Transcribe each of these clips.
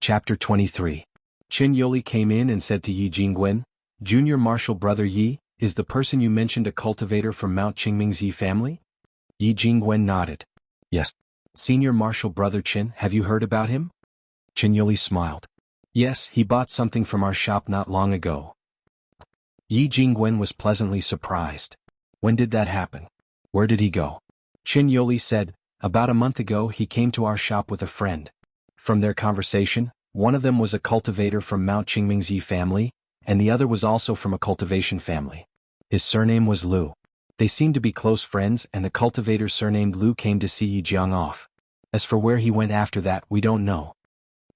Chapter 23. Qin Yoli came in and said to Yi Jingwen, "Junior Marshal Brother Yi, is the person you mentioned a cultivator from Mount Qingming's Yi family?" Yi Jingwen nodded. "Yes." "Senior Marshal Brother Qin, have you heard about him?" Qin Yoli smiled. "Yes, he bought something from our shop not long ago." Yi Jingwen was pleasantly surprised. "When did that happen? Where did he go?" Qin Yoli said, "About a month ago he came to our shop with a friend. From their conversation, one of them was a cultivator from Mount Qingming's Yi family, and the other was also from a cultivation family. His surname was Liu. They seemed to be close friends, and the cultivator surnamed Liu came to see Yi Jiang off. As for where he went after that, we don't know."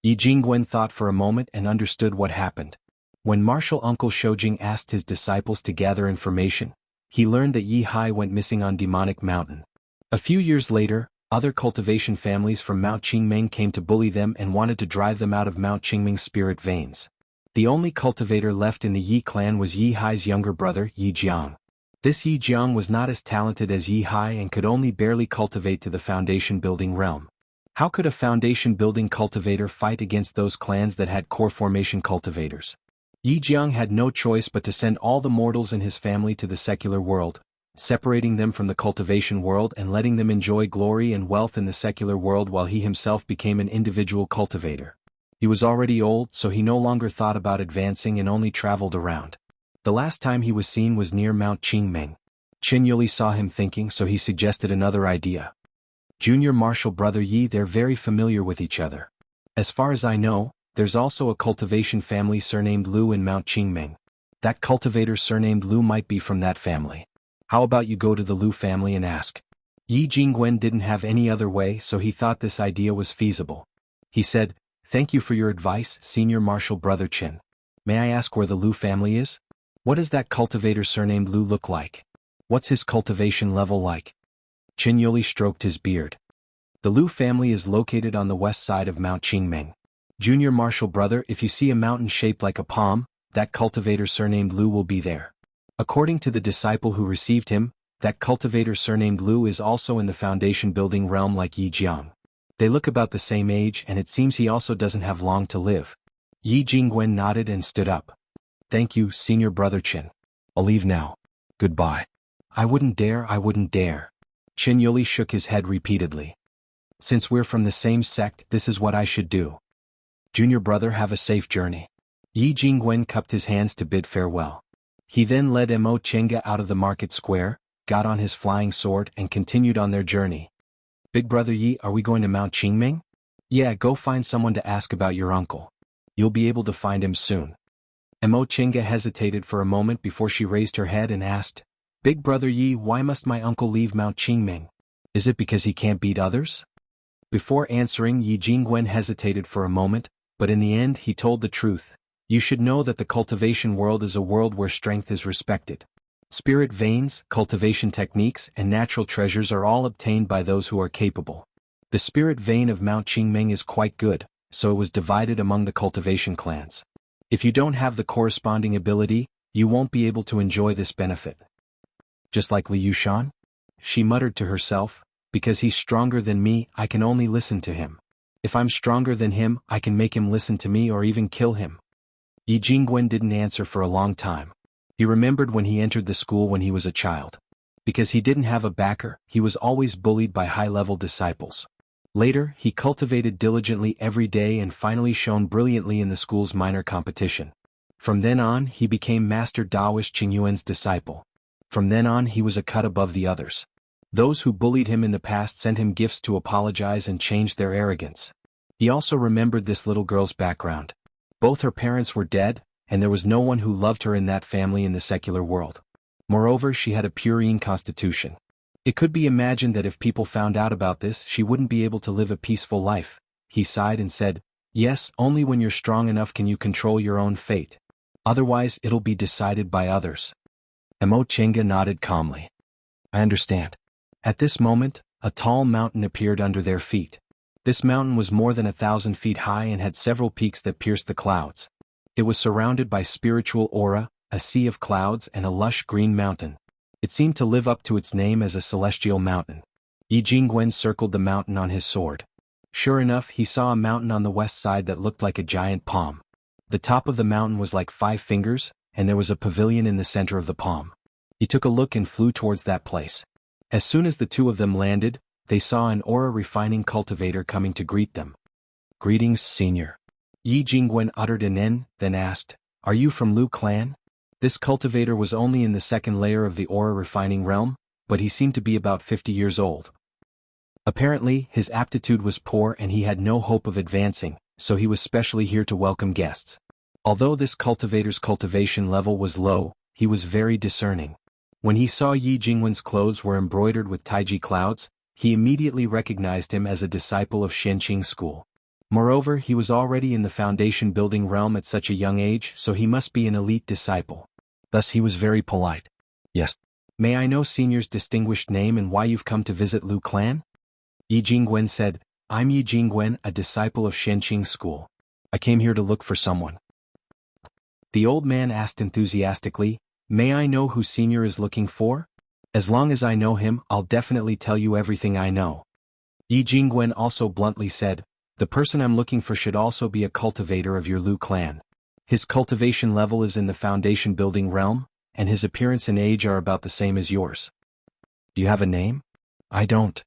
Yi Jingwen thought for a moment and understood what happened. When Marshal Uncle Shoujing asked his disciples to gather information, he learned that Yi Hai went missing on Demonic Mountain. A few years later, other cultivation families from Mount Qingming came to bully them and wanted to drive them out of Mount Qingming's spirit veins. The only cultivator left in the Yi clan was Yi Hai's younger brother, Yi Jiang. This Yi Jiang was not as talented as Yi Hai and could only barely cultivate to the foundation-building realm. How could a foundation-building cultivator fight against those clans that had core formation cultivators? Yi Jiang had no choice but to send all the mortals in his family to the secular world, separating them from the cultivation world and letting them enjoy glory and wealth in the secular world while he himself became an individual cultivator. He was already old, so he no longer thought about advancing and only traveled around. The last time he was seen was near Mount Qingming. Qin Yuli saw him thinking, so he suggested another idea. "Junior Marshal Brother Yi, they're very familiar with each other. As far as I know, there's also a cultivation family surnamed Liu in Mount Qingming. That cultivator surnamed Liu might be from that family. How about you go to the Liu family and ask?" Yi Jingwen didn't have any other way, so he thought this idea was feasible. He said, "Thank you for your advice, Senior Marshal Brother Qin. May I ask where the Liu family is? What does that cultivator surnamed Liu look like? What's his cultivation level like?" Qin Yuli stroked his beard. "The Liu family is located on the west side of Mount Qingming. Junior Marshal Brother, if you see a mountain shaped like a palm, that cultivator surnamed Liu will be there. According to the disciple who received him, that cultivator surnamed Liu is also in the foundation-building realm like Yi Jiang. They look about the same age, and it seems he also doesn't have long to live." Yi Jingwen nodded and stood up. "Thank you, Senior Brother Qin. I'll leave now. Goodbye." I wouldn't dare. Qin Yuli shook his head repeatedly. "Since we're from the same sect, this is what I should do. Junior brother, have a safe journey." Yi Jingwen cupped his hands to bid farewell. He then led Mo Chenga out of the market square, got on his flying sword and continued on their journey. "Big Brother Yi, are we going to Mount Qingming?" "Yeah, go find someone to ask about your uncle. You'll be able to find him soon." Mo Chenga hesitated for a moment before she raised her head and asked, "Big Brother Yi, why must my uncle leave Mount Qingming? Is it because he can't beat others?" Before answering, Yi Jingwen hesitated for a moment, but in the end he told the truth. "You should know that the cultivation world is a world where strength is respected. Spirit veins, cultivation techniques, and natural treasures are all obtained by those who are capable. The spirit vein of Mount Qingming is quite good, so it was divided among the cultivation clans. If you don't have the corresponding ability, you won't be able to enjoy this benefit." "Just like Li Yushan?" she muttered to herself, "because he's stronger than me, I can only listen to him. If I'm stronger than him, I can make him listen to me or even kill him." Yi Jingwen didn't answer for a long time. He remembered when he entered the school when he was a child. Because he didn't have a backer, he was always bullied by high-level disciples. Later, he cultivated diligently every day and finally shone brilliantly in the school's minor competition. From then on, he became Master Daoist Qingyuan's disciple. From then on, he was a cut above the others. Those who bullied him in the past sent him gifts to apologize and change their arrogance. He also remembered this little girl's background. Both her parents were dead, and there was no one who loved her in that family in the secular world. Moreover, she had a purine constitution. It could be imagined that if people found out about this, she wouldn't be able to live a peaceful life. He sighed and said, "Yes, only when you're strong enough can you control your own fate. Otherwise, it'll be decided by others." Mo Chenga nodded calmly. "I understand." At this moment, a tall mountain appeared under their feet. This mountain was more than 1,000 feet high and had several peaks that pierced the clouds. It was surrounded by spiritual aura, a sea of clouds, and a lush green mountain. It seemed to live up to its name as a celestial mountain. Yi Jingwen circled the mountain on his sword. Sure enough, he saw a mountain on the west side that looked like a giant palm. The top of the mountain was like 5 fingers, and there was a pavilion in the center of the palm. He took a look and flew towards that place. As soon as the two of them landed, they saw an aura refining cultivator coming to greet them. "Greetings, senior." Yi Jingwen uttered an N, then asked, "Are you from Lu clan?" This cultivator was only in the second layer of the aura refining realm, but he seemed to be about 50 years old. Apparently, his aptitude was poor and he had no hope of advancing, so he was specially here to welcome guests. Although this cultivator's cultivation level was low, he was very discerning. When he saw Yi Jingwen's clothes were embroidered with taiji clouds, he immediately recognized him as a disciple of Shenqing school. Moreover, he was already in the foundation building realm at such a young age, so he must be an elite disciple. Thus he was very polite. "Yes. May I know senior's distinguished name and why you've come to visit Lu clan?" Yi Jingwen said, "I'm Yi Jingwen, a disciple of Shenqing school. I came here to look for someone." The old man asked enthusiastically, "May I know who senior is looking for? As long as I know him, I'll definitely tell you everything I know." Yi Jingwen also bluntly said, "The person I'm looking for should also be a cultivator of your Lu clan. His cultivation level is in the foundation building realm, and his appearance and age are about the same as yours. Do you have a name?" "I don't."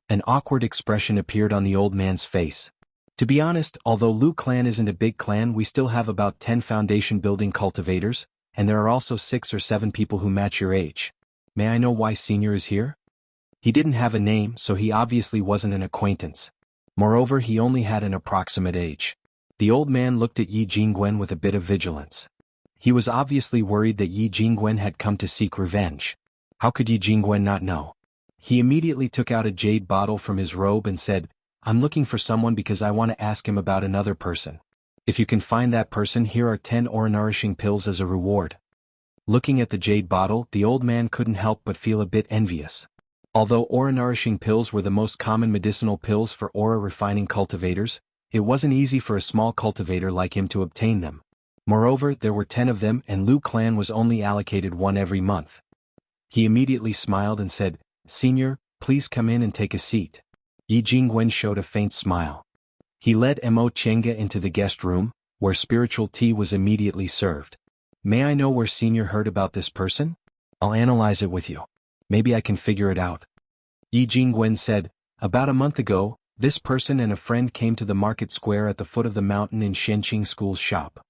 An awkward expression appeared on the old man's face. To be honest, although Lu clan isn't a big clan, we still have about 10 foundation building cultivators, and there are also 6 or 7 people who match your age. May I know why senior is here?" He didn't have a name, so he obviously wasn't an acquaintance. Moreover, he only had an approximate age. The old man looked at Yi Jingwen with a bit of vigilance. He was obviously worried that Yi Jingwen had come to seek revenge. How could Yi Jingwen not know? He immediately took out a jade bottle from his robe and said, "I'm looking for someone because I want to ask him about another person. If you can find that person, here are 10 aura-nourishing pills as a reward." Looking at the jade bottle, the old man couldn't help but feel a bit envious. Although aura-nourishing pills were the most common medicinal pills for aura-refining cultivators, it wasn't easy for a small cultivator like him to obtain them. Moreover, there were 10 of them and Lu clan was only allocated 1 every month. He immediately smiled and said, "Senior, please come in and take a seat." Yi Jingwen showed a faint smile. He led Mo Chenga into the guest room, where spiritual tea was immediately served. "May I know where senior heard about this person? I'll analyze it with you. Maybe I can figure it out." Yi Jingwen said, "About a month ago, this person and a friend came to the market square at the foot of the mountain in Shenqing School's shop."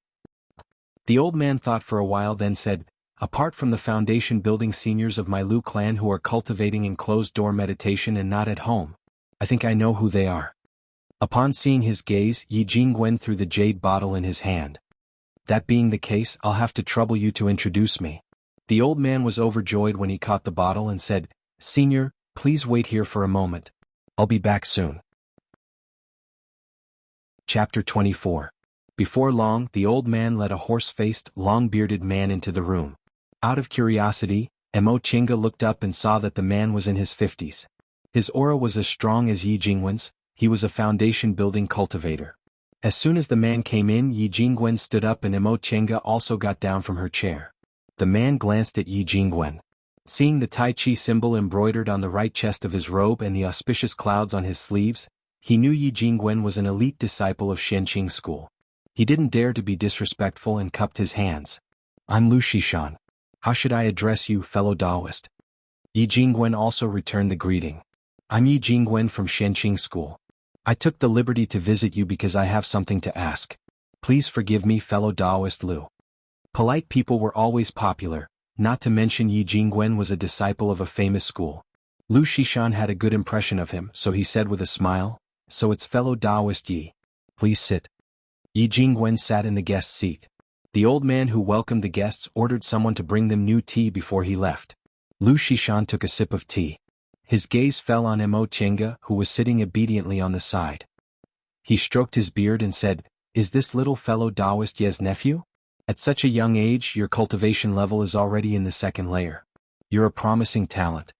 The old man thought for a while, then said, "Apart from the foundation building seniors of my Lu clan who are cultivating in closed-door meditation and not at home, I think I know who they are." Upon seeing his gaze, Yi Jingwen threw the jade bottle in his hand. "That being the case, I'll have to trouble you to introduce me." The old man was overjoyed when he caught the bottle and said, "Senior, please wait here for a moment. I'll be back soon." Chapter 24. Before long, the old man led a horse-faced, long-bearded man into the room. Out of curiosity, Mo Chinga looked up and saw that the man was in his 50s. His aura was as strong as Yi Jingwen's. He was a foundation-building cultivator. As soon as the man came in, Yi Jingwen stood up and Mo Chinga also got down from her chair. The man glanced at Yi Jingwen. Seeing the Tai Chi symbol embroidered on the right chest of his robe and the auspicious clouds on his sleeves, he knew Yi Jingwen was an elite disciple of Shenqing school. He didn't dare to be disrespectful and cupped his hands. "I'm Lu Shishan. How should I address you, fellow Taoist?" Yi Jingwen also returned the greeting. "I'm Yi Jingwen from Shenqing school. I took the liberty to visit you because I have something to ask. Please forgive me, fellow Taoist Lu." Polite people were always popular, not to mention Yi Jingwen was a disciple of a famous school. Lu Shishan had a good impression of him, so he said with a smile, "So it's fellow Taoist Yi. Please sit." Yi Jingwen sat in the guest seat. The old man who welcomed the guests ordered someone to bring them new tea before he left. Lu Shishan took a sip of tea. His gaze fell on Mo Chenga, who was sitting obediently on the side. He stroked his beard and said, "Is this little fellow Taoist Ye's nephew? At such a young age, your cultivation level is already in the second layer. You're a promising talent."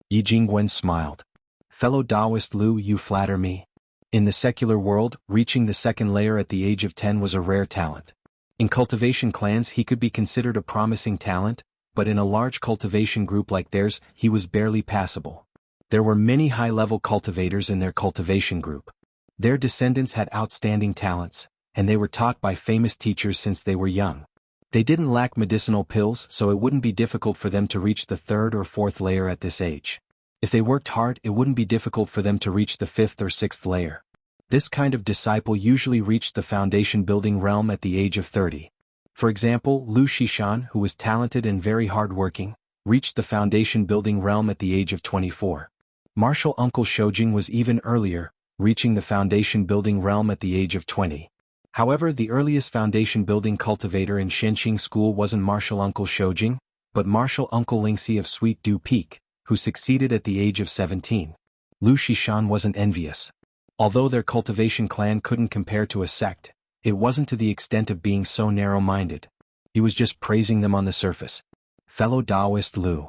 Yi Jingwen smiled. "Fellow Taoist Lu, you flatter me. In the secular world, reaching the second layer at the age of 10 was a rare talent. In cultivation clans he could be considered a promising talent, but in a large cultivation group like theirs, he was barely passable. There were many high-level cultivators in their cultivation group. Their descendants had outstanding talents, and they were taught by famous teachers since they were young. They didn't lack medicinal pills, so it wouldn't be difficult for them to reach the 3rd or 4th layer at this age. If they worked hard, it wouldn't be difficult for them to reach the 5th or 6th layer. This kind of disciple usually reached the foundation-building realm at the age of 30. For example, Lu Shishan, who was talented and very hard-working, reached the foundation-building realm at the age of 24. Martial uncle Shoujing was even earlier, reaching the foundation-building realm at the age of 20. However, the earliest foundation-building cultivator in Shenqing school wasn't martial uncle Shoujing, but martial uncle Lingxi of Sweet Dew Peak, who succeeded at the age of 17. Lu Shishan wasn't envious. Although their cultivation clan couldn't compare to a sect, it wasn't to the extent of being so narrow-minded. He was just praising them on the surface. Fellow Taoist Lu.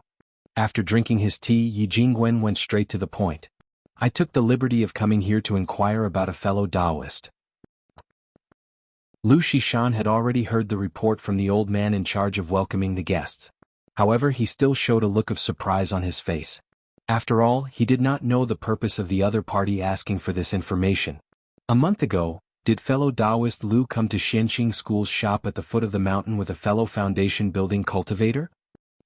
After drinking his tea, Yi Jingwen went straight to the point. I took the liberty of coming here to inquire about a fellow Taoist. Lu Shishan had already heard the report from the old man in charge of welcoming the guests. However, he still showed a look of surprise on his face. After all, he did not know the purpose of the other party asking for this information. A month ago, did fellow Taoist Lu come to Shenqing School's shop at the foot of the mountain with a fellow foundation-building cultivator?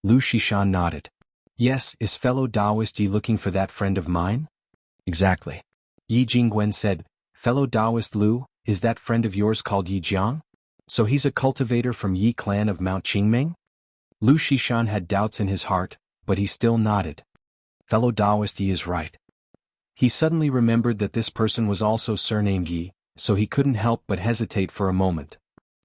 Lu Shishan nodded. Yes, is fellow Taoist Yi looking for that friend of mine? Exactly. Yi Jingwen said, fellow Taoist Lu, is that friend of yours called Yi Jiang? So he's a cultivator from Yi clan of Mount Qingming? Lu Shishan had doubts in his heart, but he still nodded. Fellow Taoist Yi is right. He suddenly remembered that this person was also surnamed Yi, so he couldn't help but hesitate for a moment.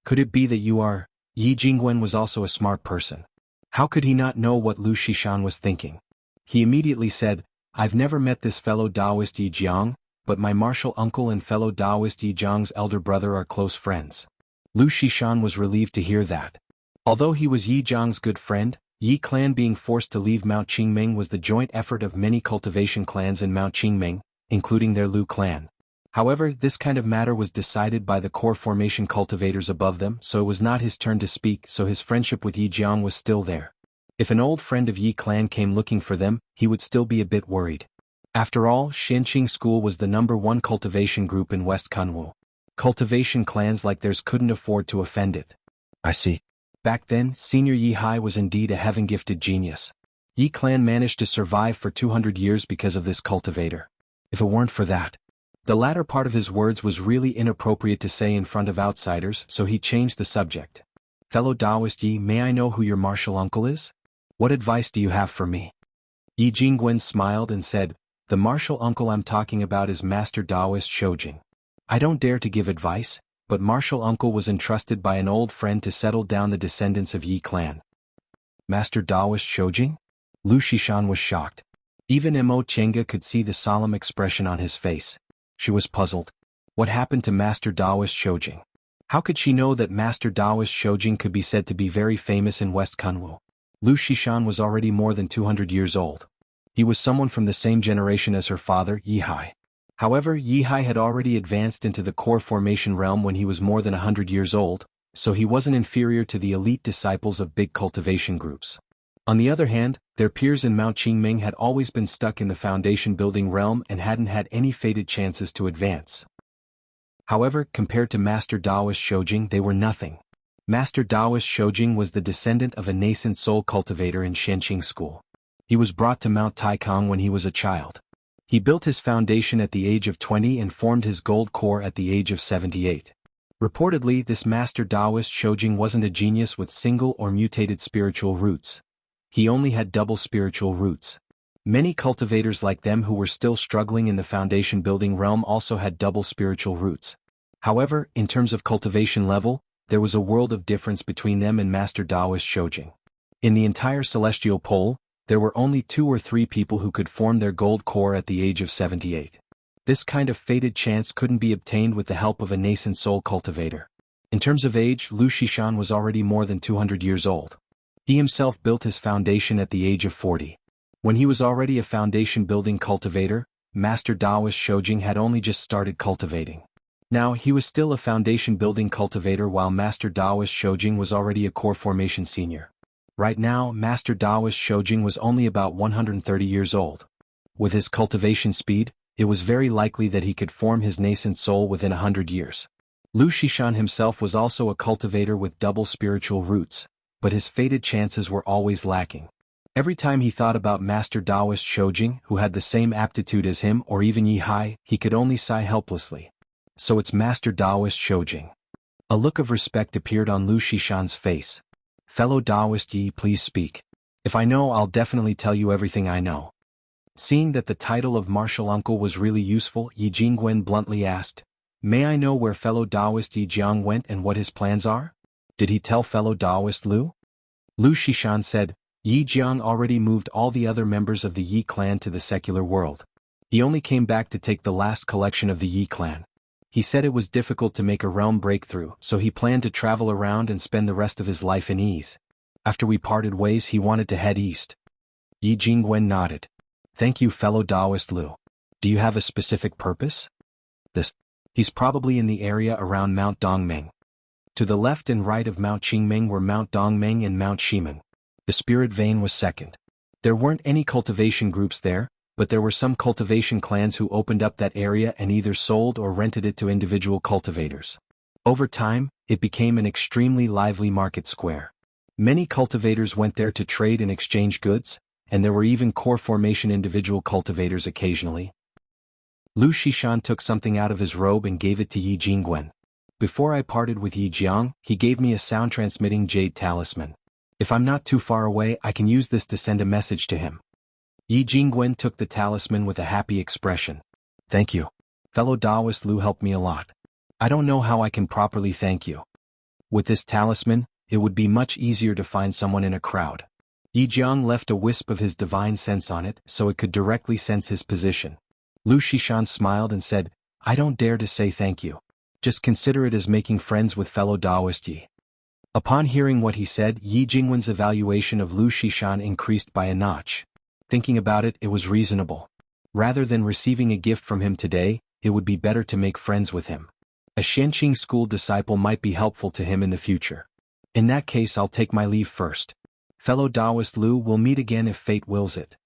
Could it be that you are? Yi Jingwen was also a smart person. How could he not know what Lu Shishan was thinking? He immediately said, I've never met this fellow Taoist Yi Jiang, but my martial uncle and fellow Taoist Yi Jiang's elder brother are close friends. Lu Shishan was relieved to hear that. Although he was Yi Jiang's good friend, Yi clan being forced to leave Mount Qingming was the joint effort of many cultivation clans in Mount Qingming, including their Lu clan. However, this kind of matter was decided by the core formation cultivators above them, so it was not his turn to speak, so his friendship with Yi Jiang was still there. If an old friend of Yi clan came looking for them, he would still be a bit worried. After all, Shenqing School was the #1 cultivation group in West Kunwu. Cultivation clans like theirs couldn't afford to offend it. I see. Back then, Senior Yi Hai was indeed a heaven-gifted genius. Yi clan managed to survive for 200 years because of this cultivator. If it weren't for that. The latter part of his words was really inappropriate to say in front of outsiders, so he changed the subject. Fellow Taoist Yi, may I know who your martial uncle is? What advice do you have for me? Yi Jingwen smiled and said, the martial uncle I'm talking about is Master Taoist Shoujing. I don't dare to give advice, but martial uncle was entrusted by an old friend to settle down the descendants of Yi clan. Master Taoist Shoujing? Lu Shishan was shocked. Even Mo Chenga could see the solemn expression on his face. She was puzzled. What happened to Master Taoist Shoujing? How could she know that Master Taoist Shoujing could be said to be very famous in West Kunwu? Lu Shishan was already more than 200 years old. He was someone from the same generation as her father, Yi Hai. However, Yi Hai had already advanced into the core formation realm when he was more than 100 years old, so he wasn't inferior to the elite disciples of big cultivation groups. On the other hand, their peers in Mount Qingming had always been stuck in the foundation-building realm and hadn't had any fated chances to advance. However, compared to Master Taoist Shoujing, they were nothing. Master Taoist Shoujing was the descendant of a nascent soul cultivator in Shenqing School. He was brought to Mount Taikang when he was a child. He built his foundation at the age of 20 and formed his gold core at the age of 78. Reportedly, this Master Taoist Shoujing wasn't a genius with single or mutated spiritual roots. He only had double spiritual roots. Many cultivators like them who were still struggling in the foundation-building realm also had double spiritual roots. However, in terms of cultivation level, there was a world of difference between them and Master Taoist Shoujing. In the entire celestial pole, there were only 2 or 3 people who could form their gold core at the age of 78. This kind of fated chance couldn't be obtained with the help of a nascent soul cultivator. In terms of age, Lu Shishan was already more than 200 years old. He himself built his foundation at the age of 40. When he was already a foundation-building cultivator, Master Taoist Shoujing had only just started cultivating. Now, he was still a foundation-building cultivator while Master Taoist Shoujing was already a core formation senior. Right now, Master Taoist Shoujing was only about 130 years old. With his cultivation speed, it was very likely that he could form his nascent soul within 100 years. Lu Shishan himself was also a cultivator with double spiritual roots, but his fated chances were always lacking. Every time he thought about Master Taoist Shoujing, who had the same aptitude as him, or even Yi Hai, he could only sigh helplessly. So it's Master Taoist Shoujing. A look of respect appeared on Lu Shishan's face. Fellow Taoist Yi, please speak. If I know, I'll definitely tell you everything I know. Seeing that the title of martial uncle was really useful, Yi Jingwen bluntly asked, may I know where fellow Taoist Yi Jiang went and what his plans are? Did he tell fellow Taoist Lu? Lu Shishan said, Yi Jiang already moved all the other members of the Yi clan to the secular world. He only came back to take the last collection of the Yi clan. He said it was difficult to make a realm breakthrough, so he planned to travel around and spend the rest of his life in ease. After we parted ways, he wanted to head east. Yi Jingwen nodded. Thank you, fellow Taoist Lu. Do you have a specific purpose? He's probably in the area around Mount Dongmeng. To the left and right of Mount Qingmeng were Mount Dongmeng and Mount Shimeng. The spirit vein was second. There weren't any cultivation groups there, but there were some cultivation clans who opened up that area and either sold or rented it to individual cultivators. Over time, it became an extremely lively market square. Many cultivators went there to trade and exchange goods, and there were even core formation individual cultivators occasionally. Lu Shishan took something out of his robe and gave it to Yi Jingwen. Before I parted with Yi Jiang, he gave me a sound-transmitting jade talisman. If I'm not too far away, I can use this to send a message to him. Yi Jingwen took the talisman with a happy expression. Thank you. Fellow Taoist Lu helped me a lot. I don't know how I can properly thank you. With this talisman, it would be much easier to find someone in a crowd. Yi Jiang left a wisp of his divine sense on it so it could directly sense his position. Lu Shishan smiled and said, I don't dare to say thank you. Just consider it as making friends with fellow Taoist Yi. Upon hearing what he said, Yi Jingwen's evaluation of Lu Shishan increased by a notch. Thinking about it, it was reasonable. Rather than receiving a gift from him today, it would be better to make friends with him. A Shenqing school disciple might be helpful to him in the future. In that case, I'll take my leave first. Fellow Taoist Lu, will meet again if fate wills it.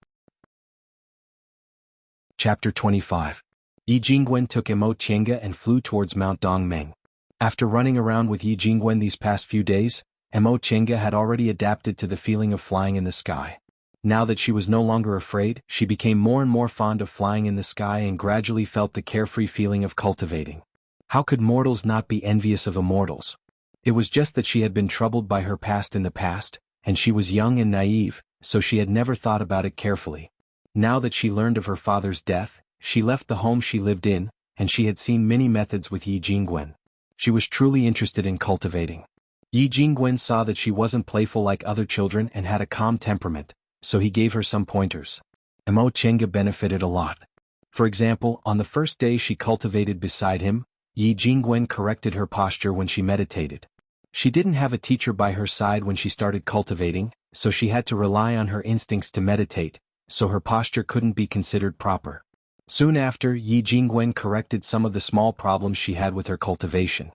Chapter 25. Yi Jingwen took Mo Tiange and flew towards Mount Dongmeng. After running around with Yi Jingwen these past few days, Mo Tiange had already adapted to the feeling of flying in the sky. Now that she was no longer afraid, she became more and more fond of flying in the sky and gradually felt the carefree feeling of cultivating. How could mortals not be envious of immortals? It was just that she had been troubled by her past in the past, and she was young and naive, so she had never thought about it carefully. Now that she learned of her father's death, she left the home she lived in, and she had seen many methods with Yi Jingwen. She was truly interested in cultivating. Yi Jingwen saw that she wasn't playful like other children and had a calm temperament, so he gave her some pointers. Mo Tiange benefited a lot. For example, on the first day she cultivated beside him, Yi Jingwen corrected her posture when she meditated. She didn't have a teacher by her side when she started cultivating, so she had to rely on her instincts to meditate, so her posture couldn't be considered proper. Soon after, Yi Jingwen corrected some of the small problems she had with her cultivation.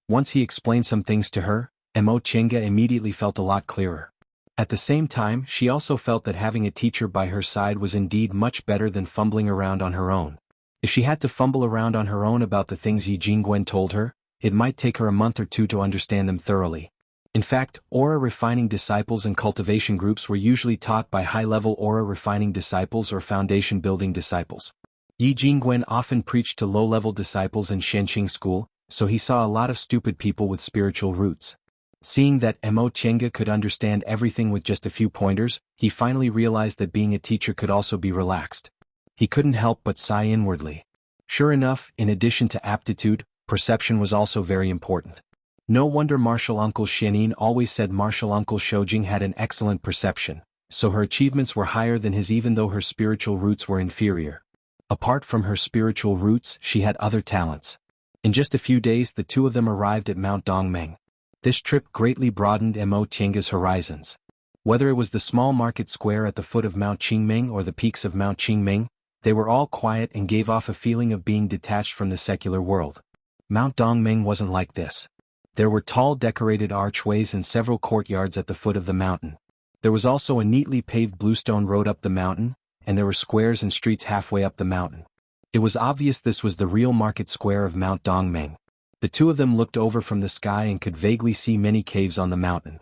Once he explained some things to her, Mo Tiange immediately felt a lot clearer. At the same time, she also felt that having a teacher by her side was indeed much better than fumbling around on her own. If she had to fumble around on her own about the things Yi Jingwen told her, it might take her a month or two to understand them thoroughly. In fact, aura refining disciples and cultivation groups were usually taught by high-level aura refining disciples or foundation building disciples. Yi Jingwen often preached to low-level disciples in Shenqing school, so he saw a lot of stupid people with spiritual roots. Seeing that Mo Tiange could understand everything with just a few pointers, he finally realized that being a teacher could also be relaxed. He couldn't help but sigh inwardly. Sure enough, in addition to aptitude, perception was also very important. No wonder martial uncle Xianin always said martial uncle Shoujing had an excellent perception, so her achievements were higher than his even though her spiritual roots were inferior. Apart from her spiritual roots, she had other talents. In just a few days the two of them arrived at Mount Dongmeng. This trip greatly broadened Mo Tiange's horizons. Whether it was the small market square at the foot of Mount Qingmeng or the peaks of Mount Qingmeng, they were all quiet and gave off a feeling of being detached from the secular world. Mount Dongmeng wasn't like this. There were tall decorated archways and several courtyards at the foot of the mountain. There was also a neatly paved bluestone road up the mountain, and there were squares and streets halfway up the mountain. It was obvious this was the real market square of Mount Dongmeng. The two of them looked over from the sky and could vaguely see many caves on the mountain.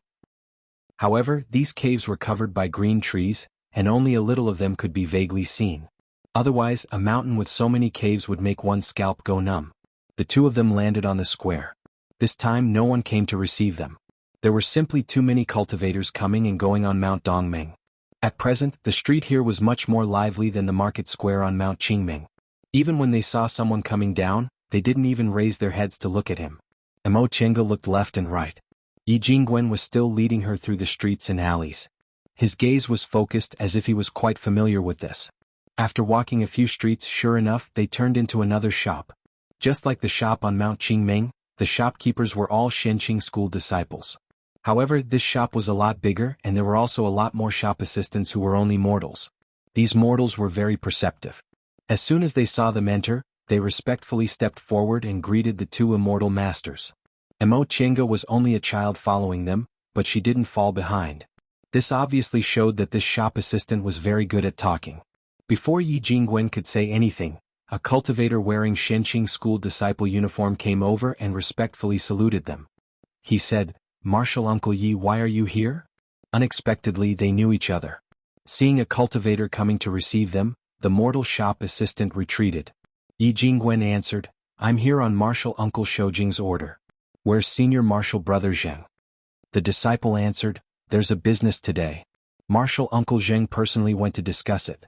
However, these caves were covered by green trees, and only a little of them could be vaguely seen. Otherwise, a mountain with so many caves would make one's scalp go numb. The two of them landed on the square. This time no one came to receive them. There were simply too many cultivators coming and going on Mount Dongmeng. At present, the street here was much more lively than the market square on Mount Qingming. Even when they saw someone coming down, they didn't even raise their heads to look at him. Mo Chenga looked left and right. Yi Jingwen was still leading her through the streets and alleys. His gaze was focused as if he was quite familiar with this. After walking a few streets, sure enough, they turned into another shop. Just like the shop on Mount Qingming, the shopkeepers were all Shenqing school disciples. However, this shop was a lot bigger, and there were also a lot more shop assistants who were only mortals. These mortals were very perceptive. As soon as they saw them enter, they respectfully stepped forward and greeted the two immortal masters. Mo Chenga was only a child following them, but she didn't fall behind. This obviously showed that this shop assistant was very good at talking. Before Yi Jingwen could say anything, a cultivator wearing Shenqing school disciple uniform came over and respectfully saluted them. He said, "Martial Uncle Yi, why are you here?" Unexpectedly they knew each other. Seeing a cultivator coming to receive them, the mortal shop assistant retreated. Yi Jingwen answered, "I'm here on Martial Uncle Shoujing's order." "Where's Senior Martial Brother Zheng?" The disciple answered, "There's a business today. Martial Uncle Zheng personally went to discuss it."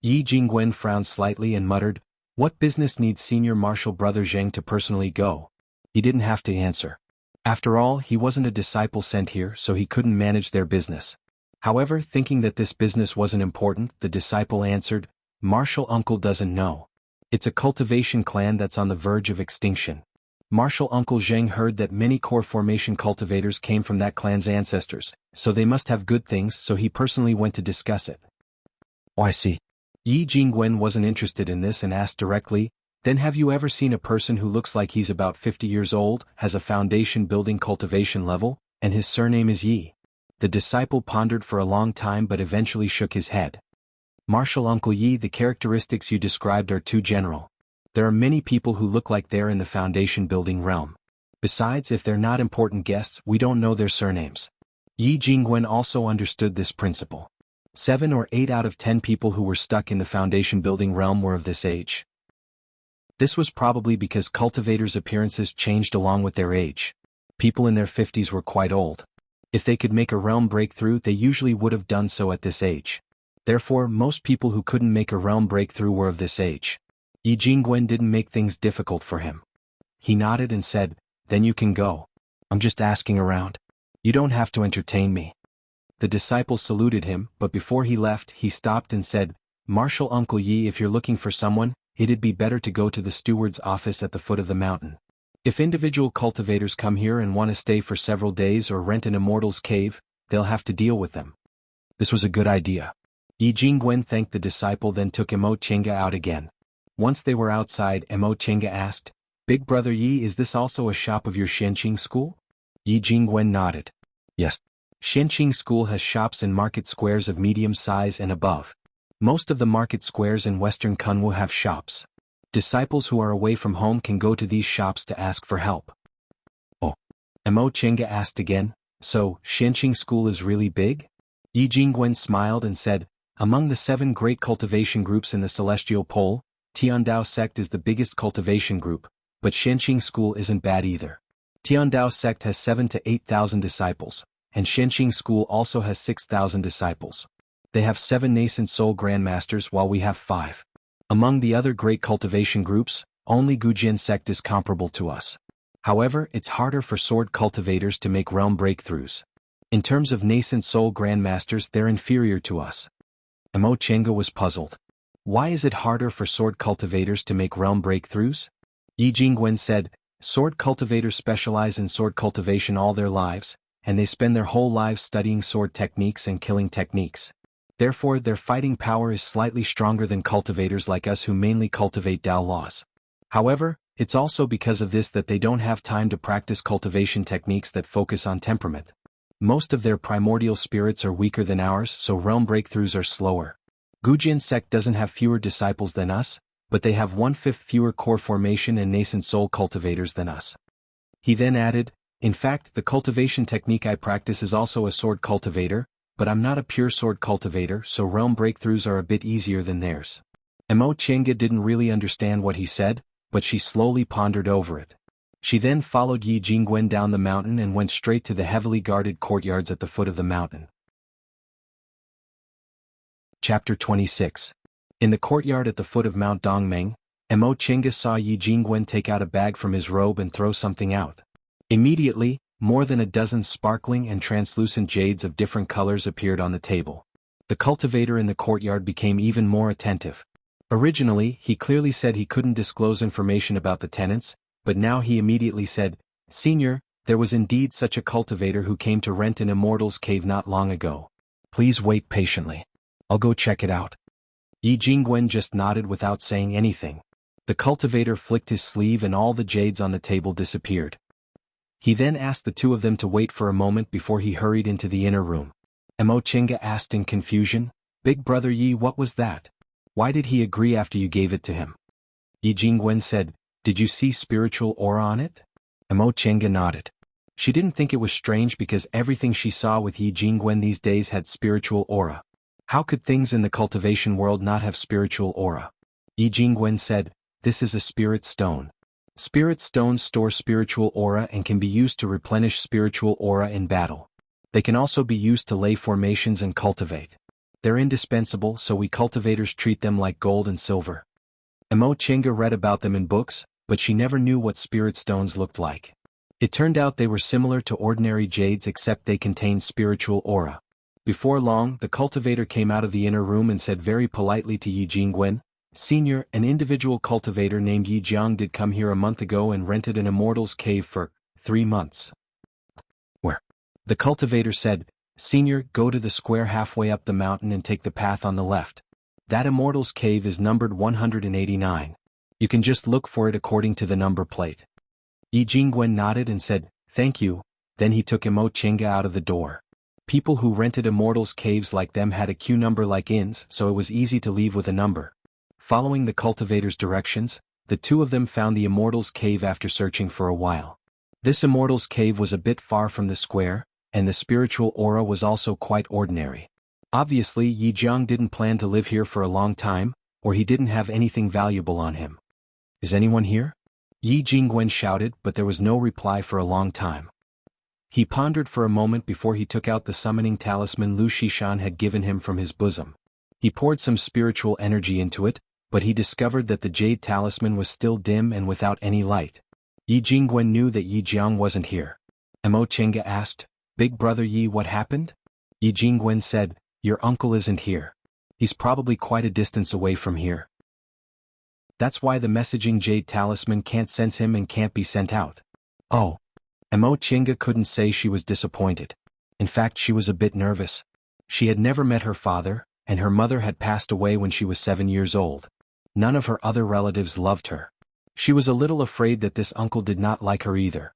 Yi Jingwen frowned slightly and muttered, "What business needs Senior Martial Brother Zheng to personally go?" He didn't have to answer. After all, he wasn't a disciple sent here, so he couldn't manage their business. However, thinking that this business wasn't important, the disciple answered, "Martial Uncle doesn't know. It's a cultivation clan that's on the verge of extinction. Martial Uncle Zheng heard that many core formation cultivators came from that clan's ancestors, so they must have good things, so he personally went to discuss it." "Oh, I see." Yi Jingwen wasn't interested in this and asked directly, "Then have you ever seen a person who looks like he's about 50 years old, has a foundation building cultivation level, and his surname is Yi?" The disciple pondered for a long time but eventually shook his head. "Martial Uncle Yi, the characteristics you described are too general. There are many people who look like they're in the foundation building realm. Besides, if they're not important guests, we don't know their surnames." Yi Jingwen also understood this principle. 7 or 8 out of 10 people who were stuck in the foundation building realm were of this age. This was probably because cultivators' appearances changed along with their age. People in their 50s were quite old. If they could make a realm breakthrough, they usually would have done so at this age. Therefore, most people who couldn't make a realm breakthrough were of this age. Yi Jingwen didn't make things difficult for him. He nodded and said, "Then you can go. I'm just asking around. You don't have to entertain me." The disciple saluted him, but before he left, he stopped and said, "Martial Uncle Yi, if you're looking for someone, it'd be better to go to the steward's office at the foot of the mountain. If individual cultivators come here and want to stay for several days or rent an immortal's cave, they'll have to deal with them." This was a good idea. Yi Jingwen thanked the disciple, then took Mo Chenga out again. Once they were outside, Mo Chenga asked, "Big Brother Yi, is this also a shop of your Shenqing school?" Yi Jingwen nodded. "Yes. Shenqing school has shops in market squares of medium size and above. Most of the market squares in Western Kunwu have shops. Disciples who are away from home can go to these shops to ask for help." "Oh." Mo Chenga asked again, "So, Shenqing school is really big?" Yi Jingwen smiled and said, "Among the 7 great cultivation groups in the Celestial Pole, Tiandao sect is the biggest cultivation group, but Shenqing school isn't bad either. Tiandao sect has 7,000 to 8,000 disciples, and Shenqing school also has 6,000 disciples. They have 7 nascent soul grandmasters while we have 5. Among the other great cultivation groups, only Gujian sect is comparable to us. However, it's harder for sword cultivators to make realm breakthroughs. In terms of nascent soul grandmasters, they're inferior to us." Mo Chenga was puzzled. Why is it harder for sword cultivators to make realm breakthroughs? Yi Jingwen said, "Sword cultivators specialize in sword cultivation all their lives, and they spend their whole lives studying sword techniques and killing techniques. Therefore, their fighting power is slightly stronger than cultivators like us who mainly cultivate Dao laws. However, it's also because of this that they don't have time to practice cultivation techniques that focus on temperament. Most of their primordial spirits are weaker than ours, so realm breakthroughs are slower. Gujin sect doesn't have fewer disciples than us, but they have 1/5 fewer core formation and nascent soul cultivators than us. He then added, in fact, the cultivation technique I practice is also a sword cultivator, but I'm not a pure sword cultivator, so realm breakthroughs are a bit easier than theirs. Mo Chenga didn't really understand what he said, but she slowly pondered over it. She then followed Yi Jingwen down the mountain and went straight to the heavily guarded courtyards at the foot of the mountain. Chapter 26. In the courtyard at the foot of Mount Dongmeng, Mo Chenga saw Yi Jingwen take out a bag from his robe and throw something out. Immediately, more than a dozen sparkling and translucent jades of different colors appeared on the table. The cultivator in the courtyard became even more attentive. Originally, he clearly said he couldn't disclose information about the tenants, but now he immediately said, "Senior, there was indeed such a cultivator who came to rent an immortal's cave not long ago. Please wait patiently. I'll go check it out." Yi Jingwen just nodded without saying anything. The cultivator flicked his sleeve and all the jades on the table disappeared. He then asked the two of them to wait for a moment before he hurried into the inner room. Mo Chenga asked in confusion, "Big brother Yi, what was that? Why did he agree after you gave it to him?" Yi Jingwen said, "Did you see spiritual aura on it?" Mo Chenga nodded. She didn't think it was strange because everything she saw with Yi Jingwen these days had spiritual aura. How could things in the cultivation world not have spiritual aura? Yi Jingwen said, "This is a spirit stone. Spirit stones store spiritual aura and can be used to replenish spiritual aura in battle. They can also be used to lay formations and cultivate. They're indispensable, so we cultivators treat them like gold and silver." Mo Chenga read about them in books, but she never knew what spirit stones looked like. It turned out they were similar to ordinary jades except they contained spiritual aura. Before long, the cultivator came out of the inner room and said very politely to Yi Jingwen, "Senior, an individual cultivator named Yi Jiang did come here a month ago and rented an immortal's cave for 3 months. Where?" The cultivator said, "Senior, go to the square halfway up the mountain and take the path on the left. That immortal's cave is numbered 189. You can just look for it according to the number plate." Yi Jingwen nodded and said, "Thank you," then he took Mo Chenga out of the door. People who rented immortals' caves like them had a queue number like inns, so it was easy to leave with a number. Following the cultivator's directions, the two of them found the immortal's cave after searching for a while. This immortal's cave was a bit far from the square, and the spiritual aura was also quite ordinary. Obviously, Yi Jiang didn't plan to live here for a long time, or he didn't have anything valuable on him. "Is anyone here?" Yi Jingwen shouted, but there was no reply for a long time. He pondered for a moment before he took out the summoning talisman Lu Shishan had given him from his bosom. He poured some spiritual energy into it, but he discovered that the jade talisman was still dim and without any light. Yi Jingwen knew that Yi Jiang wasn't here. Mo Chenga asked, "Big brother Yi, what happened?" Yi Jingwen said, "Your uncle isn't here. He's probably quite a distance away from here. That's why the messaging jade talisman can't sense him and can't be sent out." Oh. Mo Chenga couldn't say she was disappointed. In fact, she was a bit nervous. She had never met her father, and her mother had passed away when she was 7 years old. None of her other relatives loved her. She was a little afraid that this uncle did not like her either.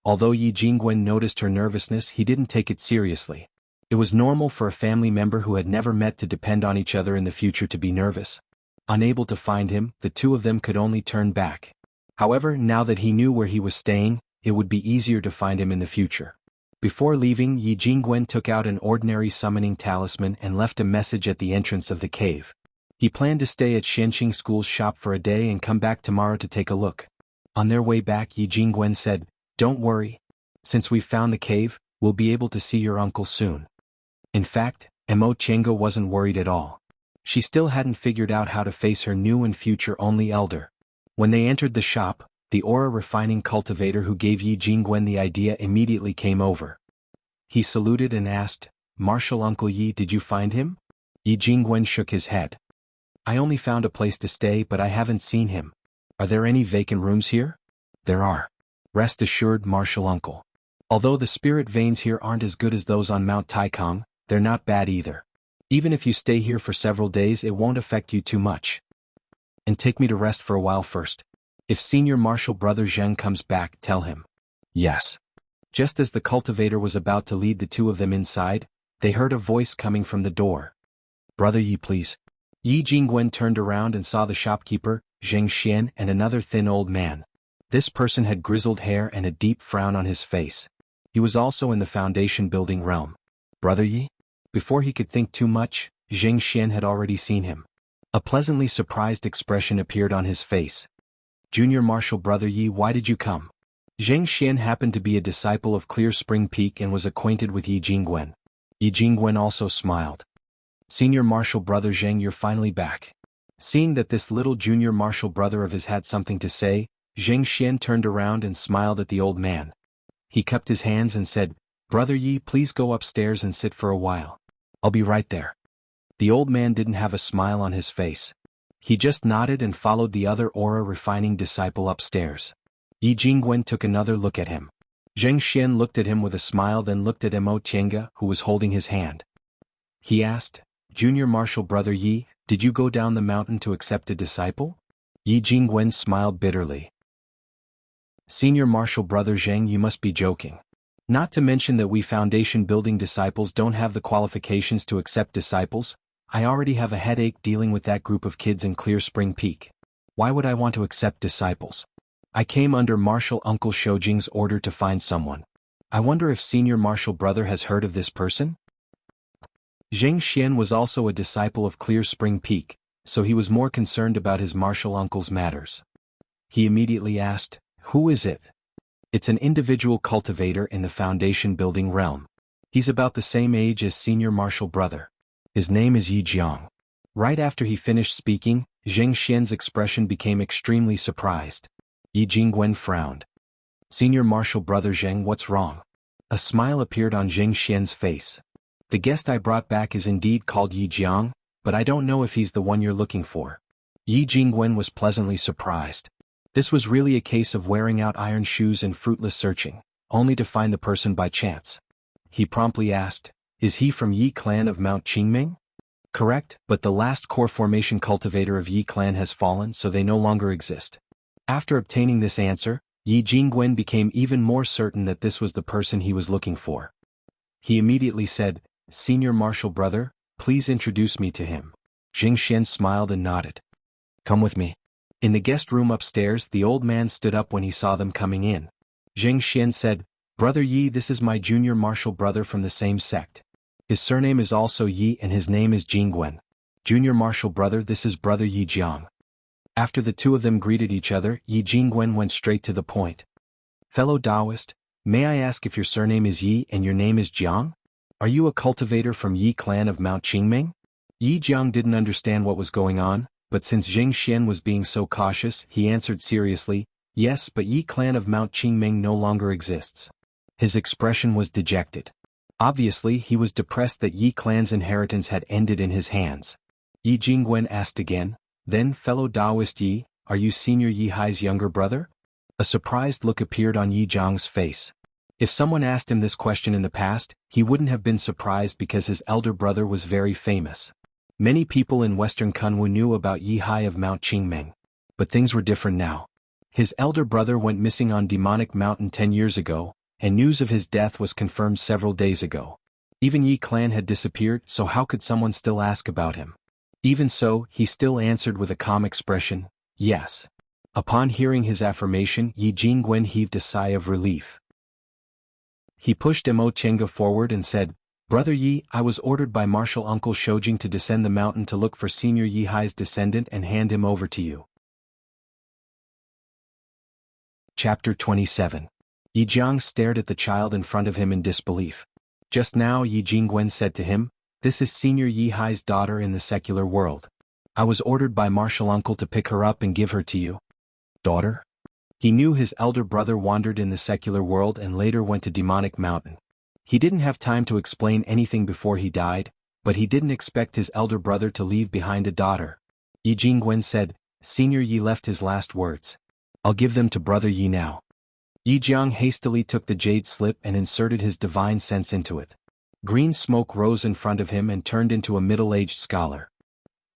Although Yi Jingwen noticed her nervousness, he didn't take it seriously. It was normal for a family member who had never met to depend on each other in the future to be nervous. Unable to find him, the two of them could only turn back. However, now that he knew where he was staying, it would be easier to find him in the future. Before leaving, Yi Jingwen took out an ordinary summoning talisman and left a message at the entrance of the cave. He planned to stay at Xianqing School's shop for a day and come back tomorrow to take a look. On their way back, Yi Jingwen said, "Don't worry. Since we've found the cave, we'll be able to see your uncle soon." In fact, Mo Chenga wasn't worried at all. She still hadn't figured out how to face her new and future-only elder. When they entered the shop, the aura-refining cultivator who gave Yi Jingwen the idea immediately came over. He saluted and asked, "Martial Uncle Yi, did you find him?" Yi Jingwen shook his head. "I only found a place to stay, but I haven't seen him. Are there any vacant rooms here?" "There are. Rest assured, Martial Uncle. Although the spirit veins here aren't as good as those on Mount Taikong, they're not bad either. Even if you stay here for several days, it won't affect you too much. And take me to rest for a while first. If Senior Martial Brother Zheng comes back, tell him." "Yes." Just as the cultivator was about to lead the two of them inside, they heard a voice coming from the door. "Brother Yi, please. Yi Jingwen turned around and saw the shopkeeper, Zheng Xian, and another thin old man. This person had grizzled hair and a deep frown on his face. He was also in the foundation building realm. Brother Yi? Before he could think too much, Zheng Xian had already seen him. A pleasantly surprised expression appeared on his face. Junior Martial Brother Yi, why did you come? Zheng Xian happened to be a disciple of Clear Spring Peak and was acquainted with Yi Jingwen. Yi Jingwen also smiled. Senior Martial Brother Zheng, you're finally back. Seeing that this little junior martial brother of his had something to say, Zheng Xian turned around and smiled at the old man. He cupped his hands and said, Brother Yi, please go upstairs and sit for a while. I'll be right there. The old man didn't have a smile on his face. He just nodded and followed the other aura-refining disciple upstairs. Yi Jingwen took another look at him. Zheng Xian looked at him with a smile, then looked at Mo Tiange, who was holding his hand. He asked, Junior Martial Brother Yi, did you go down the mountain to accept a disciple? Yi Jingwen smiled bitterly. Senior Martial Brother Zheng, you must be joking. Not to mention that we foundation building disciples don't have the qualifications to accept disciples. I already have a headache dealing with that group of kids in Clear Spring Peak. Why would I want to accept disciples? I came under Martial Uncle Shoujing's order to find someone. I wonder if Senior Martial Brother has heard of this person? Zheng Xian was also a disciple of Clear Spring Peak, so he was more concerned about his martial uncle's matters. He immediately asked, Who is it? It's an individual cultivator in the foundation building realm. He's about the same age as Senior Martial Brother. His name is Yi Jiang. Right after he finished speaking, Zheng Xian's expression became extremely surprised. Yi Jingwen frowned. Senior Martial Brother Zheng, what's wrong? A smile appeared on Zheng Xian's face. The guest I brought back is indeed called Yi Jiang, but I don't know if he's the one you're looking for. Yi Jingwen was pleasantly surprised. This was really a case of wearing out iron shoes and fruitless searching, only to find the person by chance. He promptly asked, Is he from Yi clan of Mount Qingming? Correct, but the last core formation cultivator of Yi clan has fallen, so they no longer exist. After obtaining this answer, Yi Jingwen became even more certain that this was the person he was looking for. He immediately said, Senior Martial Brother, please introduce me to him. Zheng Xian smiled and nodded. Come with me. In the guest room upstairs, the old man stood up when he saw them coming in. Zheng Xian said, Brother Yi, this is my junior martial brother from the same sect. His surname is also Yi and his name is Jingwen. Junior martial brother, this is Brother Yi Jiang. After the two of them greeted each other, Yi Jingwen went straight to the point. Fellow Taoist, may I ask if your surname is Yi and your name is Jiang? Are you a cultivator from Yi clan of Mount Qingming? Yi Jiang didn't understand what was going on, but since Zheng Xian was being so cautious, he answered seriously, Yes, but Yi clan of Mount Qingming no longer exists. His expression was dejected. Obviously, he was depressed that Yi clan's inheritance had ended in his hands. Yi Jingwen asked again, Then, fellow Taoist Yi, are you Senior Yi Hai's younger brother? A surprised look appeared on Yi Jiang's face. If someone asked him this question in the past, he wouldn't have been surprised because his elder brother was very famous. Many people in Western Kunwu knew about Yi Hai of Mount Qingming. But things were different now. His elder brother went missing on Demonic Mountain 10 years ago, and news of his death was confirmed several days ago. Even Yi clan had disappeared, so how could someone still ask about him? Even so, he still answered with a calm expression, yes. Upon hearing his affirmation, Yi Jingwen heaved a sigh of relief. He pushed Mo Tiange forward and said, Brother Yi, I was ordered by Martial Uncle Shoujing to descend the mountain to look for Senior Yi Hai's descendant and hand him over to you. Chapter 27. Yi Jiang stared at the child in front of him in disbelief. Just now Yi Jingwen said to him, This is Senior Yi Hai's daughter in the secular world. I was ordered by Martial Uncle to pick her up and give her to you. Daughter? He knew his elder brother wandered in the secular world and later went to Demonic Mountain. He didn't have time to explain anything before he died, but he didn't expect his elder brother to leave behind a daughter. Yi Jingwen said, Senior Yi left his last words. I'll give them to Brother Yi now. Yi Jiang hastily took the jade slip and inserted his divine sense into it. Green smoke rose in front of him and turned into a middle-aged scholar.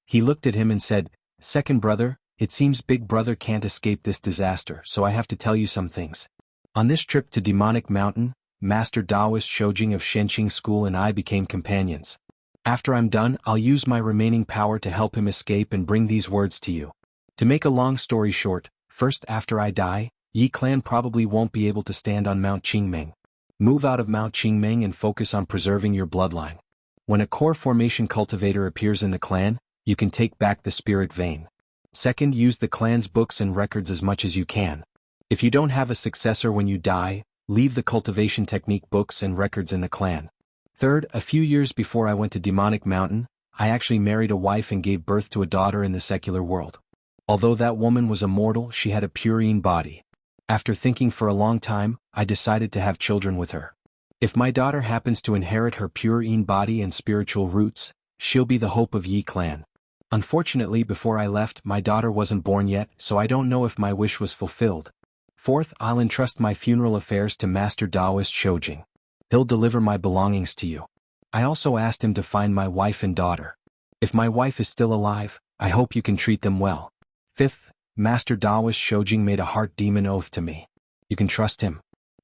He looked at him and said, Second brother, it seems big brother can't escape this disaster, so I have to tell you some things. On this trip to Demonic Mountain, Master Taoist Shoujing of Shenqing School and I became companions. After I'm done, I'll use my remaining power to help him escape and bring these words to you. To make a long story short, first after I die, Yi clan probably won't be able to stand on Mount Qingming. Move out of Mount Qingming and focus on preserving your bloodline. When a core formation cultivator appears in the clan, you can take back the spirit vein. Second, use the clan's books and records as much as you can. If you don't have a successor when you die, leave the cultivation technique books and records in the clan. Third, a few years before I went to Demonic Mountain, I actually married a wife and gave birth to a daughter in the secular world. Although that woman was a mortal, she had a purine body. After thinking for a long time, I decided to have children with her. If my daughter happens to inherit her purine body and spiritual roots, she'll be the hope of Yi clan. Unfortunately, before I left, my daughter wasn't born yet, so I don't know if my wish was fulfilled. Fourth, I'll entrust my funeral affairs to Master Taoist Shoujing. He'll deliver my belongings to you. I also asked him to find my wife and daughter. If my wife is still alive, I hope you can treat them well. Fifth, Master Taoist Shoujing made a heart demon oath to me. You can trust him.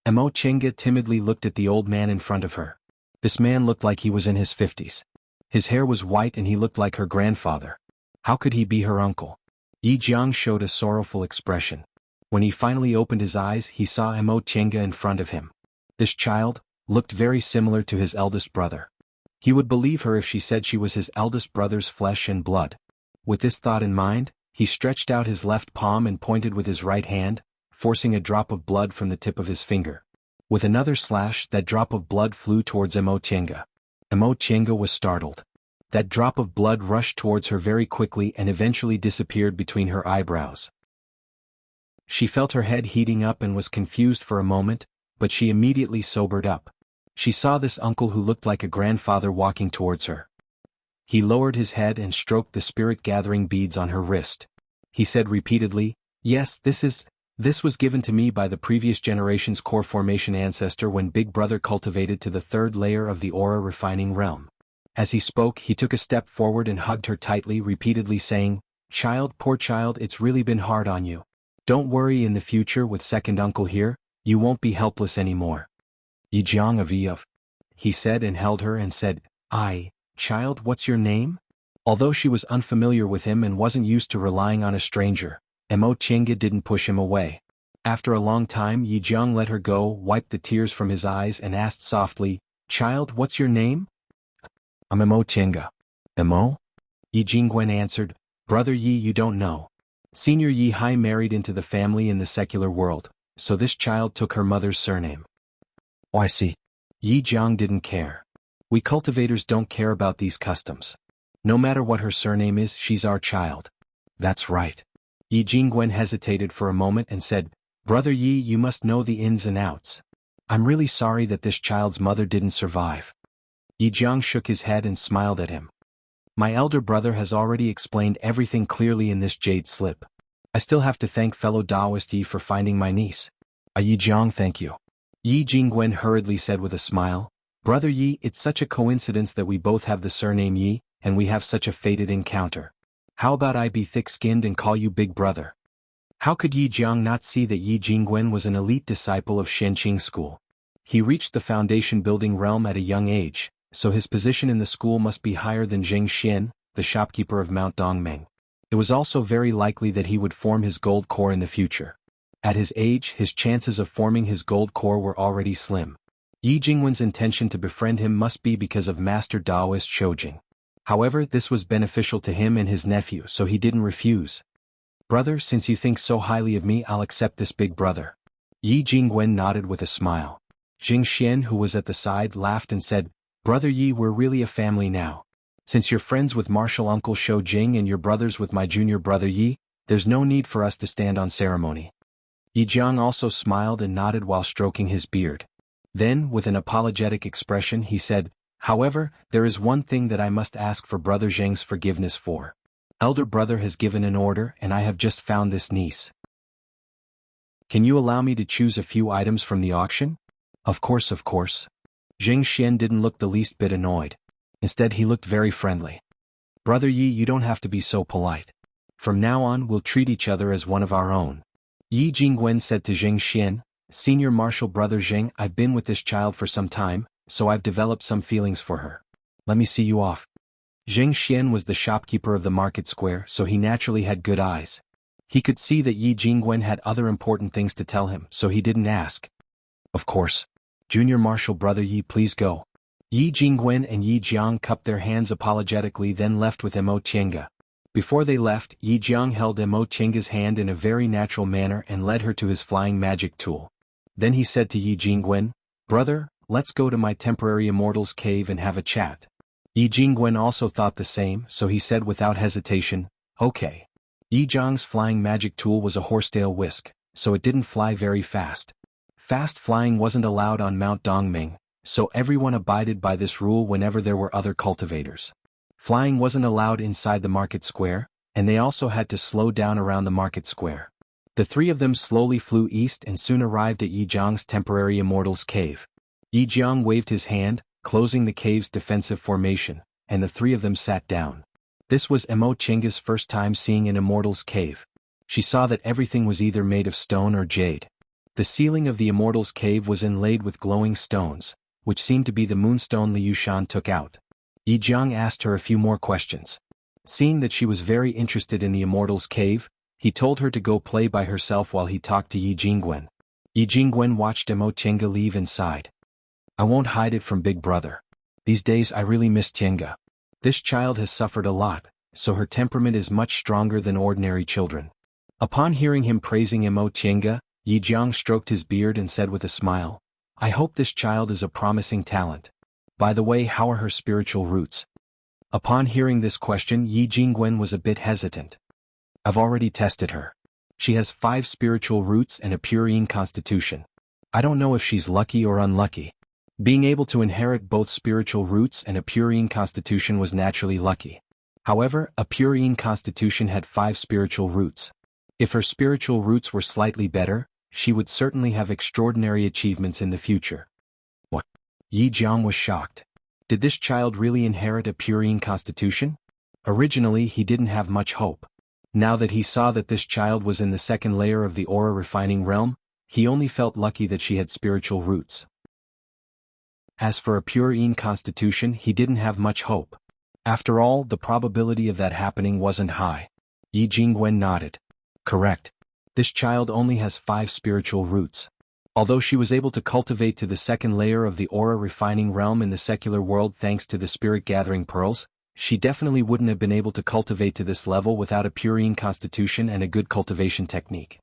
Mo Chenga timidly looked at the old man in front of her. This man looked like he was in his 50s. His hair was white and he looked like her grandfather. How could he be her uncle? Yi Jiang showed a sorrowful expression. When he finally opened his eyes, he saw Mo Chenga in front of him. This child looked very similar to his eldest brother. He would believe her if she said she was his eldest brother's flesh and blood. With this thought in mind, he stretched out his left palm and pointed with his right hand, forcing a drop of blood from the tip of his finger. With another slash, that drop of blood flew towards Mo Chenga. Mo Chenga was startled. That drop of blood rushed towards her very quickly and eventually disappeared between her eyebrows. She felt her head heating up and was confused for a moment, but she immediately sobered up. She saw this uncle who looked like a grandfather walking towards her. He lowered his head and stroked the spirit-gathering beads on her wrist. He said repeatedly, "Yes, this was given to me by the previous generation's core formation ancestor when Big Brother cultivated to the third layer of the aura refining realm." As he spoke, he took a step forward and hugged her tightly, repeatedly saying, "Child, poor child, it's really been hard on you. Don't worry, in the future with second uncle here, you won't be helpless anymore." "Yi Jiang of Eov," he said and held her and said, "Child, what's your name?" Although she was unfamiliar with him and wasn't used to relying on a stranger, Mo Chenga didn't push him away. After a long time, Yi Jiang let her go, wiped the tears from his eyes and asked softly, "Child, what's your name?" "I'm Mo Chenga." "Mo?" Yi Jingwen answered, "Brother Yi, you don't know. Senior Yi Hai married into the family in the secular world, so this child took her mother's surname." "Oh, I see." Yi Jiang didn't care. We cultivators don't care about these customs. No matter what her surname is, she's our child. "That's right." Yi Jingwen hesitated for a moment and said, "Brother Yi, you must know the ins and outs. I'm really sorry that this child's mother didn't survive." Yi Jiang shook his head and smiled at him. "My elder brother has already explained everything clearly in this jade slip. I still have to thank fellow Taoist Yi for finding my niece." "Yi Jiang, thank you." Yi Jingwen hurriedly said with a smile, "Brother Yi, it's such a coincidence that we both have the surname Yi, and we have such a fated encounter. How about I be thick-skinned and call you Big Brother?" How could Yi Jiang not see that Yi Jingwen was an elite disciple of Shenqing School? He reached the foundation building realm at a young age, so his position in the school must be higher than Zheng Xian, the shopkeeper of Mount Dongmeng. It was also very likely that he would form his gold core in the future. At his age, his chances of forming his gold core were already slim. Yi Jingwen's intention to befriend him must be because of Master Taoist Shoujing. However, this was beneficial to him and his nephew, so he didn't refuse. "Brother, since you think so highly of me, I'll accept this Big Brother." Yi Jingwen nodded with a smile. Zheng Xian, who was at the side, laughed and said, "Brother Yi, we're really a family now. Since you're friends with Martial Uncle Shou Jing and you're brothers with my junior brother Yi, there's no need for us to stand on ceremony." Yi Jiang also smiled and nodded while stroking his beard. Then, with an apologetic expression, he said, "However, there is one thing that I must ask for Brother Zheng's forgiveness for. Elder brother has given an order and I have just found this niece. Can you allow me to choose a few items from the auction?" Of course, of course." Zheng Xian didn't look the least bit annoyed. Instead, he looked very friendly. "Brother Yi, you don't have to be so polite. From now on, we'll treat each other as one of our own." Yi Jingwen said to Zheng Xian, "Senior Martial Brother Zheng, I've been with this child for some time, so I've developed some feelings for her. Let me see you off." Zheng Xian was the shopkeeper of the market square, so he naturally had good eyes. He could see that Yi Jingwen had other important things to tell him, so he didn't ask. Of course. Junior Marshal Brother Yi, please go. Yi Jingwen and Yi Jiang cupped their hands apologetically, then left with Mo Tiange. Before they left, Yi Jiang held Mo Tiange's hand in a very natural manner and led her to his flying magic tool. Then he said to Yi Jingwen, "Brother, let's go to my temporary immortal's cave and have a chat." Yi Jingwen also thought the same, so he said without hesitation, "Okay." Yi Jiang's flying magic tool was a horsetail whisk, so it didn't fly very fast. Fast flying wasn't allowed on Mount Dongming, so everyone abided by this rule whenever there were other cultivators. Flying wasn't allowed inside the market square, and they also had to slow down around the market square. The three of them slowly flew east and soon arrived at Yi Jiang's temporary immortal's cave. Yi Jiang waved his hand, closing the cave's defensive formation, and the three of them sat down. This was Mo Tiange's first time seeing an immortal's cave. She saw that everything was either made of stone or jade. The ceiling of the immortal's cave was inlaid with glowing stones, which seemed to be the moonstone Liu Shan took out. Yi Jiang asked her a few more questions. Seeing that she was very interested in the immortal's cave, he told her to go play by herself while he talked to Yi Jingwen. Yi Jingwen watched Mo Tiange leave and sighed. "I won't hide it from Big Brother. These days I really miss Tiange. This child has suffered a lot, so her temperament is much stronger than ordinary children." Upon hearing him praising Mo Tiange, Yi Jiang stroked his beard and said with a smile, "I hope this child is a promising talent. By the way, how are her spiritual roots?" Upon hearing this question, Yi Jingwen was a bit hesitant. "I've already tested her. She has 5 spiritual roots and a purine constitution. I don't know if she's lucky or unlucky." Being able to inherit both spiritual roots and a purine constitution was naturally lucky. However, a purine constitution had 5 spiritual roots. If her spiritual roots were slightly better, she would certainly have extraordinary achievements in the future. What? Yi Jiang was shocked. Did this child really inherit a purine constitution? Originally he didn't have much hope. Now that he saw that this child was in the second layer of the aura refining realm, he only felt lucky that she had spiritual roots. As for a purine constitution, he didn't have much hope. After all, the probability of that happening wasn't high. Yi Jingwen nodded. Correct. This child only has 5 spiritual roots. Although she was able to cultivate to the second layer of the aura refining realm in the secular world thanks to the spirit gathering pearls, she definitely wouldn't have been able to cultivate to this level without a purine constitution and a good cultivation technique.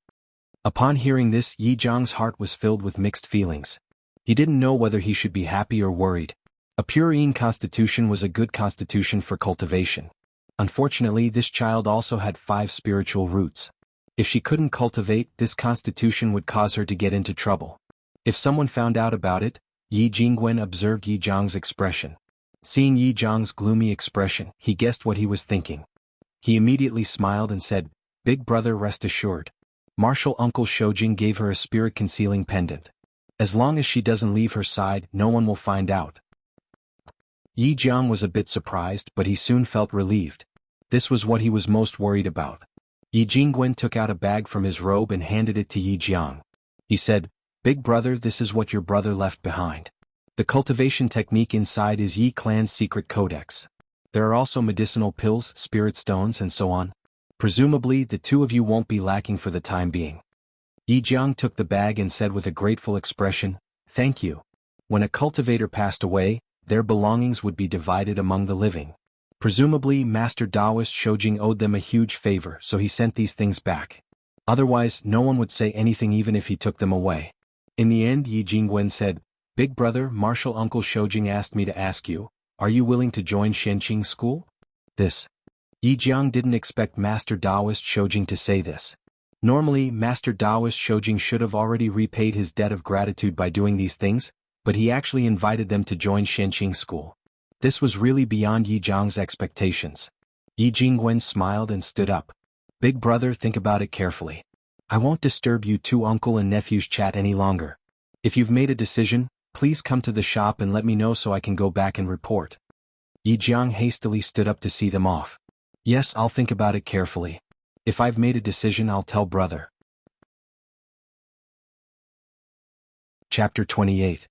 Upon hearing this, Yi Jiang's heart was filled with mixed feelings. He didn't know whether he should be happy or worried. A purine constitution was a good constitution for cultivation. Unfortunately, this child also had 5 spiritual roots. If she couldn't cultivate, this constitution would cause her to get into trouble. If someone found out about it, Yi Jingwen observed Yi Jiang's expression. Seeing Yi Jiang's gloomy expression, he guessed what he was thinking. He immediately smiled and said, "Big brother, rest assured. Martial Uncle Shoujing gave her a spirit-concealing pendant. As long as she doesn't leave her side, no one will find out." Yi Jiang was a bit surprised, but he soon felt relieved. This was what he was most worried about. Yi Jingwen took out a bag from his robe and handed it to Yi Jiang. He said, "Big brother, this is what your brother left behind. The cultivation technique inside is Yi Clan's secret codex. There are also medicinal pills, spirit stones and so on. Presumably, the two of you won't be lacking for the time being." Yi Jiang took the bag and said with a grateful expression, "Thank you. When a cultivator passed away, their belongings would be divided among the living. Presumably, Master Taoist Shoujing owed them a huge favor, so he sent these things back. Otherwise, no one would say anything even if he took them away." In the end, Yi Jingwen said, "Big brother, Martial Uncle Shoujing asked me to ask you, are you willing to join Shenqing school?" This. Yi Jiang didn't expect Master Taoist Shoujing to say this. Normally, Master Taoist Shoujing should have already repaid his debt of gratitude by doing these things, but he actually invited them to join Shenqing school. This was really beyond Yi Jiang's expectations. Yi Jingwen smiled and stood up. "Big brother, think about it carefully. I won't disturb you two uncle and nephew's chat any longer. If you've made a decision, please come to the shop and let me know so I can go back and report." Yi Jiang hastily stood up to see them off. "Yes, I'll think about it carefully. If I've made a decision, I'll tell brother." Chapter 28.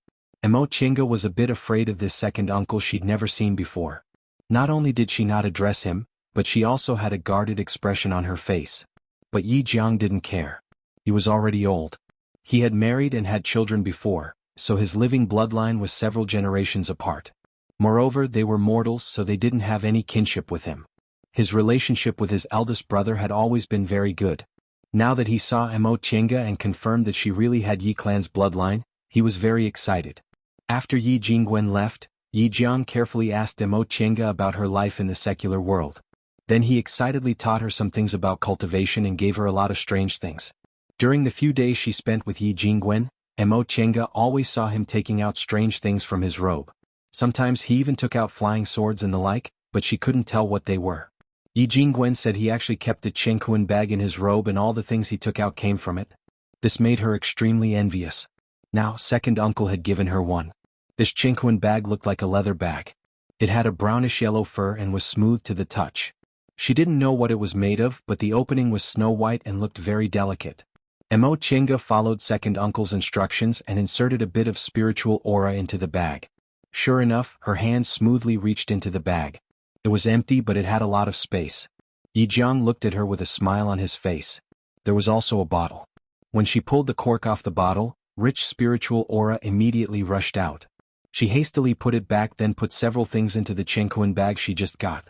Mo Tiange was a bit afraid of this second uncle she'd never seen before. Not only did she not address him, but she also had a guarded expression on her face. But Yi Jiang didn't care. He was already old. He had married and had children before, so his living bloodline was several generations apart. Moreover, they were mortals, so they didn't have any kinship with him. His relationship with his eldest brother had always been very good. Now that he saw Mo Tiange and confirmed that she really had Yi clan's bloodline, he was very excited. After Yi Jingwen left, Yi Jiang carefully asked Mo Tiange about her life in the secular world. Then he excitedly taught her some things about cultivation and gave her a lot of strange things. During the few days she spent with Yi Jingwen, Mo Tiange always saw him taking out strange things from his robe. Sometimes he even took out flying swords and the like, but she couldn't tell what they were. Yi Jingwen said he actually kept a Chengquan bag in his robe and all the things he took out came from it. This made her extremely envious. Now, second uncle had given her one. This Chengquan bag looked like a leather bag. It had a brownish-yellow fur and was smooth to the touch. She didn't know what it was made of, but the opening was snow-white and looked very delicate. Mo Tiange followed second uncle's instructions and inserted a bit of spiritual aura into the bag. Sure enough, her hand smoothly reached into the bag. It was empty, but it had a lot of space. Yi Jiang looked at her with a smile on his face. There was also a bottle. When she pulled the cork off the bottle, rich spiritual aura immediately rushed out. She hastily put it back, then put several things into the Chengquan bag she just got.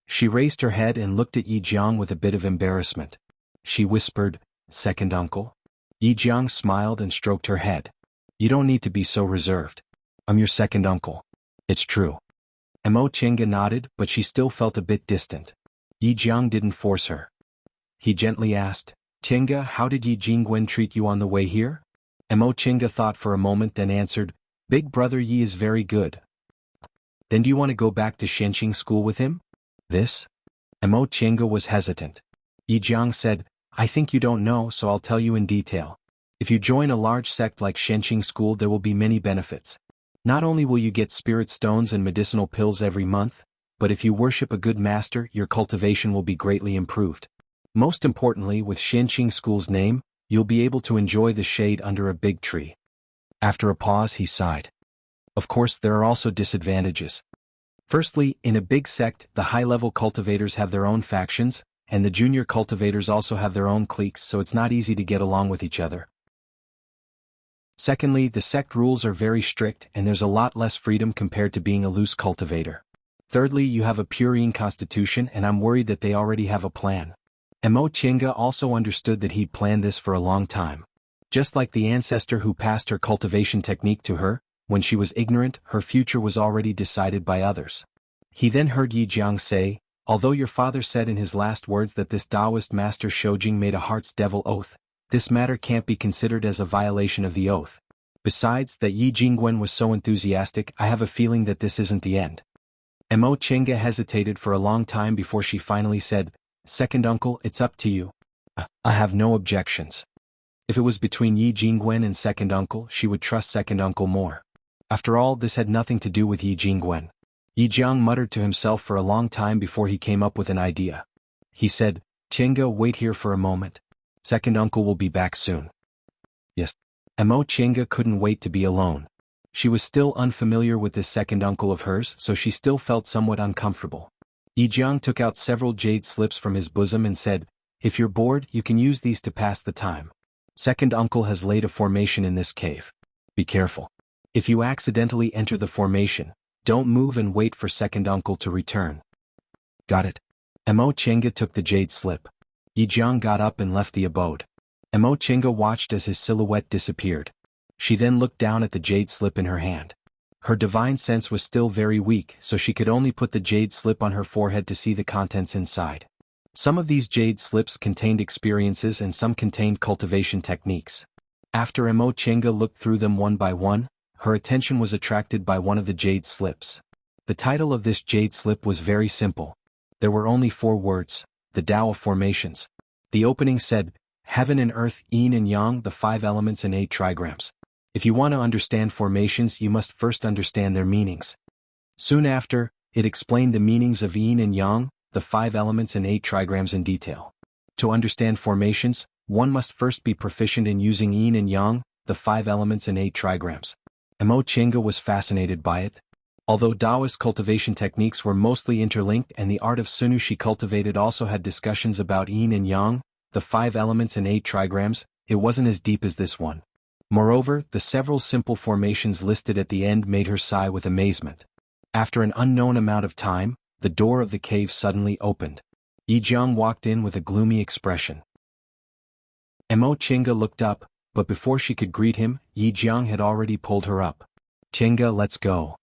She raised her head and looked at Yi Jiang with a bit of embarrassment. She whispered, "Second uncle?" Yi Jiang smiled and stroked her head. "You don't need to be so reserved. I'm your second uncle. It's true." Mo Tiange nodded, but she still felt a bit distant. Yi Jiang didn't force her. He gently asked, "Tiange, how did Yi Jingwen treat you on the way here?" Mo Tiange thought for a moment, then answered, "Big brother Yi is very good." "Then do you want to go back to Shenqing school with him?" "This?" Mo Tiange was hesitant. Yi Jiang said, "I think you don't know, so I'll tell you in detail. If you join a large sect like Shenqing school, there will be many benefits. Not only will you get spirit stones and medicinal pills every month, but if you worship a good master, your cultivation will be greatly improved. Most importantly, with Shenqing school's name, you'll be able to enjoy the shade under a big tree." After a pause, he sighed. Of course, there are also disadvantages. Firstly, in a big sect, the high-level cultivators have their own factions, and the junior cultivators also have their own cliques, so it's not easy to get along with each other. Secondly, the sect rules are very strict and there's a lot less freedom compared to being a loose cultivator. Thirdly, you have a purine constitution and I'm worried that they already have a plan. Mo Tiange also understood that he'd planned this for a long time. Just like the ancestor who passed her cultivation technique to her, when she was ignorant, her future was already decided by others. He then heard Yi Jiang say, "Although your father said in his last words that this Taoist master Shoujing made a heart's devil oath, this matter can't be considered as a violation of the oath. Besides, that Yi Jingwen was so enthusiastic, I have a feeling that this isn't the end." Mo Tiange hesitated for a long time before she finally said, "Second uncle, it's up to you. I have no objections." If it was between Yi Jingwen and second uncle, she would trust second uncle more. After all, this had nothing to do with Yi Jingwen. Yi Jiang muttered to himself for a long time before he came up with an idea. He said, "Tiange, wait here for a moment. Second uncle will be back soon." "Yes." Mo Tiange couldn't wait to be alone. She was still unfamiliar with this second uncle of hers, so she still felt somewhat uncomfortable. Yi Jiang took out several jade slips from his bosom and said, "If you're bored, you can use these to pass the time. Second uncle has laid a formation in this cave. Be careful. If you accidentally enter the formation, don't move and wait for second uncle to return." "Got it." Mo Tiange took the jade slip. Yi Jiang got up and left the abode. Mo Tiange watched as his silhouette disappeared. She then looked down at the jade slip in her hand. Her divine sense was still very weak, so she could only put the jade slip on her forehead to see the contents inside. Some of these jade slips contained experiences and some contained cultivation techniques. After Mo Tiange looked through them one by one, her attention was attracted by one of the jade slips. The title of this jade slip was very simple. There were only 4 words, "The Tao of Formations." The opening said, "Heaven and earth, yin and yang, the 5 elements and 8 trigrams. If you want to understand formations, you must first understand their meanings." Soon after, it explained the meanings of yin and yang, the 5 elements and 8 trigrams in detail. To understand formations, one must first be proficient in using yin and yang, the 5 elements and 8 trigrams. Mo Tiange was fascinated by it. Although Taoist cultivation techniques were mostly interlinked and the art of Sunu she cultivated also had discussions about yin and yang, the 5 elements and 8 trigrams, it wasn't as deep as this one. Moreover, the several simple formations listed at the end made her sigh with amazement. After an unknown amount of time, the door of the cave suddenly opened. Yi Jiang walked in with a gloomy expression. Mo Chinga looked up, but before she could greet him, Yi Jiang had already pulled her up. Chinga, let's go.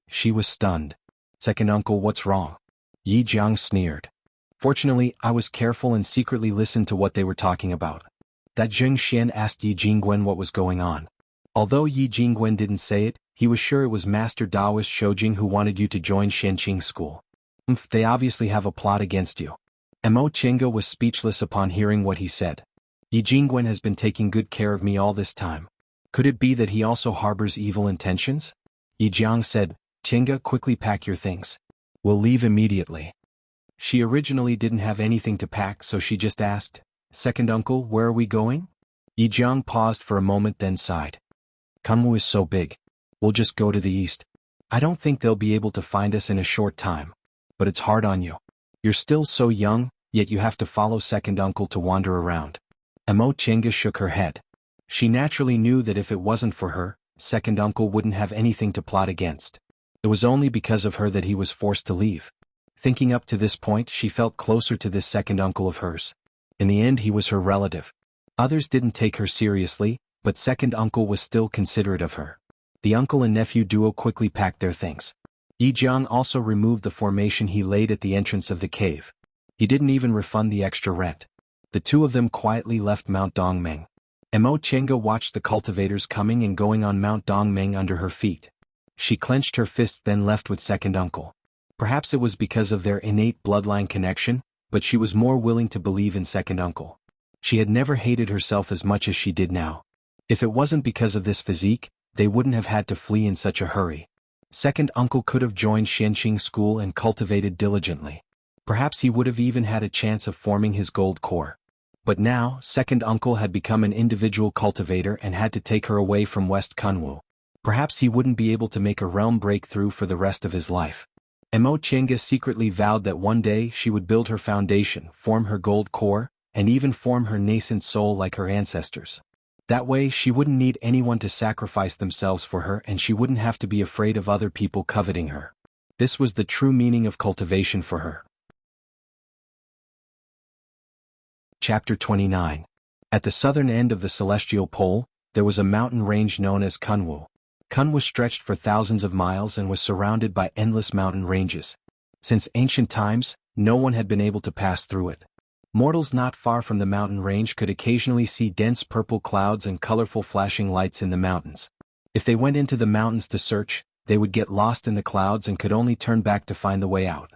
She was stunned. Second uncle, what's wrong? Yi Jiang sneered. Fortunately, I was careful and secretly listened to what they were talking about. That Zheng Xian asked Yi Jingwen what was going on. Although Yi Jingwen didn't say it, he was sure it was Master Taoist Shoujing who wanted you to join Xianqing school. They obviously have a plot against you. Mo Chinga was speechless upon hearing what he said. Yi Jingwen has been taking good care of me all this time. Could it be that he also harbors evil intentions? Yi Jiang said, Chinga, quickly pack your things. We'll leave immediately. She originally didn't have anything to pack, so she just asked, Second uncle, where are we going? Yi Jiang paused for a moment then sighed. Kunwu is so big. We'll just go to the east. I don't think they'll be able to find us in a short time. But it's hard on you. You're still so young, yet you have to follow second uncle to wander around. Mo Chinga shook her head. She naturally knew that if it wasn't for her, second uncle wouldn't have anything to plot against. It was only because of her that he was forced to leave. Thinking up to this point, she felt closer to this second uncle of hers. In the end, he was her relative. Others didn't take her seriously, but second uncle was still considerate of her. The uncle and nephew duo quickly packed their things. Yi Jiang also removed the formation he laid at the entrance of the cave. He didn't even refund the extra rent. The two of them quietly left Mount Dongmeng. Mo Chenga watched the cultivators coming and going on Mount Dongmeng under her feet. She clenched her fists then left with second uncle. Perhaps it was because of their innate bloodline connection, but she was more willing to believe in second uncle. She had never hated herself as much as she did now. If it wasn't because of this physique, they wouldn't have had to flee in such a hurry. Second uncle could have joined Xianqing school and cultivated diligently. Perhaps he would have even had a chance of forming his gold core. But now, second uncle had become an individual cultivator and had to take her away from West Kunwu. Perhaps he wouldn't be able to make a realm breakthrough for the rest of his life. Mo Chenga secretly vowed that one day she would build her foundation, form her gold core, and even form her nascent soul like her ancestors. That way she wouldn't need anyone to sacrifice themselves for her and she wouldn't have to be afraid of other people coveting her. This was the true meaning of cultivation for her. Chapter 29. At the southern end of the celestial pole, there was a mountain range known as Kunwu. Kunwu stretched for thousands of miles and was surrounded by endless mountain ranges. Since ancient times, no one had been able to pass through it. Mortals not far from the mountain range could occasionally see dense purple clouds and colorful flashing lights in the mountains. If they went into the mountains to search, they would get lost in the clouds and could only turn back to find the way out.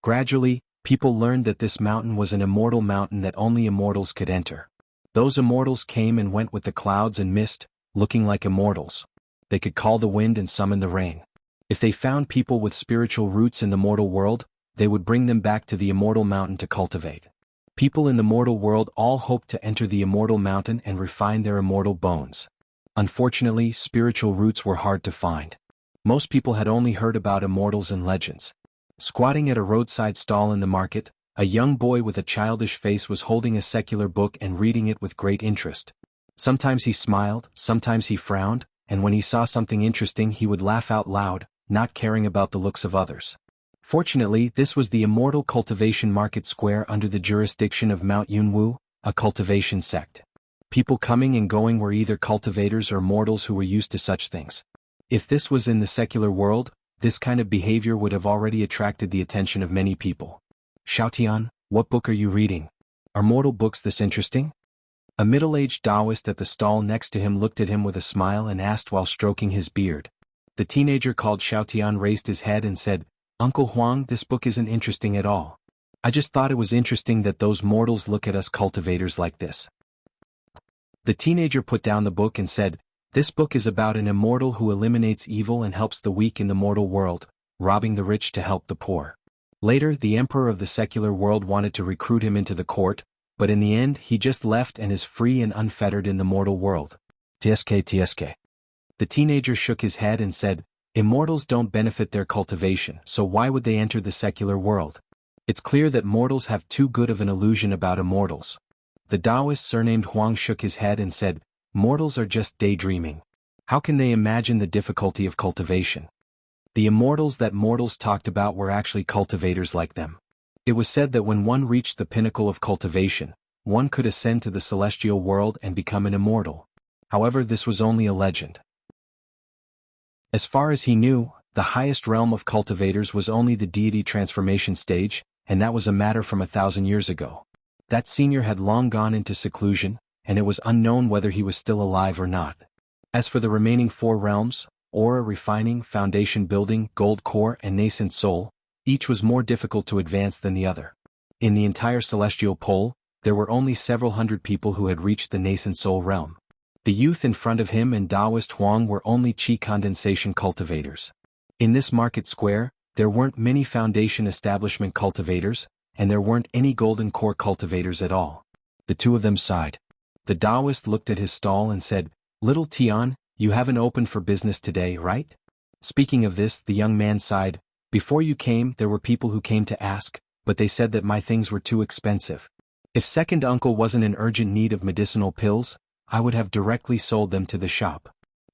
Gradually, people learned that this mountain was an immortal mountain that only immortals could enter. Those immortals came and went with the clouds and mist, looking like immortals. They could call the wind and summon the rain. If they found people with spiritual roots in the mortal world, they would bring them back to the immortal mountain to cultivate. People in the mortal world all hoped to enter the immortal mountain and refine their immortal bones. Unfortunately, spiritual roots were hard to find. Most people had only heard about immortals in legends. Squatting at a roadside stall in the market, a young boy with a childish face was holding a secular book and reading it with great interest. Sometimes he smiled, sometimes he frowned, and when he saw something interesting he would laugh out loud, not caring about the looks of others. Fortunately, this was the Immortal Cultivation Market Square under the jurisdiction of Mount Yunwu, a cultivation sect. People coming and going were either cultivators or mortals who were used to such things. If this was in the secular world, this kind of behavior would have already attracted the attention of many people. Xiaotian, what book are you reading? Are mortal books this interesting? A middle-aged Taoist at the stall next to him looked at him with a smile and asked while stroking his beard. The teenager called Xiaotian raised his head and said, Uncle Huang, this book isn't interesting at all. I just thought it was interesting that those mortals look at us cultivators like this. The teenager put down the book and said, This book is about an immortal who eliminates evil and helps the weak in the mortal world, robbing the rich to help the poor. Later, the emperor of the secular world wanted to recruit him into the court, but in the end he just left and is free and unfettered in the mortal world. TSK. The teenager shook his head and said, Immortals don't benefit their cultivation, so why would they enter the secular world? It's clear that mortals have too good of an illusion about immortals. The Taoist surnamed Huang shook his head and said, mortals are just daydreaming. How can they imagine the difficulty of cultivation? The immortals that mortals talked about were actually cultivators like them. It was said that when one reached the pinnacle of cultivation, one could ascend to the celestial world and become an immortal. However, this was only a legend. As far as he knew, the highest realm of cultivators was only the deity transformation stage, and that was a matter from 1,000 years ago. That senior had long gone into seclusion, and it was unknown whether he was still alive or not. As for the remaining 4 realms, aura refining, foundation building, gold core, and nascent soul, each was more difficult to advance than the other. In the entire celestial pole, there were only several hundred people who had reached the nascent soul realm. The youth in front of him and Taoist Huang were only chi condensation cultivators. In this market square, there weren't many foundation establishment cultivators, and there weren't any golden core cultivators at all. The two of them sighed. The Taoist looked at his stall and said, "Little Tian, you haven't opened for business today, right?" Speaking of this, the young man sighed, "Before you came, there were people who came to ask, but they said that my things were too expensive. If second uncle wasn't in urgent need of medicinal pills, I would have directly sold them to the shop.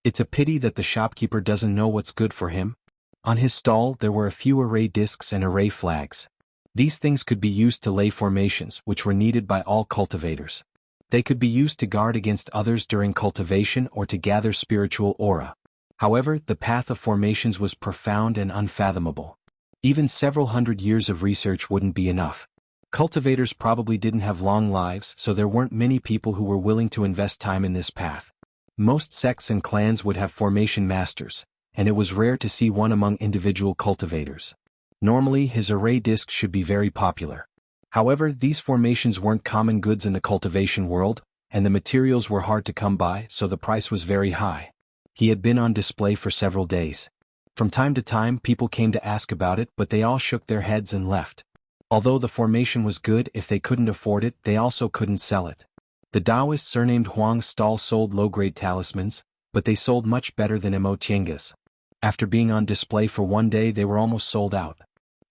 It's a pity that the shopkeeper doesn't know what's good for him." On his stall there were a few array discs and array flags. These things could be used to lay formations, which were needed by all cultivators. They could be used to guard against others during cultivation or to gather spiritual aura. However, the path of formations was profound and unfathomable. Even several hundred years of research wouldn't be enough. Cultivators probably didn't have long lives, so there weren't many people who were willing to invest time in this path. Most sects and clans would have formation masters, and it was rare to see one among individual cultivators. Normally, his array discs should be very popular. However, these formations weren't common goods in the cultivation world, and the materials were hard to come by, so the price was very high. He had been on display for several days. From time to time, people came to ask about it, but they all shook their heads and left. Although the formation was good, if they couldn't afford it, they also couldn't sell it. The Taoist surnamed Huang's stall sold low-grade talismans, but they sold much better than Mo Tienga's. After being on display for one day, they were almost sold out.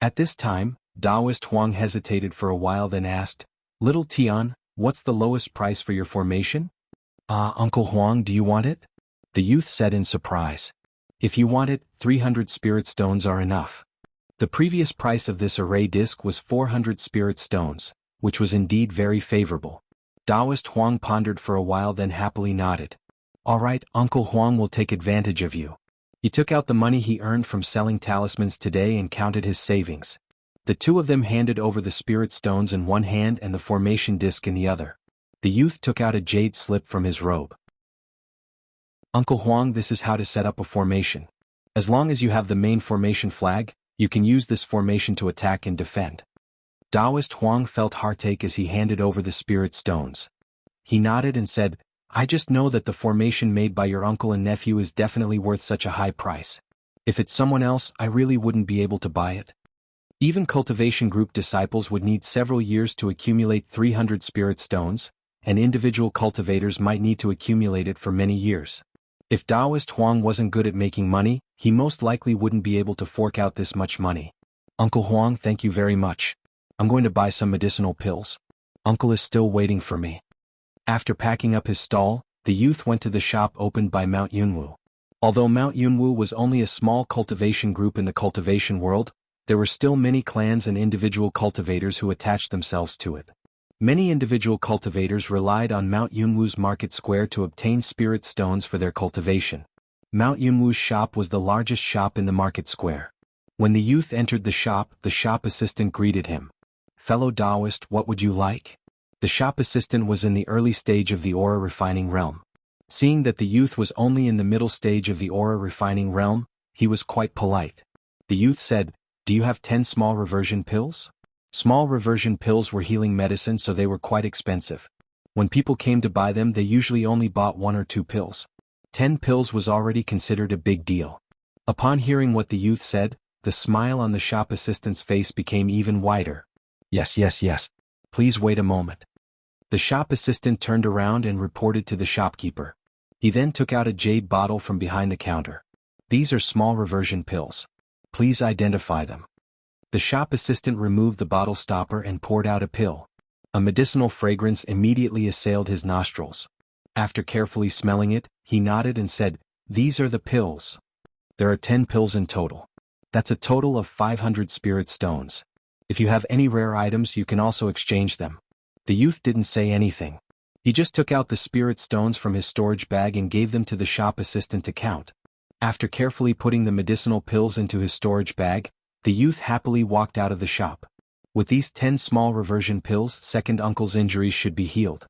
At this time, Taoist Huang hesitated for a while, then asked, "Little Tian, what's the lowest price for your formation?" Uncle Huang, do you want it?" The youth said in surprise. "If you want it, 300 spirit stones are enough." The previous price of this array disc was 400 spirit stones, which was indeed very favorable. Taoist Huang pondered for a while, then happily nodded. "All right, Uncle Huang will take advantage of you." He took out the money he earned from selling talismans today and counted his savings. The two of them handed over the spirit stones in one hand and the formation disc in the other. The youth took out a jade slip from his robe. "Uncle Huang, this is how to set up a formation. As long as you have the main formation flag, you can use this formation to attack and defend." Taoist Huang felt heartache as he handed over the spirit stones. He nodded and said, "I just know that the formation made by your uncle and nephew is definitely worth such a high price. If it's someone else, I really wouldn't be able to buy it." Even cultivation group disciples would need several years to accumulate 300 spirit stones, and individual cultivators might need to accumulate it for many years. If Taoist Huang wasn't good at making money, he most likely wouldn't be able to fork out this much money. "Uncle Huang, thank you very much. I'm going to buy some medicinal pills. Uncle is still waiting for me." After packing up his stall, the youth went to the shop opened by Mount Yunwu. Although Mount Yunwu was only a small cultivation group in the cultivation world, there were still many clans and individual cultivators who attached themselves to it. Many individual cultivators relied on Mount Yunwu's market square to obtain spirit stones for their cultivation. Mount Yunwu's shop was the largest shop in the market square. When the youth entered the shop assistant greeted him. "Fellow Taoist, what would you like?" The shop assistant was in the early stage of the aura refining realm. Seeing that the youth was only in the middle stage of the aura refining realm, he was quite polite. The youth said, "Do you have 10 small reversion pills?" Small reversion pills were healing medicine, so they were quite expensive. When people came to buy them, they usually only bought 1 or 2 pills. 10 pills was already considered a big deal. Upon hearing what the youth said, the smile on the shop assistant's face became even wider. Yes. Please wait a moment." The shop assistant turned around and reported to the shopkeeper. He then took out a jade bottle from behind the counter. These are small reversion pills. Please identify them. The shop assistant removed the bottle stopper and poured out a pill. A medicinal fragrance immediately assailed his nostrils. After carefully smelling it, he nodded and said, "These are the pills. There are 10 pills in total. That's a total of 500 spirit stones. If you have any rare items, you can also exchange them." The youth didn't say anything. He just took out the spirit stones from his storage bag and gave them to the shop assistant to count. After carefully putting the medicinal pills into his storage bag, the youth happily walked out of the shop. With these 10 small reversion pills, second uncle's injuries should be healed.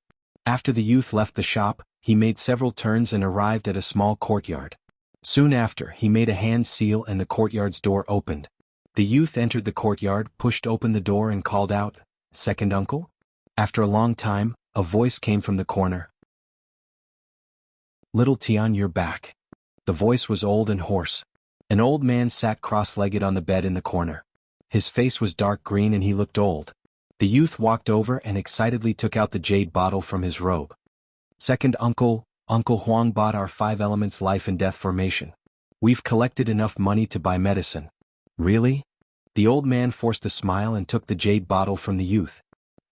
After the youth left the shop, he made several turns and arrived at a small courtyard. Soon after, he made a hand seal and the courtyard's door opened. The youth entered the courtyard, pushed open the door and called out, "Second uncle?" After a long time, a voice came from the corner. "Little Tian, you're back." The voice was old and hoarse. An old man sat cross-legged on the bed in the corner. His face was dark green and he looked old. The youth walked over and excitedly took out the jade bottle from his robe. "Second uncle, Uncle Huang bought our 5 elements life and death formation. We've collected enough money to buy medicine." "Really?" The old man forced a smile and took the jade bottle from the youth.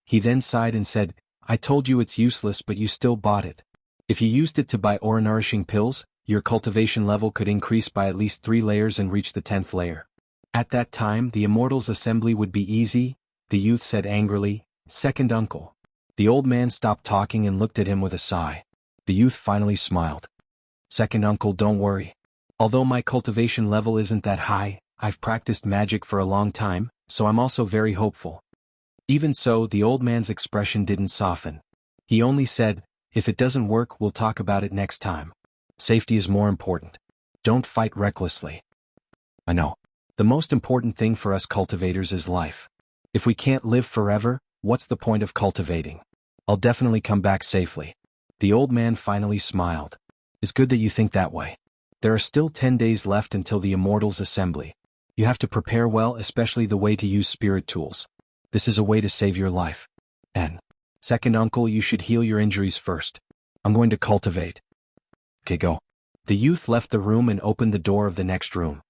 He then sighed and said, "I told you it's useless, but you still bought it. If you used it to buy aura-nourishing pills, your cultivation level could increase by at least 3 layers and reach the 10th layer. At that time, the Immortals' assembly would be easy," the youth said angrily. "Second uncle." The old man stopped talking and looked at him with a sigh. The youth finally smiled. "Second uncle, don't worry. Although my cultivation level isn't that high, I've practiced magic for a long time, so I'm also very hopeful." Even so, the old man's expression didn't soften. He only said, "If it doesn't work, we'll talk about it next time. Safety is more important. Don't fight recklessly." "I know. The most important thing for us cultivators is life. If we can't live forever, what's the point of cultivating? I'll definitely come back safely." The old man finally smiled. "It's good that you think that way. There are still 10 days left until the Immortals' assembly. You have to prepare well, especially the way to use spirit tools. This is a way to save your life. And, second uncle, you should heal your injuries first. I'm going to cultivate." "Okay, go." The youth left the room and opened the door of the next room.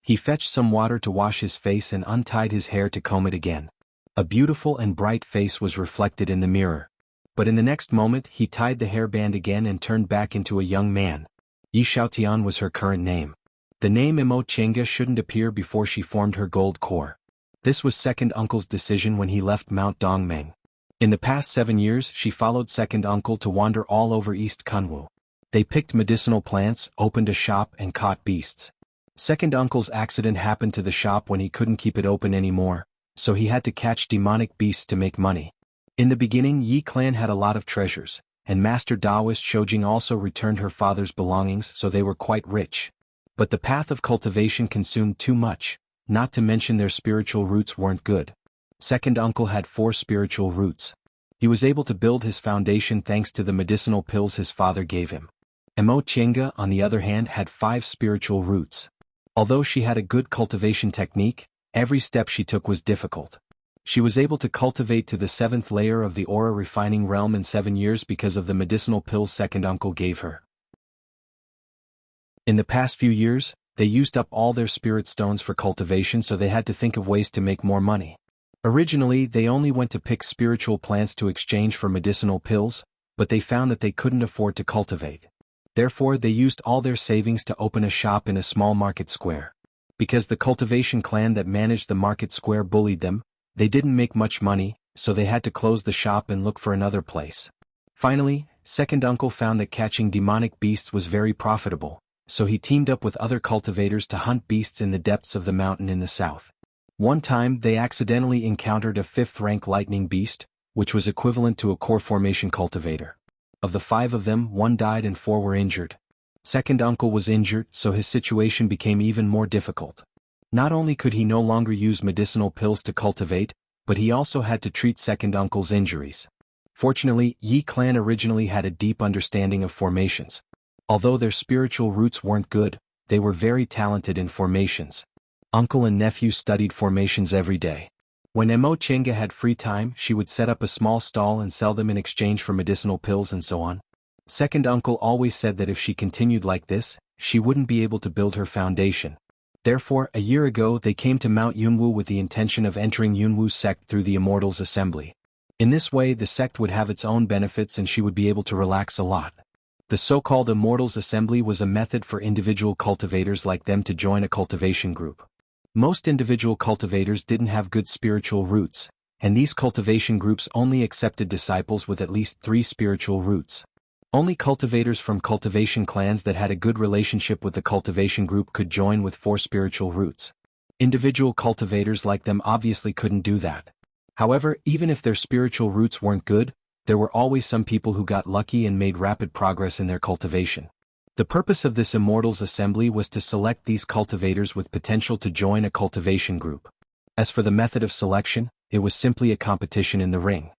He fetched some water to wash his face and untied his hair to comb it again. A beautiful and bright face was reflected in the mirror. But in the next moment he tied the hairband again and turned back into a young man. Yi Xiaotian was her current name. The name Imo Chenga shouldn't appear before she formed her gold core. This was second uncle's decision when he left Mount Dongmeng. In the past 7 years she followed second uncle to wander all over East Kunwu. They picked medicinal plants, opened a shop and caught beasts. Second uncle's accident happened to the shop when he couldn't keep it open anymore, so he had to catch demonic beasts to make money. In the beginning, Yi clan had a lot of treasures, and Master Taoist Shoujing also returned her father's belongings, so they were quite rich. But the path of cultivation consumed too much, not to mention their spiritual roots weren't good. Second uncle had 4 spiritual roots. He was able to build his foundation thanks to the medicinal pills his father gave him. Imo Chenga, on the other hand, had 5 spiritual roots. Although she had a good cultivation technique, every step she took was difficult. She was able to cultivate to the 7th layer of the aura refining realm in 7 years because of the medicinal pills second uncle gave her. In the past few years, they used up all their spirit stones for cultivation, so they had to think of ways to make more money. Originally, they only went to pick spiritual plants to exchange for medicinal pills, but they found that they couldn't afford to cultivate. Therefore, they used all their savings to open a shop in a small market square. Because the cultivation clan that managed the market square bullied them, they didn't make much money, so they had to close the shop and look for another place. Finally, second uncle found that catching demonic beasts was very profitable, so he teamed up with other cultivators to hunt beasts in the depths of the mountain in the south. One time, they accidentally encountered a 5th-rank lightning beast, which was equivalent to a core formation cultivator. Of the 5 of them, 1 died and 4 were injured. Second uncle was injured, so his situation became even more difficult. Not only could he no longer use medicinal pills to cultivate, but he also had to treat second uncle's injuries. Fortunately, Yi clan originally had a deep understanding of formations. Although their spiritual roots weren't good, they were very talented in formations. Uncle and nephew studied formations every day. When Imo Chenga had free time, she would set up a small stall and sell them in exchange for medicinal pills and so on. Second uncle always said that if she continued like this, she wouldn't be able to build her foundation. Therefore, a year ago they came to Mount Yunwu with the intention of entering Yunwu's sect through the Immortals Assembly. In this way the sect would have its own benefits and she would be able to relax a lot. The so-called Immortals Assembly was a method for individual cultivators like them to join a cultivation group. Most individual cultivators didn't have good spiritual roots, and these cultivation groups only accepted disciples with at least 3 spiritual roots. Only cultivators from cultivation clans that had a good relationship with the cultivation group could join with 4 spiritual roots. Individual cultivators like them obviously couldn't do that. However, even if their spiritual roots weren't good, there were always some people who got lucky and made rapid progress in their cultivation. The purpose of this Immortals Assembly was to select these cultivators with potential to join a cultivation group. As for the method of selection, it was simply a competition in the ring.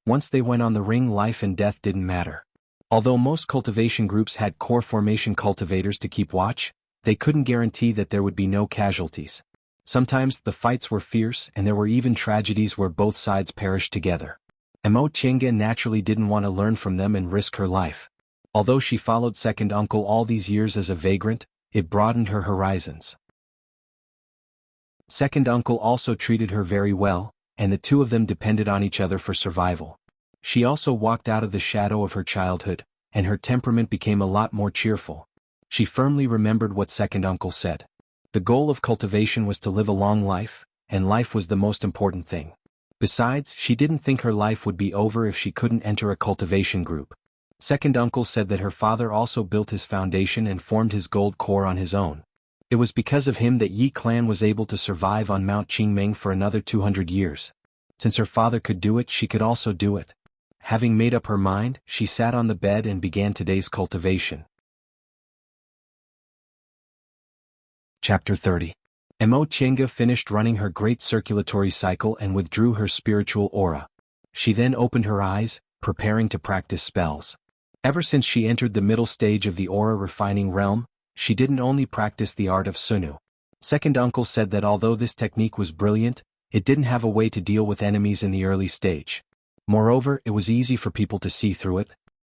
Once they went on the ring, life and death didn't matter. Although most cultivation groups had core formation cultivators to keep watch, they couldn't guarantee that there would be no casualties. Sometimes the fights were fierce and there were even tragedies where both sides perished together. Mo Chenga naturally didn't want to learn from them and risk her life. Although she followed second uncle all these years as a vagrant, it broadened her horizons. Second uncle also treated her very well, and the two of them depended on each other for survival. She also walked out of the shadow of her childhood, and her temperament became a lot more cheerful. She firmly remembered what second uncle said. The goal of cultivation was to live a long life, and life was the most important thing. Besides, she didn't think her life would be over if she couldn't enter a cultivation group. Second uncle said that her father also built his foundation and formed his gold core on his own. It was because of him that Yi clan was able to survive on Mount Qingming for another 200 years. Since her father could do it, she could also do it. Having made up her mind, she sat on the bed and began today's cultivation. Chapter 30. Mo Chenga finished running her great circulatory cycle and withdrew her spiritual aura. She then opened her eyes, preparing to practice spells. Ever since she entered the middle stage of the aura refining realm, she didn't only practice the art of Sunu. Second uncle said that although this technique was brilliant, it didn't have a way to deal with enemies in the early stage. Moreover, it was easy for people to see through it.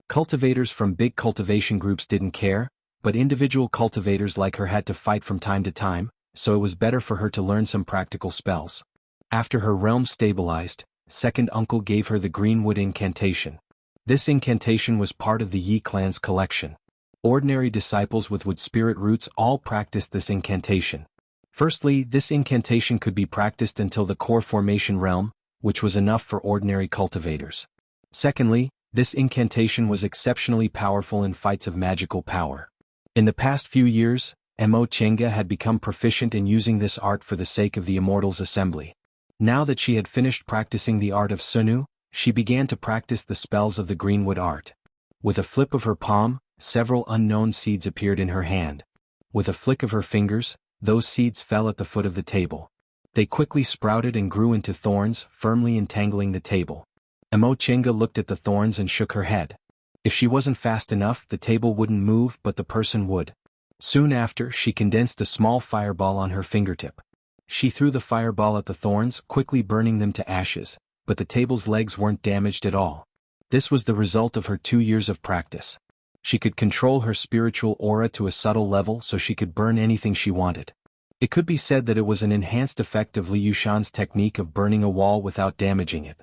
Cultivators from big cultivation groups didn't care, but individual cultivators like her had to fight from time to time, so it was better for her to learn some practical spells. After her realm stabilized, second uncle gave her the Greenwood incantation. This incantation was part of the Yi clan's collection. Ordinary disciples with wood spirit roots all practiced this incantation. Firstly, this incantation could be practiced until the core formation realm, which was enough for ordinary cultivators. Secondly, this incantation was exceptionally powerful in fights of magical power. In the past few years, Mo Chenga had become proficient in using this art for the sake of the Immortals Assembly. Now that she had finished practicing the art of Sunu, she began to practice the spells of the Greenwood art. With a flip of her palm, several unknown seeds appeared in her hand. With a flick of her fingers, those seeds fell at the foot of the table. They quickly sprouted and grew into thorns, firmly entangling the table. Mo Chenga looked at the thorns and shook her head. If she wasn't fast enough, the table wouldn't move, but the person would. Soon after, she condensed a small fireball on her fingertip. She threw the fireball at the thorns, quickly burning them to ashes, but the table's legs weren't damaged at all. This was the result of her 2 years of practice. She could control her spiritual aura to a subtle level so she could burn anything she wanted. It could be said that it was an enhanced effect of Li Yushan's technique of burning a wall without damaging it.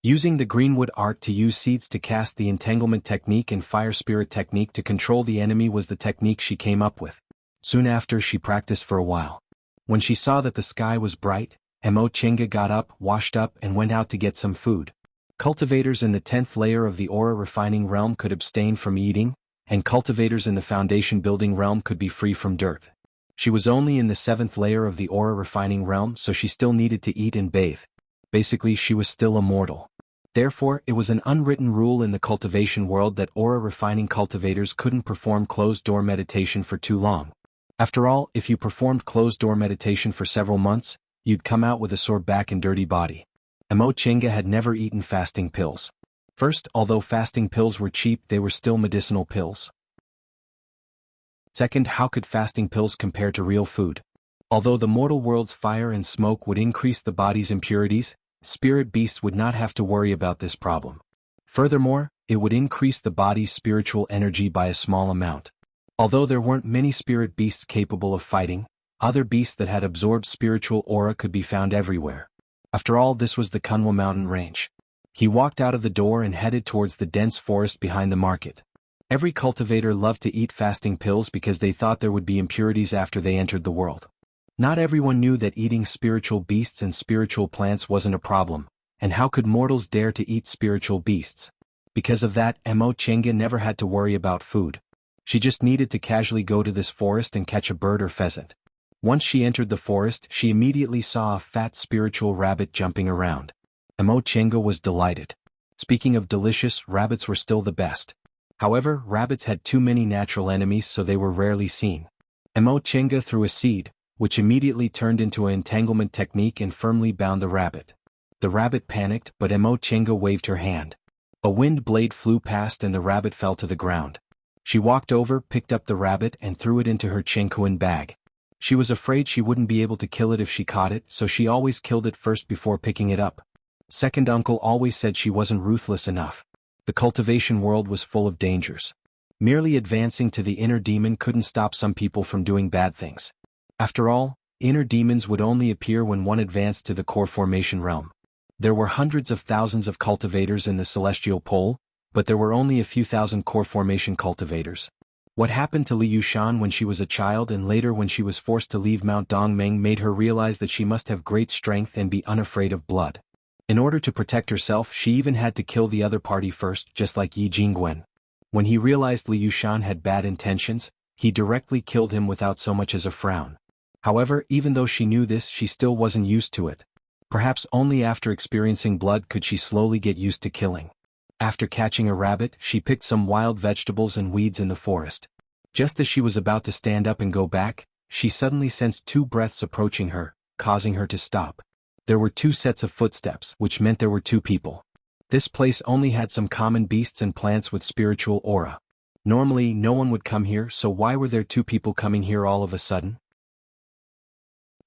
Using the Greenwood art to use seeds to cast the entanglement technique and fire spirit technique to control the enemy was the technique she came up with. Soon after, she practiced for a while. When she saw that the sky was bright, Mo Chenga got up, washed up, and went out to get some food. Cultivators in the 10th layer of the aura refining realm could abstain from eating, and cultivators in the foundation building realm could be free from dirt. She was only in the 7th layer of the aura refining realm, so she still needed to eat and bathe. Basically, she was still immortal. Therefore, it was an unwritten rule in the cultivation world that aura refining cultivators couldn't perform closed-door meditation for too long. After all, if you performed closed-door meditation for several months, you'd come out with a sore back and dirty body. Mo Chenga had never eaten fasting pills. First, although fasting pills were cheap, they were still medicinal pills. Second, how could fasting pills compare to real food? Although the mortal world's fire and smoke would increase the body's impurities, spirit beasts would not have to worry about this problem. Furthermore, it would increase the body's spiritual energy by a small amount. Although there weren't many spirit beasts capable of fighting, other beasts that had absorbed spiritual aura could be found everywhere. After all, this was the Kunwa mountain range. He walked out of the door and headed towards the dense forest behind the market. Every cultivator loved to eat fasting pills because they thought there would be impurities after they entered the world. Not everyone knew that eating spiritual beasts and spiritual plants wasn't a problem, and how could mortals dare to eat spiritual beasts? Because of that, Mo Chenga never had to worry about food. She just needed to casually go to this forest and catch a bird or pheasant. Once she entered the forest, she immediately saw a fat spiritual rabbit jumping around. Mo Chenga was delighted. Speaking of delicious, rabbits were still the best. However, rabbits had too many natural enemies, so they were rarely seen. Mo Chenga threw a seed, which immediately turned into an entanglement technique and firmly bound the rabbit. The rabbit panicked, but Mo Chenga waved her hand. A wind blade flew past and the rabbit fell to the ground. She walked over, picked up the rabbit and threw it into her Chenkuan bag. She was afraid she wouldn't be able to kill it if she caught it, so she always killed it first before picking it up. Second uncle always said she wasn't ruthless enough. The cultivation world was full of dangers. Merely advancing to the inner demon couldn't stop some people from doing bad things. After all, inner demons would only appear when one advanced to the core formation realm. There were hundreds of thousands of cultivators in the celestial pole, but there were only a few thousand core formation cultivators. What happened to Li Yushan when she was a child and later when she was forced to leave Mount Dongmeng made her realize that she must have great strength and be unafraid of blood. In order to protect herself, she even had to kill the other party first, just like Yi Jingwen. When he realized Li Yushan had bad intentions, he directly killed him without so much as a frown. However, even though she knew this, she still wasn't used to it. Perhaps only after experiencing blood could she slowly get used to killing. After catching a rabbit, she picked some wild vegetables and weeds in the forest. Just as she was about to stand up and go back, she suddenly sensed two breaths approaching her, causing her to stop. There were two sets of footsteps, which meant there were two people. This place only had some common beasts and plants with spiritual aura. Normally, no one would come here, so why were there two people coming here all of a sudden?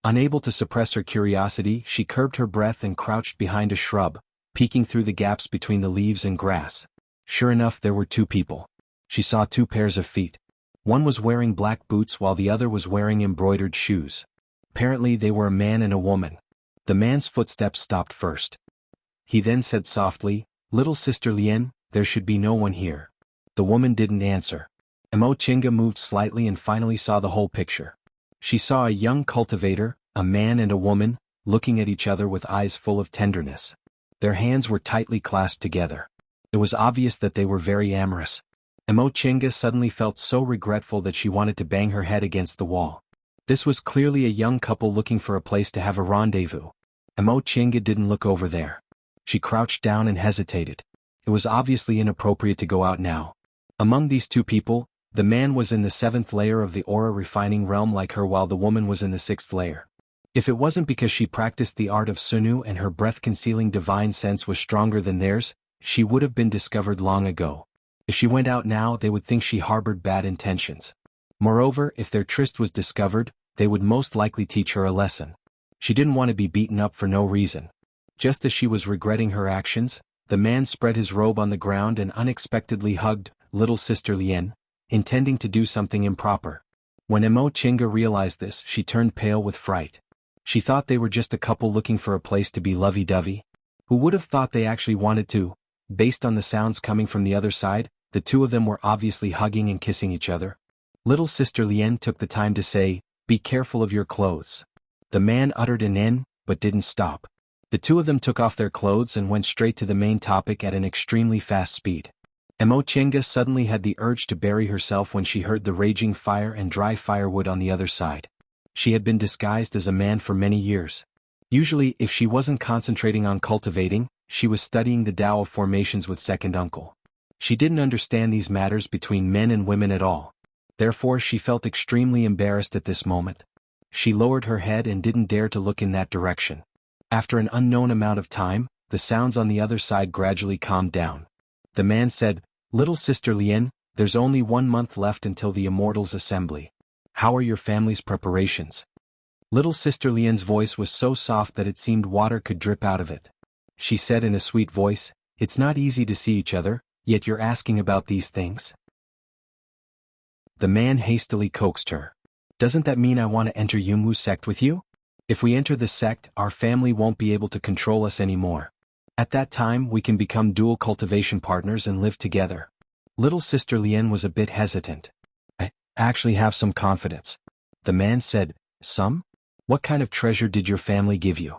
Unable to suppress her curiosity, she curbed her breath and crouched behind a shrub, peeking through the gaps between the leaves and grass. Sure enough, there were two people. She saw two pairs of feet. One was wearing black boots while the other was wearing embroidered shoes. Apparently they were a man and a woman. The man's footsteps stopped first. He then said softly, "Little Sister Lien, there should be no one here." The woman didn't answer. Mo Chenga moved slightly and finally saw the whole picture. She saw a young cultivator, a man and a woman, looking at each other with eyes full of tenderness. Their hands were tightly clasped together. It was obvious that they were very amorous. Mo Chenga suddenly felt so regretful that she wanted to bang her head against the wall. This was clearly a young couple looking for a place to have a rendezvous. Mo Chenga didn't look over there. She crouched down and hesitated. It was obviously inappropriate to go out now. Among these two people, the man was in the 7th layer of the aura refining realm like her while the woman was in the 6th layer. If it wasn't because she practiced the art of Sunu and her breath-concealing divine sense was stronger than theirs, she would have been discovered long ago. If she went out now, they would think she harbored bad intentions. Moreover, if their tryst was discovered, they would most likely teach her a lesson. She didn't want to be beaten up for no reason. Just as she was regretting her actions, the man spread his robe on the ground and unexpectedly hugged Little Sister Lien, intending to do something improper. When Mo Chenga realized this, she turned pale with fright. She thought they were just a couple looking for a place to be lovey-dovey. Who would have thought they actually wanted to? Based on the sounds coming from the other side, the two of them were obviously hugging and kissing each other. Little Sister Lien took the time to say, "Be careful of your clothes." The man uttered an N, but didn't stop. The two of them took off their clothes and went straight to the main topic at an extremely fast speed. Mo Chenga suddenly had the urge to bury herself when she heard the raging fire and dry firewood on the other side. She had been disguised as a man for many years. Usually, if she wasn't concentrating on cultivating, she was studying the Tao of formations with second uncle. She didn't understand these matters between men and women at all. Therefore, she felt extremely embarrassed at this moment. She lowered her head and didn't dare to look in that direction. After an unknown amount of time, the sounds on the other side gradually calmed down. The man said, "Little Sister Lien, there's only 1 month left until the Immortals' Assembly. How are your family's preparations?" Little Sister Lien's voice was so soft that it seemed water could drip out of it. She said in a sweet voice, "It's not easy to see each other, yet you're asking about these things." The man hastily coaxed her. Doesn't that mean I want to enter Yunwu's sect with you? If we enter the sect, our family won't be able to control us anymore. At that time we can become dual cultivation partners and live together. Little sister Lien was a bit hesitant. I actually have some confidence. The man said, Some? What kind of treasure did your family give you?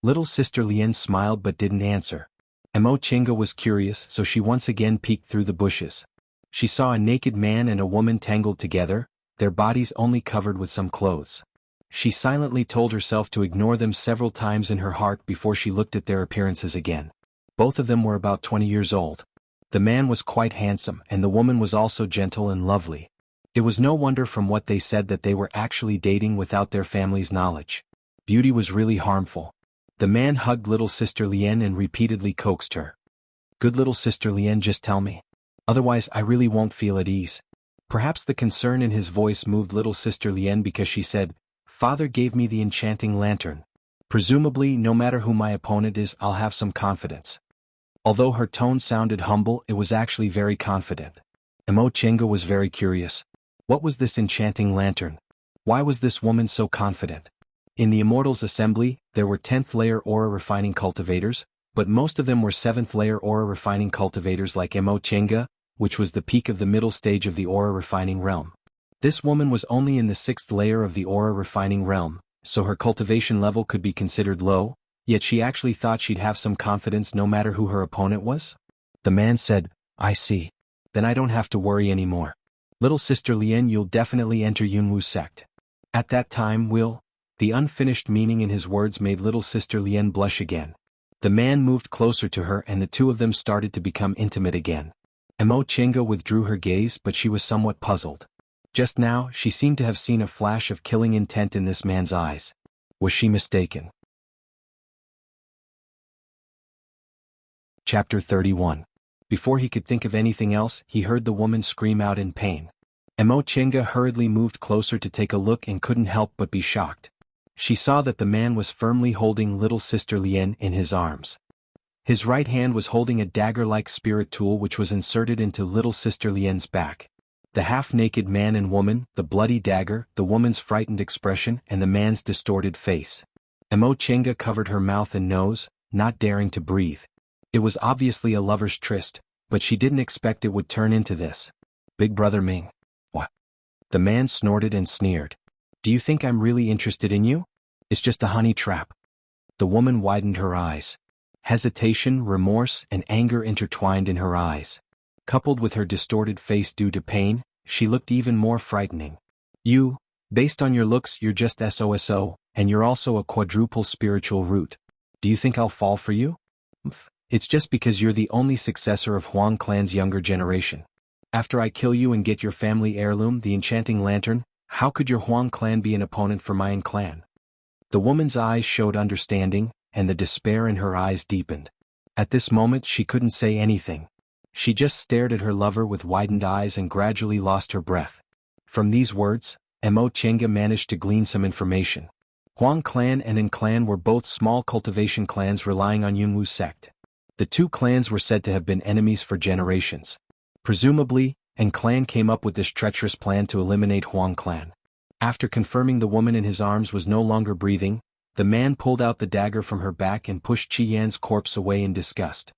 Little sister Lien smiled but didn't answer. Mo Chinga was curious, so she once again peeked through the bushes. She saw a naked man and a woman tangled together, their bodies only covered with some clothes. She silently told herself to ignore them several times in her heart before she looked at their appearances again. Both of them were about 20 years old. The man was quite handsome and the woman was also gentle and lovely. It was no wonder from what they said that they were actually dating without their family's knowledge. Beauty was really harmful. The man hugged little sister Lien and repeatedly coaxed her. Good little sister Lien, just tell me. Otherwise I really won't feel at ease. Perhaps the concern in his voice moved little sister Lien because she said, Father gave me the enchanting lantern. Presumably, no matter who my opponent is, I'll have some confidence. Although her tone sounded humble, it was actually very confident. Mo Chinga was very curious. What was this enchanting lantern? Why was this woman so confident? In the Immortals Assembly, there were 10th layer aura refining cultivators, but most of them were 7th layer aura refining cultivators like Mo Chinga, which was the peak of the middle stage of the aura refining realm. This woman was only in the 6th layer of the aura refining realm, so her cultivation level could be considered low, yet she actually thought she'd have some confidence no matter who her opponent was. The man said, I see. Then I don't have to worry anymore. Little sister Lien, you'll definitely enter Yunwu's sect. At that time the unfinished meaning in his words made little sister Lien blush again. The man moved closer to her and the two of them started to become intimate again. Mo Chinga withdrew her gaze but she was somewhat puzzled. Just now, she seemed to have seen a flash of killing intent in this man's eyes. Was she mistaken? Chapter 31. Before he could think of anything else, he heard the woman scream out in pain. Mo Chinga hurriedly moved closer to take a look and couldn't help but be shocked. She saw that the man was firmly holding little sister Lien in his arms. His right hand was holding a dagger-like spirit tool which was inserted into little sister Lien's back. The half-naked man and woman, the bloody dagger, the woman's frightened expression, and the man's distorted face. Mo Chinga covered her mouth and nose, not daring to breathe. It was obviously a lover's tryst, but she didn't expect it would turn into this. Big Brother Ming. What? The man snorted and sneered. Do you think I'm really interested in you? It's just a honey trap. The woman widened her eyes. Hesitation, remorse, and anger intertwined in her eyes. Coupled with her distorted face due to pain, she looked even more frightening. You, based on your looks, you're just SOSO, and you're also a quadruple spiritual root. Do you think I'll fall for you? It's just because you're the only successor of Huang clan's younger generation. After I kill you and get your family heirloom, the enchanting lantern, how could your Huang clan be an opponent for my clan? The woman's eyes showed understanding, and the despair in her eyes deepened. At this moment she couldn't say anything. She just stared at her lover with widened eyes and gradually lost her breath. From these words, Mo Chinga managed to glean some information. Huang clan and N clan were both small cultivation clans relying on Yunwu's sect. The two clans were said to have been enemies for generations. Presumably, N clan came up with this treacherous plan to eliminate Huang clan. After confirming the woman in his arms was no longer breathing, the man pulled out the dagger from her back and pushed Qi Yan's corpse away in disgust.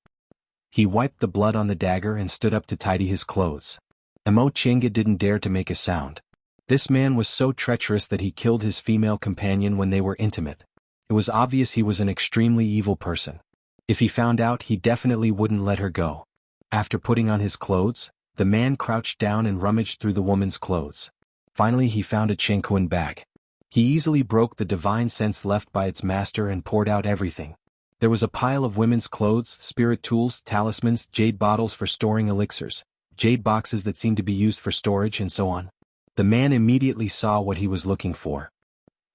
He wiped the blood on the dagger and stood up to tidy his clothes. Mo Chinga didn't dare to make a sound. This man was so treacherous that he killed his female companion when they were intimate. It was obvious he was an extremely evil person. If he found out, he definitely wouldn't let her go. After putting on his clothes, the man crouched down and rummaged through the woman's clothes. Finally he found a Chinquan bag. He easily broke the divine sense left by its master and poured out everything. There was a pile of women's clothes, spirit tools, talismans, jade bottles for storing elixirs, jade boxes that seemed to be used for storage, and so on. The man immediately saw what he was looking for.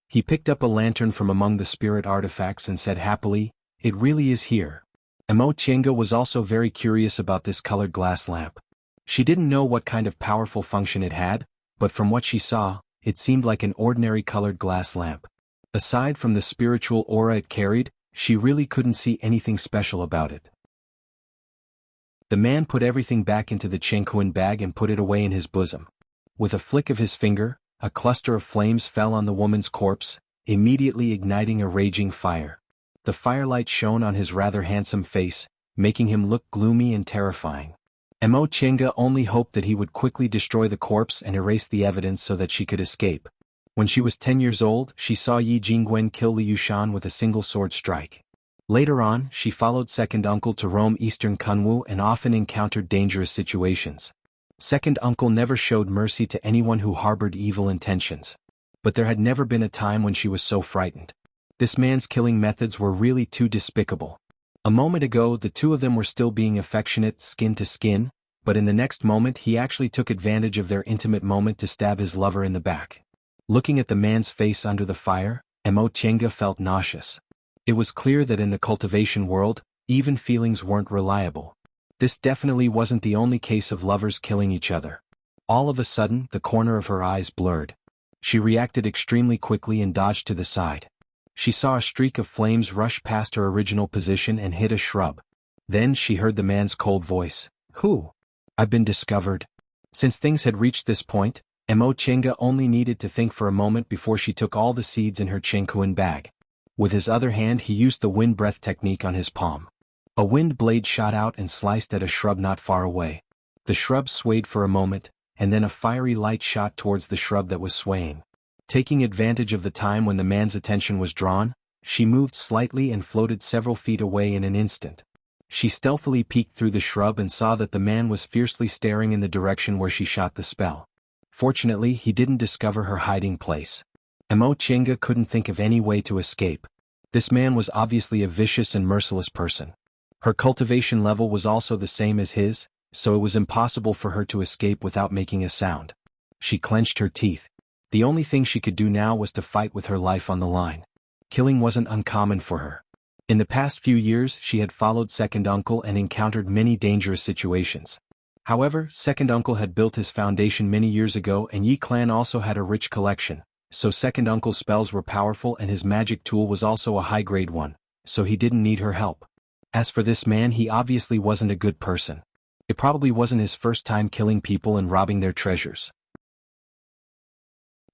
He picked up a lantern from among the spirit artifacts and said happily, "It really is here." Mo Chinga was also very curious about this colored glass lamp. She didn't know what kind of powerful function it had, but from what she saw, it seemed like an ordinary colored glass lamp. Aside from the spiritual aura it carried, she really couldn't see anything special about it. The man put everything back into the Chinquan bag and put it away in his bosom. With a flick of his finger, a cluster of flames fell on the woman's corpse, immediately igniting a raging fire. The firelight shone on his rather handsome face, making him look gloomy and terrifying. Mo Chenga only hoped that he would quickly destroy the corpse and erase the evidence so that she could escape. When she was 10 years old, she saw Yi Jingwen kill Liu Shan with a single sword strike. Later on, she followed second uncle to roam eastern Kunwu and often encountered dangerous situations. Second uncle never showed mercy to anyone who harbored evil intentions. But there had never been a time when she was so frightened. This man's killing methods were really too despicable. A moment ago the two of them were still being affectionate, skin to skin, but in the next moment he actually took advantage of their intimate moment to stab his lover in the back. Looking at the man's face under the fire, Mo Chenga felt nauseous. It was clear that in the cultivation world, even feelings weren't reliable. This definitely wasn't the only case of lovers killing each other. All of a sudden, the corner of her eyes blurred. She reacted extremely quickly and dodged to the side. She saw a streak of flames rush past her original position and hit a shrub. Then she heard the man's cold voice. "Who? I've been discovered." Since things had reached this point, Mo Chenga only needed to think for a moment before she took all the seeds in her Chenkuan bag. With his other hand he used the wind breath technique on his palm. A wind blade shot out and sliced at a shrub not far away. The shrub swayed for a moment, and then a fiery light shot towards the shrub that was swaying. Taking advantage of the time when the man's attention was drawn, she moved slightly and floated several feet away in an instant. She stealthily peeked through the shrub and saw that the man was fiercely staring in the direction where she shot the spell. Fortunately, he didn't discover her hiding place. Mo Chenga couldn't think of any way to escape. This man was obviously a vicious and merciless person. Her cultivation level was also the same as his, so it was impossible for her to escape without making a sound. She clenched her teeth. The only thing she could do now was to fight with her life on the line. Killing wasn't uncommon for her. In the past few years she had followed second uncle and encountered many dangerous situations. However, second uncle had built his foundation many years ago and Yi clan also had a rich collection, so second uncle's spells were powerful and his magic tool was also a high-grade one, so he didn't need her help. As for this man, he obviously wasn't a good person. It probably wasn't his first time killing people and robbing their treasures.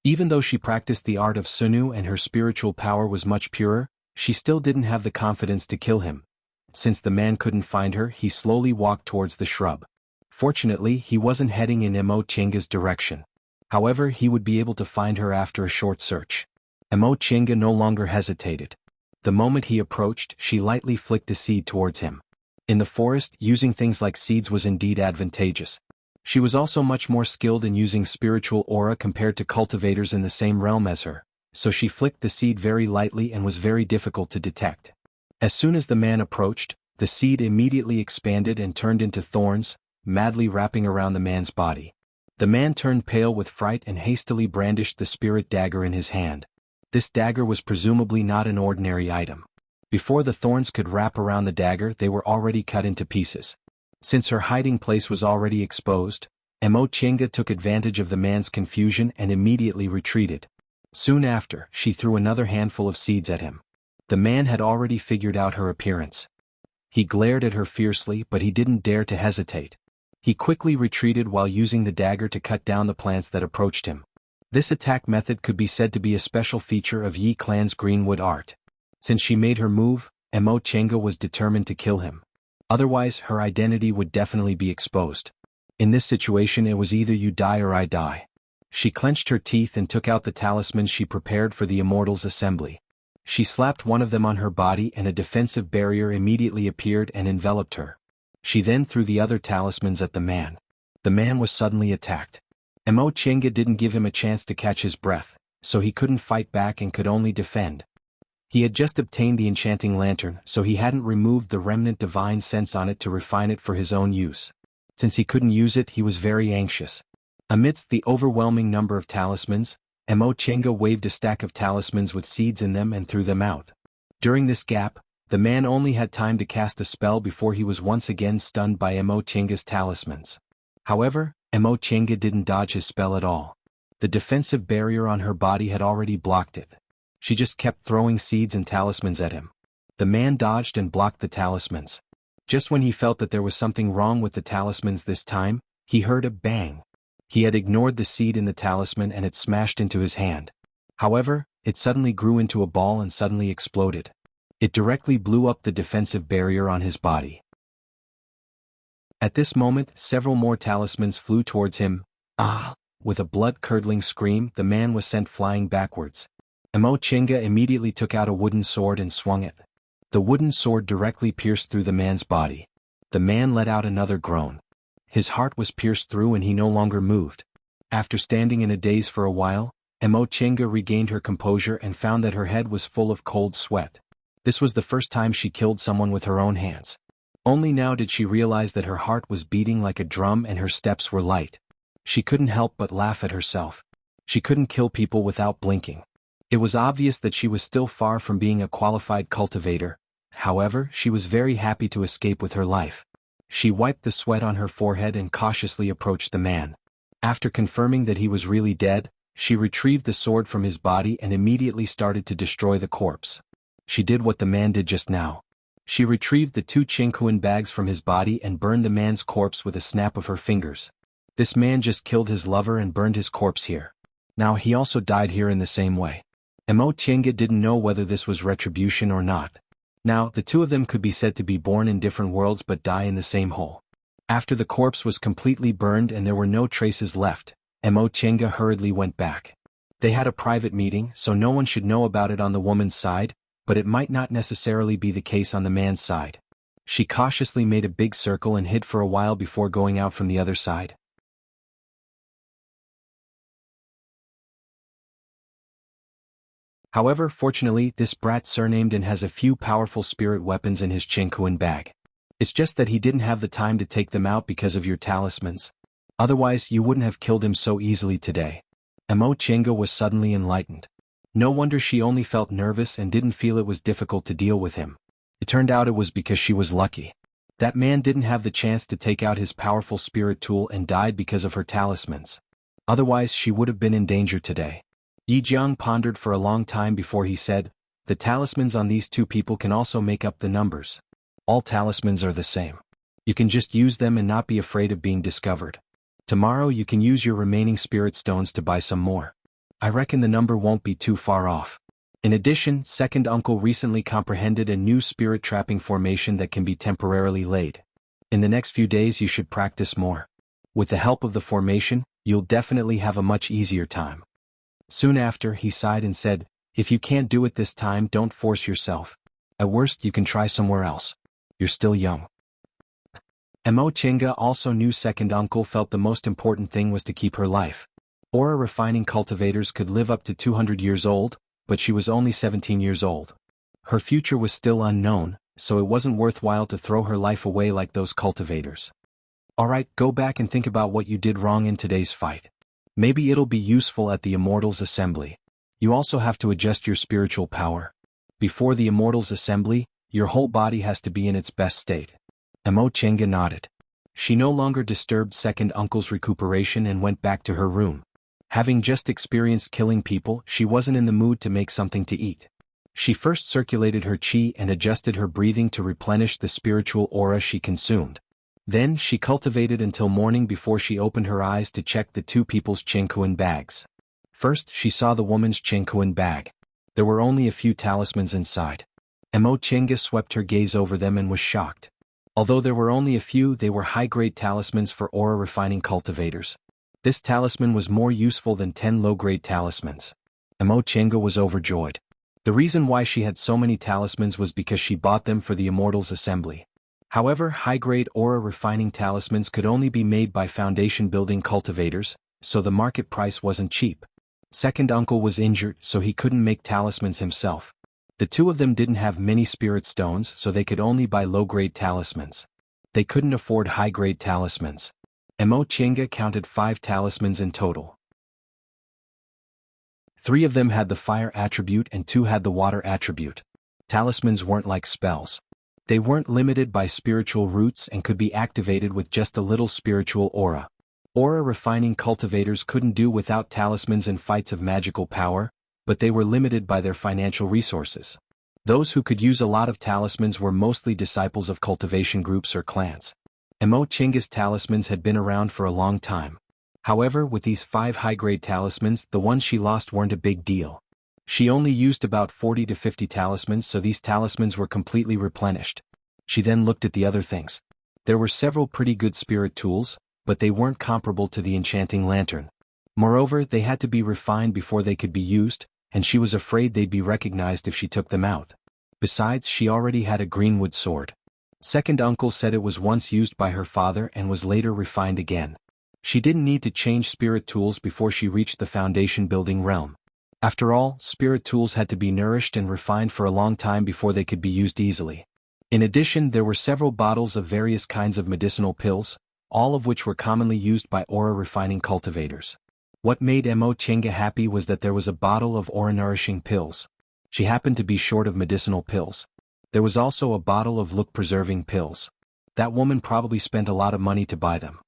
Even though she practiced the art of Sunu and her spiritual power was much purer, she still didn't have the confidence to kill him. Since the man couldn't find her, he slowly walked towards the shrub. Fortunately, he wasn't heading in Mo Chenga's direction. However, he would be able to find her after a short search. Mo Chenga no longer hesitated. The moment he approached, she lightly flicked a seed towards him. In the forest, using things like seeds was indeed advantageous. She was also much more skilled in using spiritual aura compared to cultivators in the same realm as her, so she flicked the seed very lightly and was very difficult to detect. As soon as the man approached, the seed immediately expanded and turned into thorns, madly wrapping around the man's body. The man turned pale with fright and hastily brandished the spirit dagger in his hand. This dagger was presumably not an ordinary item. Before the thorns could wrap around the dagger, they were already cut into pieces. Since her hiding place was already exposed, Mo Chenga took advantage of the man's confusion and immediately retreated. Soon after, she threw another handful of seeds at him. The man had already figured out her appearance. He glared at her fiercely, but he didn't dare to hesitate. He quickly retreated while using the dagger to cut down the plants that approached him. This attack method could be said to be a special feature of Yi clan's greenwood art. Since she made her move, Mo Chenga was determined to kill him. Otherwise, her identity would definitely be exposed. In this situation, it was either you die or I die. She clenched her teeth and took out the talismans she prepared for the Immortals' assembly. She slapped one of them on her body and a defensive barrier immediately appeared and enveloped her. She then threw the other talismans at the man. The man was suddenly attacked. Mo Chenga didn't give him a chance to catch his breath, so he couldn't fight back and could only defend. He had just obtained the enchanting lantern, so he hadn't removed the remnant divine sense on it to refine it for his own use. Since he couldn't use it, he was very anxious. Amidst the overwhelming number of talismans, Mo Chenga waved a stack of talismans with seeds in them and threw them out. During this gap, the man only had time to cast a spell before he was once again stunned by Mo Chenga's talismans. However, Mo Chenga didn't dodge his spell at all. The defensive barrier on her body had already blocked it. She just kept throwing seeds and talismans at him. The man dodged and blocked the talismans. Just when he felt that there was something wrong with the talismans this time, he heard a bang. He had ignored the seed in the talisman and it smashed into his hand. However, it suddenly grew into a ball and suddenly exploded. It directly blew up the defensive barrier on his body. At this moment, several more talismans flew towards him. Ah! With a blood-curdling scream, the man was sent flying backwards. Emo Chinga immediately took out a wooden sword and swung it. The wooden sword directly pierced through the man's body. The man let out another groan. His heart was pierced through and he no longer moved. After standing in a daze for a while, Emo Chinga regained her composure and found that her head was full of cold sweat. This was the first time she killed someone with her own hands. Only now did she realize that her heart was beating like a drum and her steps were light. She couldn't help but laugh at herself. She couldn't kill people without blinking. It was obvious that she was still far from being a qualified cultivator. However, she was very happy to escape with her life. She wiped the sweat on her forehead and cautiously approached the man. After confirming that he was really dead, she retrieved the sword from his body and immediately started to destroy the corpse. She did what the man did just now. She retrieved the 2 Chinquan bags from his body and burned the man's corpse with a snap of her fingers. This man just killed his lover and burned his corpse here. Now he also died here in the same way. Emo Chinga didn't know whether this was retribution or not. Now, the two of them could be said to be born in different worlds but die in the same hole. After the corpse was completely burned and there were no traces left, Emo Chinga hurriedly went back. They had a private meeting, so no one should know about it on the woman's side, but it might not necessarily be the case on the man's side. She cautiously made a big circle and hid for a while before going out from the other side. However, fortunately, this brat surnamed and has a few powerful spirit weapons in his Chinquan bag. It's just that he didn't have the time to take them out because of your talismans. Otherwise, you wouldn't have killed him so easily today. Emo Chinga was suddenly enlightened. No wonder she only felt nervous and didn't feel it was difficult to deal with him. It turned out it was because she was lucky. That man didn't have the chance to take out his powerful spirit tool and died because of her talismans. Otherwise, she would have been in danger today. Yi Jiang pondered for a long time before he said, "The talismans on these 2 people can also make up the numbers. All talismans are the same. You can just use them and not be afraid of being discovered. Tomorrow you can use your remaining spirit stones to buy some more. I reckon the number won't be too far off." In addition, second uncle recently comprehended a new spirit trapping formation that can be temporarily laid. In the next few days you should practice more. With the help of the formation, you'll definitely have a much easier time. Soon after, he sighed and said, "If you can't do it this time, don't force yourself. At worst, you can try somewhere else. You're still young." Emo Chinga also knew second uncle felt the most important thing was to keep her life. Aura refining cultivators could live up to 200 years old, but she was only 17 years old. Her future was still unknown, so it wasn't worthwhile to throw her life away like those cultivators. Alright, go back and think about what you did wrong in today's fight. Maybe it'll be useful at the Immortals Assembly. You also have to adjust your spiritual power. Before the Immortals Assembly, your whole body has to be in its best state. Emo Chinga nodded. She no longer disturbed second uncle's recuperation and went back to her room. Having just experienced killing people, she wasn't in the mood to make something to eat. She first circulated her chi and adjusted her breathing to replenish the spiritual aura she consumed. Then she cultivated until morning before she opened her eyes to check the 2 people's Chinquan bags. First, she saw the woman's Chinquan bag. There were only a few talismans inside. Emo Chinga swept her gaze over them and was shocked. Although there were only a few, they were high-grade talismans for aura refining cultivators. This talisman was more useful than 10 low-grade talismans. Emo Chinga was overjoyed. The reason why she had so many talismans was because she bought them for the Immortals Assembly. However, high-grade aura refining talismans could only be made by foundation-building cultivators, so the market price wasn't cheap. Second uncle was injured, so he couldn't make talismans himself. The 2 of them didn't have many spirit stones, so they could only buy low-grade talismans. They couldn't afford high-grade talismans. Emo Chinga counted 5 talismans in total. 3 of them had the fire attribute and 2 had the water attribute. Talismans weren't like spells. They weren't limited by spiritual roots and could be activated with just a little spiritual aura. Aura refining cultivators couldn't do without talismans in fights of magical power, but they were limited by their financial resources. Those who could use a lot of talismans were mostly disciples of cultivation groups or clans. Emo Chinga's talismans had been around for a long time. However, with these 5 high-grade talismans, the ones she lost weren't a big deal. She only used about 40 to 50 talismans, so these talismans were completely replenished. She then looked at the other things. There were several pretty good spirit tools, but they weren't comparable to the enchanting lantern. Moreover, they had to be refined before they could be used, and she was afraid they'd be recognized if she took them out. Besides, she already had a greenwood sword. Second uncle said it was once used by her father and was later refined again. She didn't need to change spirit tools before she reached the foundation building realm. After all, spirit tools had to be nourished and refined for a long time before they could be used easily. In addition, there were several bottles of various kinds of medicinal pills, all of which were commonly used by aura refining cultivators. What made Mo Chenga happy was that there was a bottle of aura nourishing pills. She happened to be short of medicinal pills. There was also a bottle of look preserving pills. That woman probably spent a lot of money to buy them.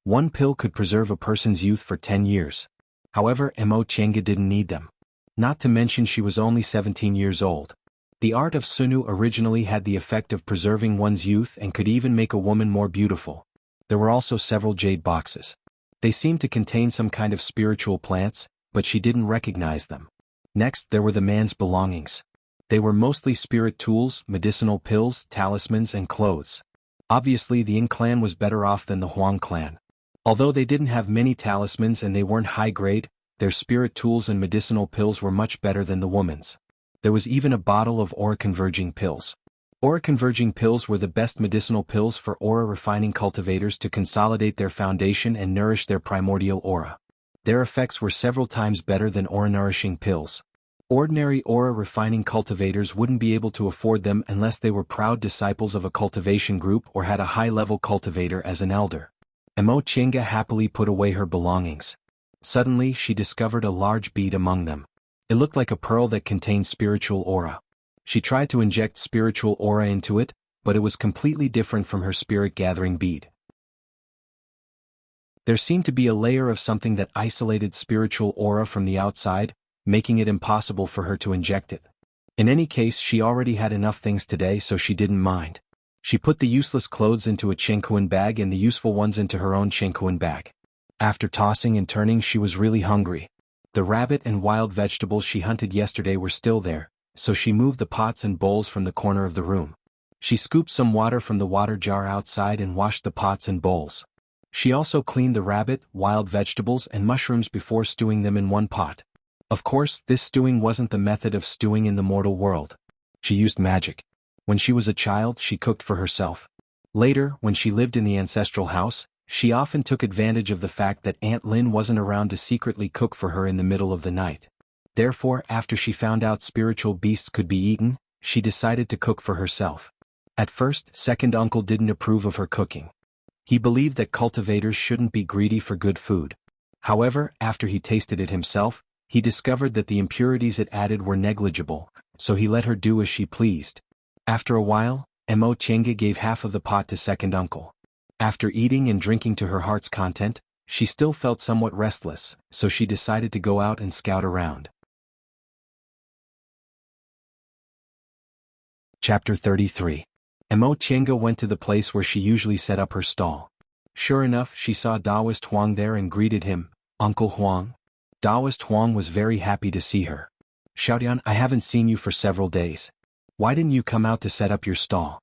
One pill could preserve a person's youth for 10 years. However, Mo Chenga didn't need them. Not to mention she was only 17 years old. The art of Sunu originally had the effect of preserving one's youth and could even make a woman more beautiful. There were also several jade boxes. They seemed to contain some kind of spiritual plants, but she didn't recognize them. Next, there were the man's belongings. They were mostly spirit tools, medicinal pills, talismans, and clothes. Obviously, the Yin clan was better off than the Huang clan. Although they didn't have many talismans and they weren't high grade, their spirit tools and medicinal pills were much better than the woman's. There was even a bottle of aura-converging pills. Aura-converging pills were the best medicinal pills for aura-refining cultivators to consolidate their foundation and nourish their primordial aura. Their effects were several times better than aura-nourishing pills. Ordinary aura-refining cultivators wouldn't be able to afford them unless they were proud disciples of a cultivation group or had a high-level cultivator as an elder. Mo Chenga happily put away her belongings. Suddenly, she discovered a large bead among them. It looked like a pearl that contained spiritual aura. She tried to inject spiritual aura into it, but it was completely different from her spirit-gathering bead. There seemed to be a layer of something that isolated spiritual aura from the outside, making it impossible for her to inject it. In any case, she already had enough things today, so she didn't mind. She put the useless clothes into a chenkuan bag and the useful ones into her own chenkuan bag. After tossing and turning, she was really hungry. The rabbit and wild vegetables she hunted yesterday were still there, so she moved the pots and bowls from the corner of the room. She scooped some water from the water jar outside and washed the pots and bowls. She also cleaned the rabbit, wild vegetables, and mushrooms before stewing them in one pot. Of course, this stewing wasn't the method of stewing in the mortal world. She used magic. When she was a child, she cooked for herself. Later, when she lived in the ancestral house, she often took advantage of the fact that Aunt Lin wasn't around to secretly cook for her in the middle of the night. Therefore, after she found out spiritual beasts could be eaten, she decided to cook for herself. At first, second uncle didn't approve of her cooking. He believed that cultivators shouldn't be greedy for good food. However, after he tasted it himself, he discovered that the impurities it added were negligible, so he let her do as she pleased. After a while, Mo Chenga gave half of the pot to second uncle. After eating and drinking to her heart's content, she still felt somewhat restless, so she decided to go out and scout around. Chapter 33. Mo Chenga went to the place where she usually set up her stall. Sure enough, she saw Taoist Huang there and greeted him, "Uncle Huang." Taoist Huang was very happy to see her. "Xiaotian, I haven't seen you for several days. Why didn't you come out to set up your stall?"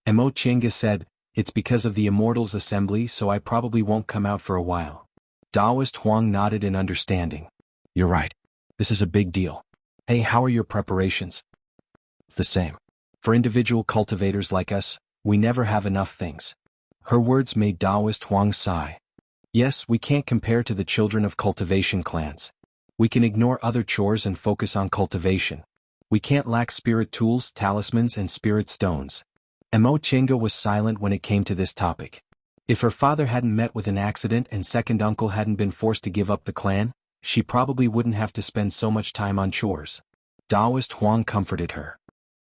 Mo Chenga said, "It's because of the Immortals Assembly, so I probably won't come out for a while." Taoist Huang nodded in understanding. "You're right. This is a big deal. Hey, how are your preparations?" "It's the same. For individual cultivators like us, we never have enough things." Her words made Taoist Huang sigh. "Yes, we can't compare to the children of cultivation clans. We can ignore other chores and focus on cultivation. We can't lack spirit tools, talismans, and spirit stones." Mo Chenga was silent when it came to this topic. If her father hadn't met with an accident and second uncle hadn't been forced to give up the clan, she probably wouldn't have to spend so much time on chores. Taoist Huang comforted her.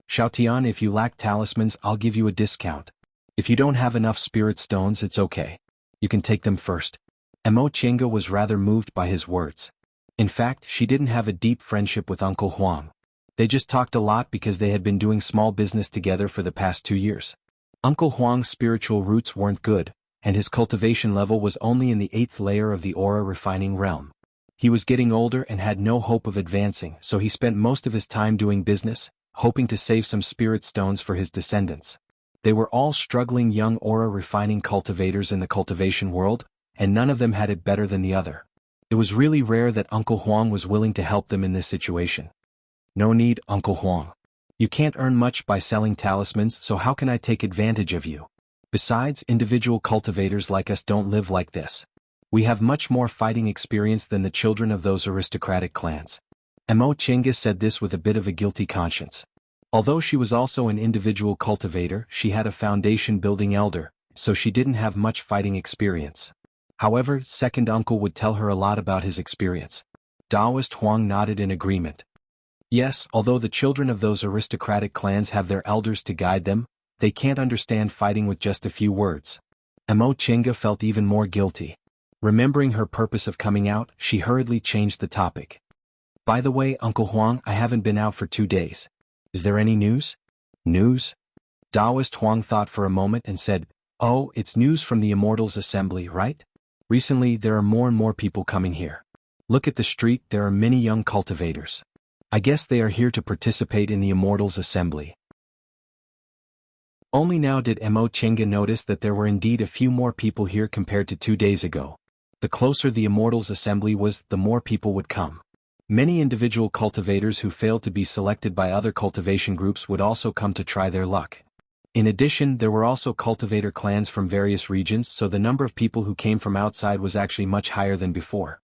"Xiaotian, if you lack talismans, I'll give you a discount. If you don't have enough spirit stones, it's okay. You can take them first." Mo Chenga was rather moved by his words. In fact, she didn't have a deep friendship with Uncle Huang. They just talked a lot because they had been doing small business together for the past 2 years. Uncle Huang's spiritual roots weren't good, and his cultivation level was only in the 8th layer of the aura refining realm. He was getting older and had no hope of advancing, so he spent most of his time doing business, hoping to save some spirit stones for his descendants. They were all struggling young aura refining cultivators in the cultivation world, and none of them had it better than the other. It was really rare that Uncle Huang was willing to help them in this situation. No need, Uncle Huang. You can't earn much by selling talismans, so how can I take advantage of you? Besides, individual cultivators like us don't live like this. We have much more fighting experience than the children of those aristocratic clans. Mo Chenga said this with a bit of a guilty conscience. Although she was also an individual cultivator, she had a foundation-building elder, so she didn't have much fighting experience. However, second uncle would tell her a lot about his experience. Taoist Huang nodded in agreement. Yes, although the children of those aristocratic clans have their elders to guide them, they can't understand fighting with just a few words. Mo Chenga felt even more guilty. Remembering her purpose of coming out, she hurriedly changed the topic. By the way, Uncle Huang, I haven't been out for 2 days. Is there any news? News? Taoist Huang thought for a moment and said, Oh, it's news from the Immortals Assembly, right? Recently, there are more and more people coming here. Look at the street, there are many young cultivators. I guess they are here to participate in the Immortals Assembly. Only now did Mo Chenga notice that there were indeed a few more people here compared to 2 days ago. The closer the Immortals Assembly was, the more people would come. Many individual cultivators who failed to be selected by other cultivation groups would also come to try their luck. In addition, there were also cultivator clans from various regions, so the number of people who came from outside was actually much higher than before.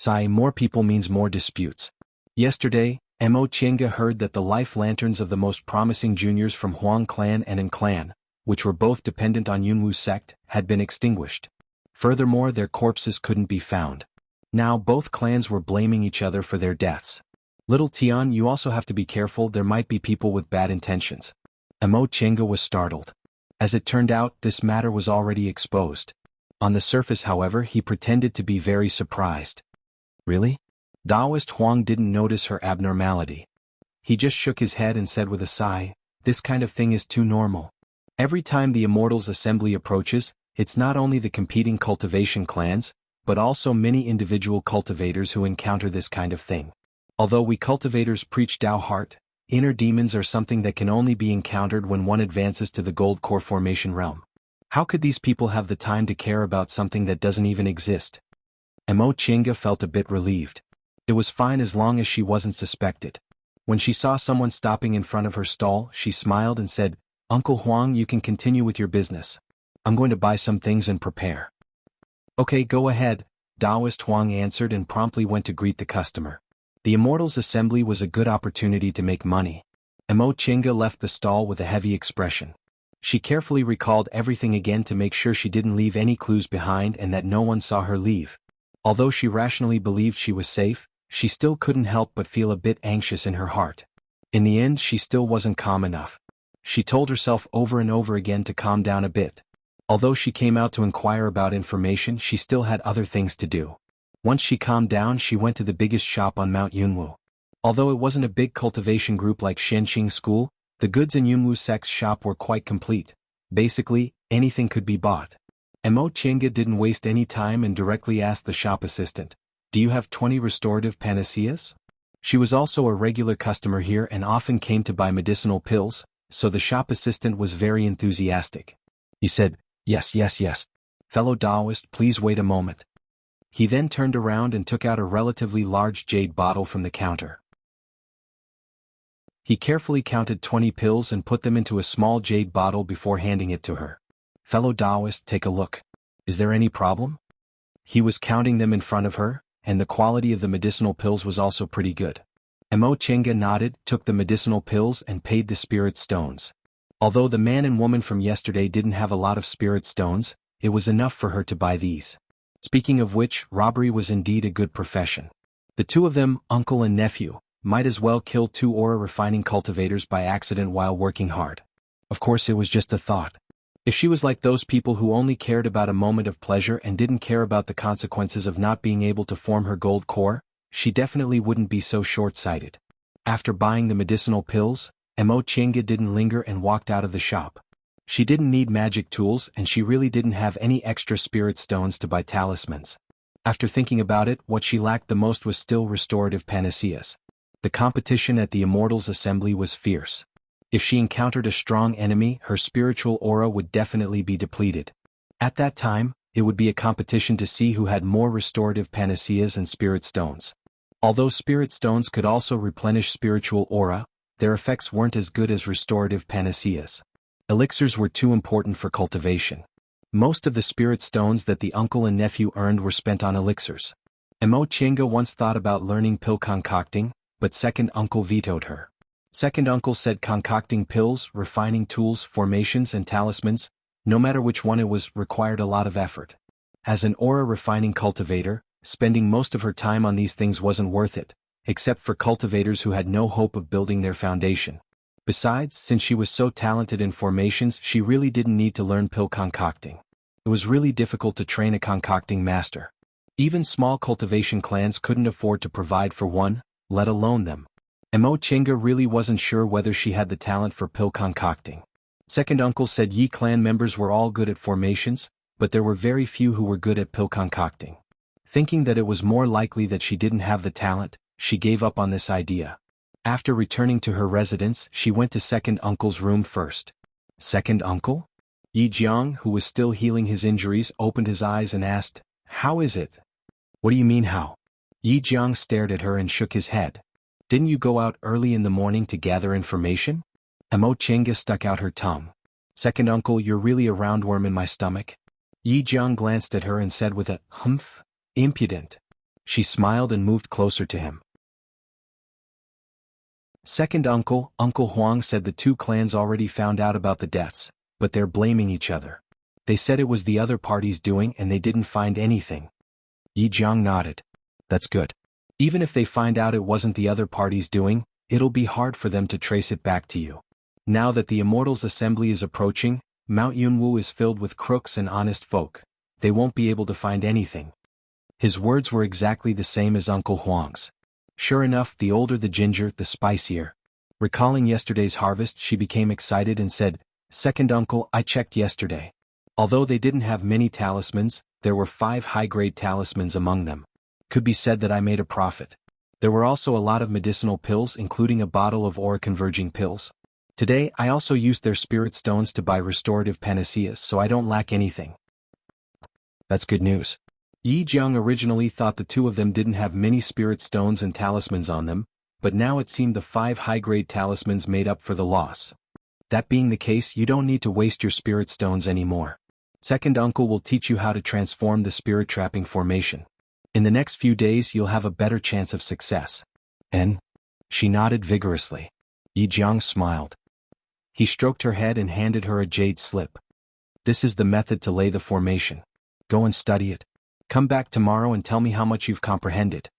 More people means more disputes. Yesterday, Mo Chenga heard that the life lanterns of the most promising juniors from Huang clan and An clan, which were both dependent on Yunwu sect, had been extinguished. Furthermore, their corpses couldn't be found. Now both clans were blaming each other for their deaths. Little Tian, you also have to be careful, there might be people with bad intentions. Mo Chenga was startled. As it turned out, this matter was already exposed. On the surface, however, he pretended to be very surprised. Really? Taoist Huang didn't notice her abnormality. He just shook his head and said with a sigh, this kind of thing is too normal. Every time the Immortals Assembly approaches, it's not only the competing cultivation clans, but also many individual cultivators who encounter this kind of thing. Although we cultivators preach Tao Heart, inner demons are something that can only be encountered when one advances to the gold core formation realm. How could these people have the time to care about something that doesn't even exist? Mo Chenga felt a bit relieved. It was fine as long as she wasn't suspected. When she saw someone stopping in front of her stall, she smiled and said, Uncle Huang, you can continue with your business. I'm going to buy some things and prepare. Okay, go ahead, Taoist Huang answered and promptly went to greet the customer. The Immortals Assembly was a good opportunity to make money. Mo Chenga left the stall with a heavy expression. She carefully recalled everything again to make sure she didn't leave any clues behind and that no one saw her leave. Although she rationally believed she was safe, she still couldn't help but feel a bit anxious in her heart. In the end, she still wasn't calm enough. She told herself over and over again to calm down a bit. Although she came out to inquire about information, she still had other things to do. Once she calmed down, she went to the biggest shop on Mount Yunwu. Although it wasn't a big cultivation group like Shenqing School, the goods in Yunwu sect's shop were quite complete. Basically, anything could be bought. Mo Chenga didn't waste any time and directly asked the shop assistant, Do you have 20 restorative panaceas? She was also a regular customer here and often came to buy medicinal pills, so the shop assistant was very enthusiastic. He said, Yes. Fellow Taoist, please wait a moment. He then turned around and took out a relatively large jade bottle from the counter. He carefully counted 20 pills and put them into a small jade bottle before handing it to her. Fellow Taoist, take a look. Is there any problem? He was counting them in front of her, and the quality of the medicinal pills was also pretty good. Mo Chenga nodded, took the medicinal pills and paid the spirit stones. Although the man and woman from yesterday didn't have a lot of spirit stones, it was enough for her to buy these. Speaking of which, robbery was indeed a good profession. The two of them, uncle and nephew, might as well kill 2 aura refining cultivators by accident while working hard. Of course, it was just a thought. If she was like those people who only cared about a moment of pleasure and didn't care about the consequences of not being able to form her gold core, she definitely wouldn't be so short-sighted. After buying the medicinal pills, Mo Chenga didn't linger and walked out of the shop. She didn't need magic tools and she really didn't have any extra spirit stones to buy talismans. After thinking about it, what she lacked the most was still restorative panaceas. The competition at the Immortals Assembly was fierce. If she encountered a strong enemy, her spiritual aura would definitely be depleted. At that time, it would be a competition to see who had more restorative panaceas and spirit stones. Although spirit stones could also replenish spiritual aura, their effects weren't as good as restorative panaceas. Elixirs were too important for cultivation. Most of the spirit stones that the uncle and nephew earned were spent on elixirs. Emo Chenga once thought about learning pill concocting, but second uncle vetoed her. Second uncle said concocting pills, refining tools, formations and talismans, no matter which one it was, required a lot of effort. As an aura refining cultivator, spending most of her time on these things wasn't worth it, except for cultivators who had no hope of building their foundation. Besides, since she was so talented in formations, she really didn't need to learn pill concocting. It was really difficult to train a concocting master. Even small cultivation clans couldn't afford to provide for one, let alone them. Emo Chenga really wasn't sure whether she had the talent for pill concocting. Second uncle said Yi clan members were all good at formations, but there were very few who were good at pill concocting. Thinking that it was more likely that she didn't have the talent, she gave up on this idea. After returning to her residence, she went to second uncle's room first. Second uncle? Yi Jiang, who was still healing his injuries, opened his eyes and asked, "How is it?" "What do you mean how?" Yi Jiang stared at her and shook his head. "Didn't you go out early in the morning to gather information?" Emo Chenga stuck out her tongue. "Second uncle, you're really a roundworm in my stomach." Yi Jiang glanced at her and said with a humph, "Impudent." She smiled and moved closer to him. Second uncle, Uncle Huang, said the two clans already found out about the deaths, but they're blaming each other. They said it was the other party's doing and they didn't find anything. Yi Jiang nodded. "That's good. Even if they find out it wasn't the other party's doing, it'll be hard for them to trace it back to you. Now that the Immortals Assembly is approaching, Mount Yunwu is filled with crooks and honest folk. They won't be able to find anything." His words were exactly the same as Uncle Huang's. Sure enough, the older the ginger, the spicier. Recalling yesterday's harvest, she became excited and said, "Second uncle, I checked yesterday. Although they didn't have many talismans, there were 5 high-grade talismans among them. Could be said that I made a profit. There were also a lot of medicinal pills, including a bottle of aura-converging pills. Today, I also used their spirit stones to buy restorative panaceas, so I don't lack anything." That's good news. Yi Jiang originally thought the two of them didn't have many spirit stones and talismans on them, but now it seemed the 5 high-grade talismans made up for the loss. That being the case, you don't need to waste your spirit stones anymore. Second uncle will teach you how to transform the spirit trapping formation. In the next few days you'll have a better chance of success. And? She nodded vigorously. Yi Jiang smiled. He stroked her head and handed her a jade slip. "This is the method to lay the formation. Go and study it. Come back tomorrow and tell me how much you've comprehended."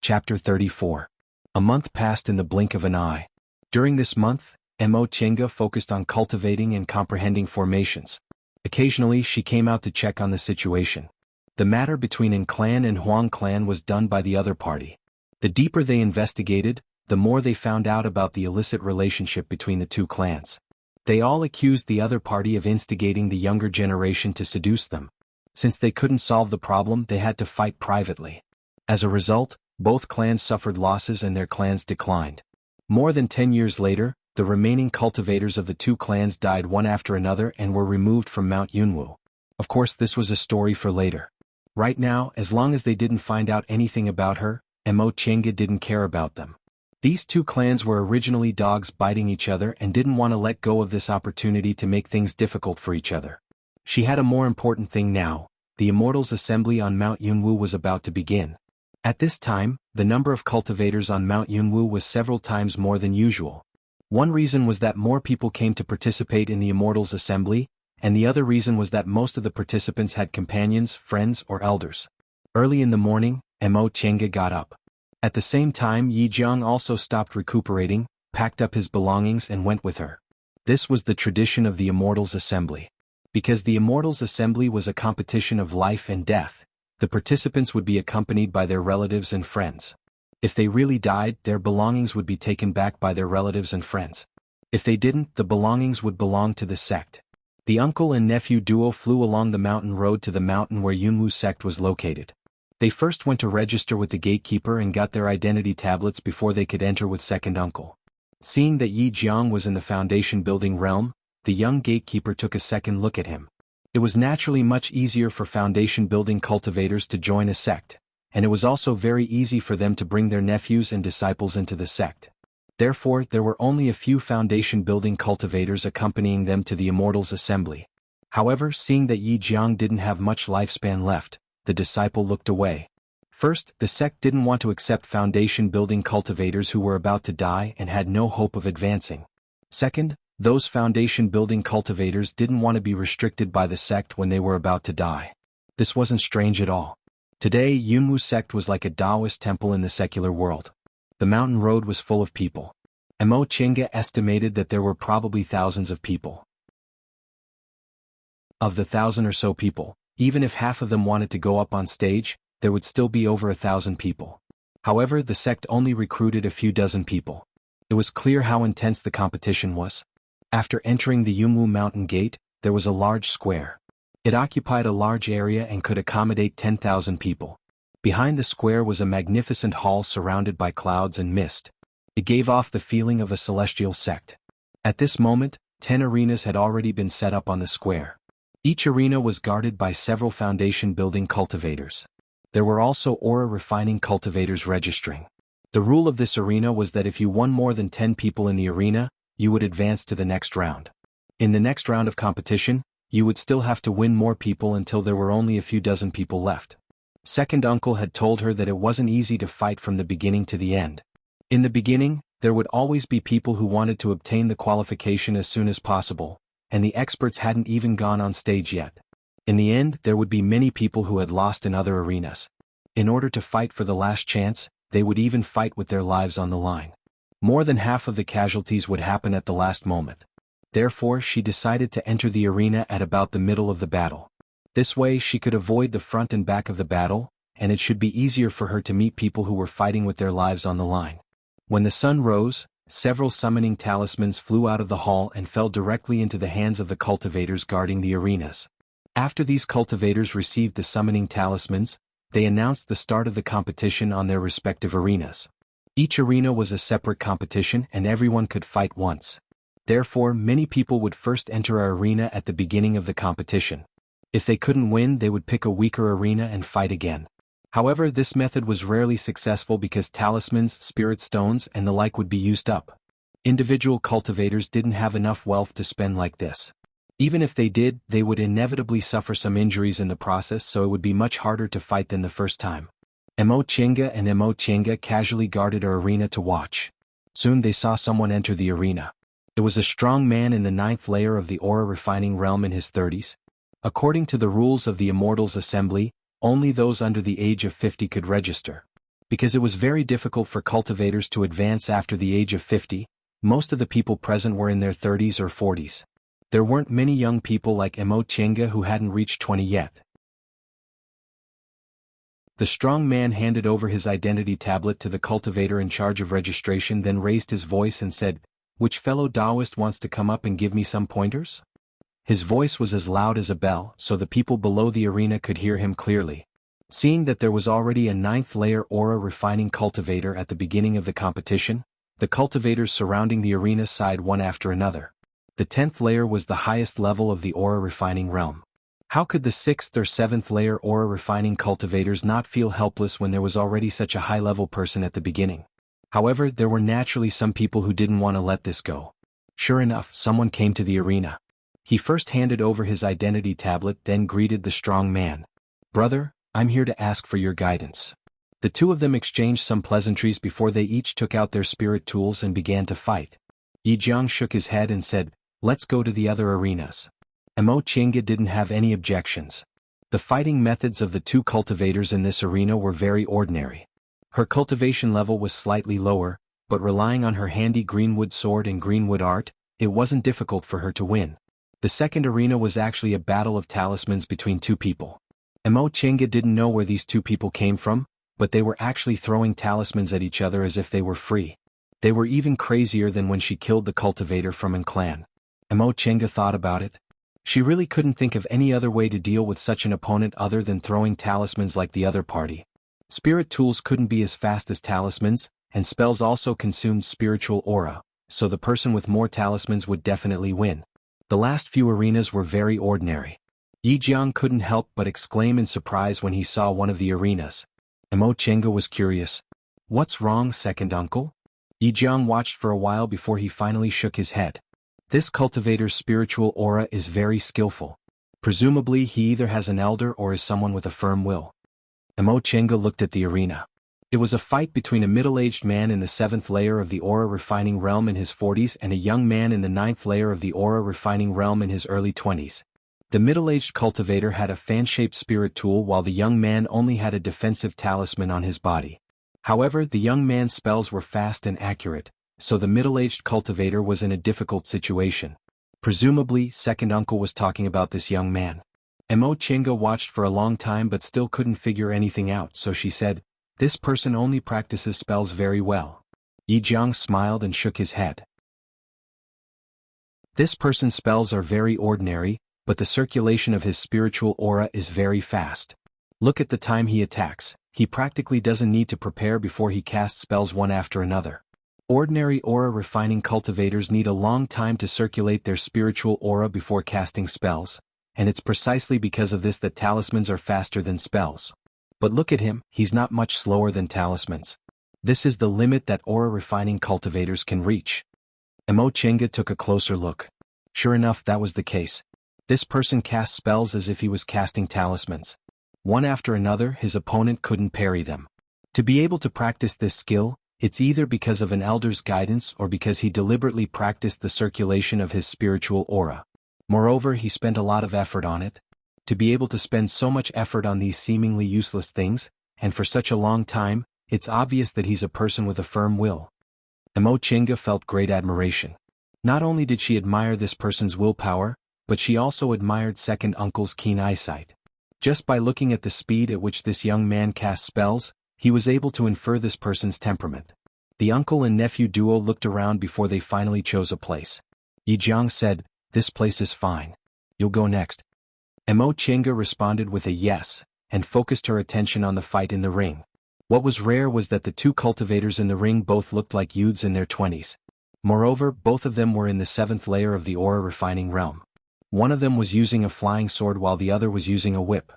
Chapter 34. A month passed in the blink of an eye. During this month, Mo Chenga focused on cultivating and comprehending formations. Occasionally she came out to check on the situation. The matter between An clan and Huang clan was done by the other party. The deeper they investigated, the more they found out about the illicit relationship between the two clans. They all accused the other party of instigating the younger generation to seduce them. Since they couldn't solve the problem, they had to fight privately. As a result, both clans suffered losses and their clans declined. More than 10 years later, the remaining cultivators of the two clans died one after another and were removed from Mount Yunwu. Of course, this was a story for later. Right now, as long as they didn't find out anything about her, Mo Chenga didn't care about them. These two clans were originally dogs biting each other and didn't want to let go of this opportunity to make things difficult for each other. She had a more important thing now. The Immortals Assembly on Mount Yunwu was about to begin. At this time, the number of cultivators on Mount Yunwu was several times more than usual. One reason was that more people came to participate in the Immortals Assembly, and the other reason was that most of the participants had companions, friends, or elders. Early in the morning, Mo Chenga got up. At the same time, Yi Jiang also stopped recuperating, packed up his belongings and went with her. This was the tradition of the Immortals Assembly. Because the Immortals Assembly was a competition of life and death, the participants would be accompanied by their relatives and friends. If they really died, their belongings would be taken back by their relatives and friends. If they didn't, the belongings would belong to the sect. The uncle and nephew duo flew along the mountain road to the mountain where Yunwu sect was located. They first went to register with the gatekeeper and got their identity tablets before they could enter with second uncle. Seeing that Yi Jiang was in the foundation building realm, the young gatekeeper took a second look at him. It was naturally much easier for foundation building cultivators to join a sect, and it was also very easy for them to bring their nephews and disciples into the sect. Therefore, there were only a few foundation building cultivators accompanying them to the Immortals' assembly. However, seeing that Yi Jiang didn't have much lifespan left, the disciple looked away. First, the sect didn't want to accept foundation building cultivators who were about to die and had no hope of advancing. Second, those foundation building cultivators didn't want to be restricted by the sect when they were about to die. This wasn't strange at all. Today, Yunwu sect was like a Taoist temple in the secular world. The mountain road was full of people. Mo Chinga estimated that there were probably thousands of people. Of the 1,000 or so people, even if half of them wanted to go up on stage, there would still be over 1,000 people. However, the sect only recruited a few dozen people. It was clear how intense the competition was. After entering the Yunwu mountain gate, there was a large square. It occupied a large area and could accommodate 10,000 people. Behind the square was a magnificent hall surrounded by clouds and mist. It gave off the feeling of a celestial sect. At this moment, 10 arenas had already been set up on the square. Each arena was guarded by several foundation building cultivators. There were also aura refining cultivators registering. The rule of this arena was that if you won more than 10 people in the arena, you would advance to the next round. In the next round of competition, you would still have to win more people until there were only a few dozen people left. Second uncle had told her that it wasn't easy to fight from the beginning to the end. In the beginning, there would always be people who wanted to obtain the qualification as soon as possible, and the experts hadn't even gone on stage yet. In the end, there would be many people who had lost in other arenas. In order to fight for the last chance, they would even fight with their lives on the line. More than half of the casualties would happen at the last moment. Therefore, she decided to enter the arena at about the middle of the battle. This way she could avoid the front and back of the battle, and it should be easier for her to meet people who were fighting with their lives on the line. When the sun rose, several summoning talismans flew out of the hall and fell directly into the hands of the cultivators guarding the arenas. After these cultivators received the summoning talismans, they announced the start of the competition on their respective arenas. Each arena was a separate competition and everyone could fight once. Therefore, many people would first enter our arena at the beginning of the competition. If they couldn't win, they would pick a weaker arena and fight again. However, this method was rarely successful because talismans, spirit stones, and the like would be used up. Individual cultivators didn't have enough wealth to spend like this. Even if they did, they would inevitably suffer some injuries in the process, so it would be much harder to fight than the first time. Mo Chinga and Mo Chinga casually guarded our arena to watch. Soon they saw someone enter the arena. It was a strong man in the 9th layer of the aura refining realm in his 30s. According to the rules of the Immortals' Assembly, only those under the age of 50 could register. Because it was very difficult for cultivators to advance after the age of 50, most of the people present were in their 30s or 40s. There weren't many young people like Mo Chinga who hadn't reached 20 yet. The strong man handed over his identity tablet to the cultivator in charge of registration, then raised his voice and said, "Which fellow Taoist wants to come up and give me some pointers?" His voice was as loud as a bell, so the people below the arena could hear him clearly. Seeing that there was already a 9th layer aura refining cultivator at the beginning of the competition, the cultivators surrounding the arena sighed one after another. The 10th layer was the highest level of the aura refining realm. How could the 6th or 7th layer aura refining cultivators not feel helpless when there was already such a high-level person at the beginning? However, there were naturally some people who didn't want to let this go. Sure enough, someone came to the arena. He first handed over his identity tablet, then greeted the strong man. "Brother, I'm here to ask for your guidance." The two of them exchanged some pleasantries before they each took out their spirit tools and began to fight. Yi Jiang shook his head and said, "Let's go to the other arenas." Mo Chinga didn't have any objections. The fighting methods of the two cultivators in this arena were very ordinary. Her cultivation level was slightly lower, but relying on her handy greenwood sword and greenwood art, it wasn't difficult for her to win. The second arena was actually a battle of talismans between two people. Mo Chinga didn't know where these two people came from, but they were actually throwing talismans at each other as if they were free. They were even crazier than when she killed the cultivator from An clan. Emo Chenga thought about it. She really couldn't think of any other way to deal with such an opponent other than throwing talismans like the other party. Spirit tools couldn't be as fast as talismans, and spells also consumed spiritual aura, so the person with more talismans would definitely win. The last few arenas were very ordinary. Yi Jiang couldn't help but exclaim in surprise when he saw one of the arenas. Emo Chenga was curious. "What's wrong, second uncle?" Yi Jiang watched for a while before he finally shook his head. "This cultivator's spiritual aura is very skillful. Presumably he either has an elder or is someone with a firm will." Emo Chenga looked at the arena. It was a fight between a middle-aged man in the 7th layer of the aura refining realm in his 40s and a young man in the 9th layer of the aura refining realm in his early 20s. The middle-aged cultivator had a fan-shaped spirit tool while the young man only had a defensive talisman on his body. However, the young man's spells were fast and accurate, so the middle-aged cultivator was in a difficult situation. Presumably, second uncle was talking about this young man. Emo Chenga watched for a long time but still couldn't figure anything out, so she said, "This person only practices spells very well." Yi Jiang smiled and shook his head. "This person's spells are very ordinary, but the circulation of his spiritual aura is very fast. Look at the time he attacks. He practically doesn't need to prepare before he casts spells one after another. Ordinary aura refining cultivators need a long time to circulate their spiritual aura before casting spells, and it's precisely because of this that talismans are faster than spells. But look at him, he's not much slower than talismans. This is the limit that aura refining cultivators can reach." Emo Chenga took a closer look. Sure enough, that was the case. This person cast spells as if he was casting talismans. One after another, his opponent couldn't parry them. To be able to practice this skill, it's either because of an elder's guidance or because he deliberately practiced the circulation of his spiritual aura. Moreover, he spent a lot of effort on it. To be able to spend so much effort on these seemingly useless things, and for such a long time, it's obvious that he's a person with a firm will. Emo Chenga felt great admiration. Not only did she admire this person's willpower, but she also admired second uncle's keen eyesight. Just by looking at the speed at which this young man cast spells, he was able to infer this person's temperament. The uncle and nephew duo looked around before they finally chose a place. Yi Jiang said, "This place is fine. You'll go next." Emo Chenga responded with a yes, and focused her attention on the fight in the ring. What was rare was that the two cultivators in the ring both looked like youths in their 20s. Moreover, both of them were in the 7th layer of the aura refining realm. One of them was using a flying sword while the other was using a whip.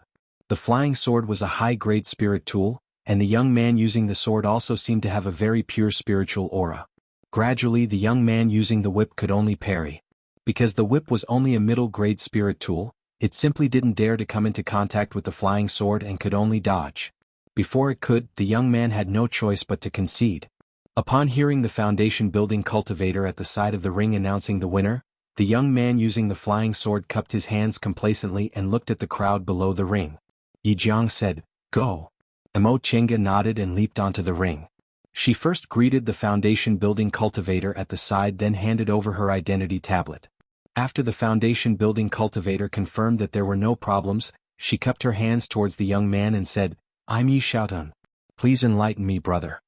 The flying sword was a high-grade spirit tool, and the young man using the sword also seemed to have a very pure spiritual aura. Gradually, the young man using the whip could only parry. Because the whip was only a middle-grade spirit tool, it simply didn't dare to come into contact with the flying sword and could only dodge. Before it could, the young man had no choice but to concede. Upon hearing the foundation-building cultivator at the side of the ring announcing the winner, the young man using the flying sword cupped his hands complacently and looked at the crowd below the ring. Yi Jiang said, "Go." Emo Chenga nodded and leaped onto the ring. She first greeted the foundation-building cultivator at the side, then handed over her identity tablet. After the foundation-building cultivator confirmed that there were no problems, she cupped her hands towards the young man and said, "I'm Yi Xiaotun. Please enlighten me, brother."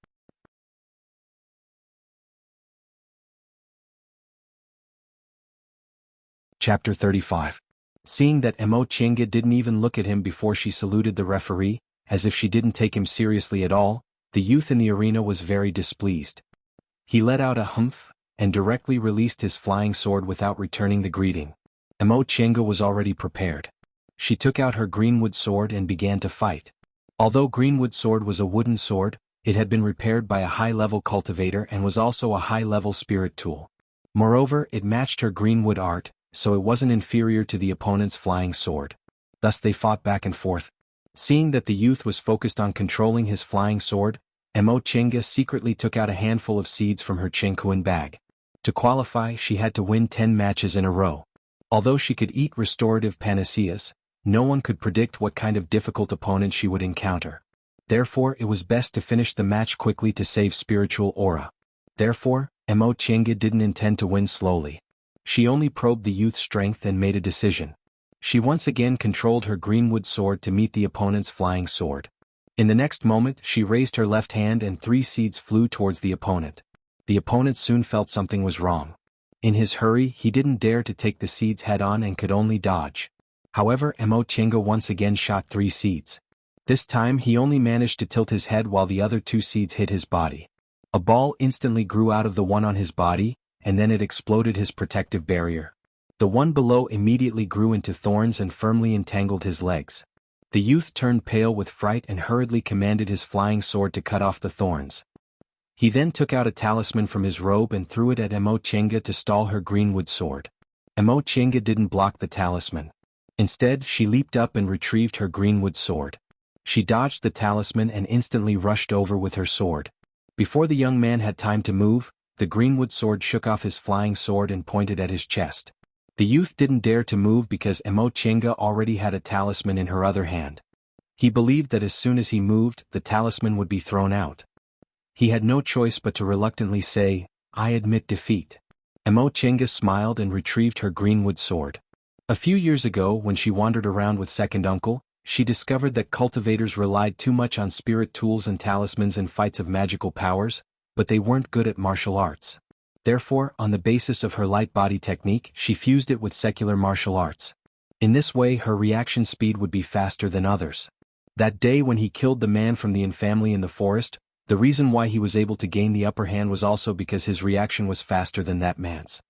Chapter 35. Seeing that Emo Chenga didn't even look at him before she saluted the referee, as if she didn't take him seriously at all, the youth in the arena was very displeased. He let out a humph, and directly released his flying sword without returning the greeting. Emo Chenga was already prepared. She took out her greenwood sword and began to fight. Although greenwood sword was a wooden sword, it had been repaired by a high-level cultivator and was also a high-level spirit tool. Moreover, it matched her greenwood art, so it wasn't inferior to the opponent's flying sword. Thus they fought back and forth. Seeing that the youth was focused on controlling his flying sword, Emo Chenga secretly took out a handful of seeds from her Chengkuan bag. To qualify, she had to win 10 matches in a row. Although she could eat restorative panaceas, no one could predict what kind of difficult opponent she would encounter. Therefore, it was best to finish the match quickly to save spiritual aura. Therefore, Emo Chenga didn't intend to win slowly. She only probed the youth's strength and made a decision. She once again controlled her greenwood sword to meet the opponent's flying sword. In the next moment, she raised her left hand and 3 seeds flew towards the opponent. The opponent soon felt something was wrong. In his hurry, he didn't dare to take the seeds head-on and could only dodge. However, Chenga once again shot 3 seeds. This time he only managed to tilt his head while the other 2 seeds hit his body. A ball instantly grew out of the one on his body, and then it exploded his protective barrier. The one below immediately grew into thorns and firmly entangled his legs. The youth turned pale with fright and hurriedly commanded his flying sword to cut off the thorns. He then took out a talisman from his robe and threw it at Chenga to stall her greenwood sword. Chenga didn't block the talisman. Instead, she leaped up and retrieved her greenwood sword. She dodged the talisman and instantly rushed over with her sword. Before the young man had time to move, the greenwood sword shook off his flying sword and pointed at his chest. The youth didn't dare to move because Chenga already had a talisman in her other hand. He believed that as soon as he moved, the talisman would be thrown out. He had no choice but to reluctantly say, "I admit defeat." Chenga smiled and retrieved her greenwood sword. A few years ago, when she wandered around with second uncle, she discovered that cultivators relied too much on spirit tools and talismans in fights of magical powers, but they weren't good at martial arts. Therefore, on the basis of her light body technique, she fused it with secular martial arts. In this way, her reaction speed would be faster than others. That day when he killed the man from the Yin family in the forest, the reason why he was able to gain the upper hand was also because his reaction was faster than that man's.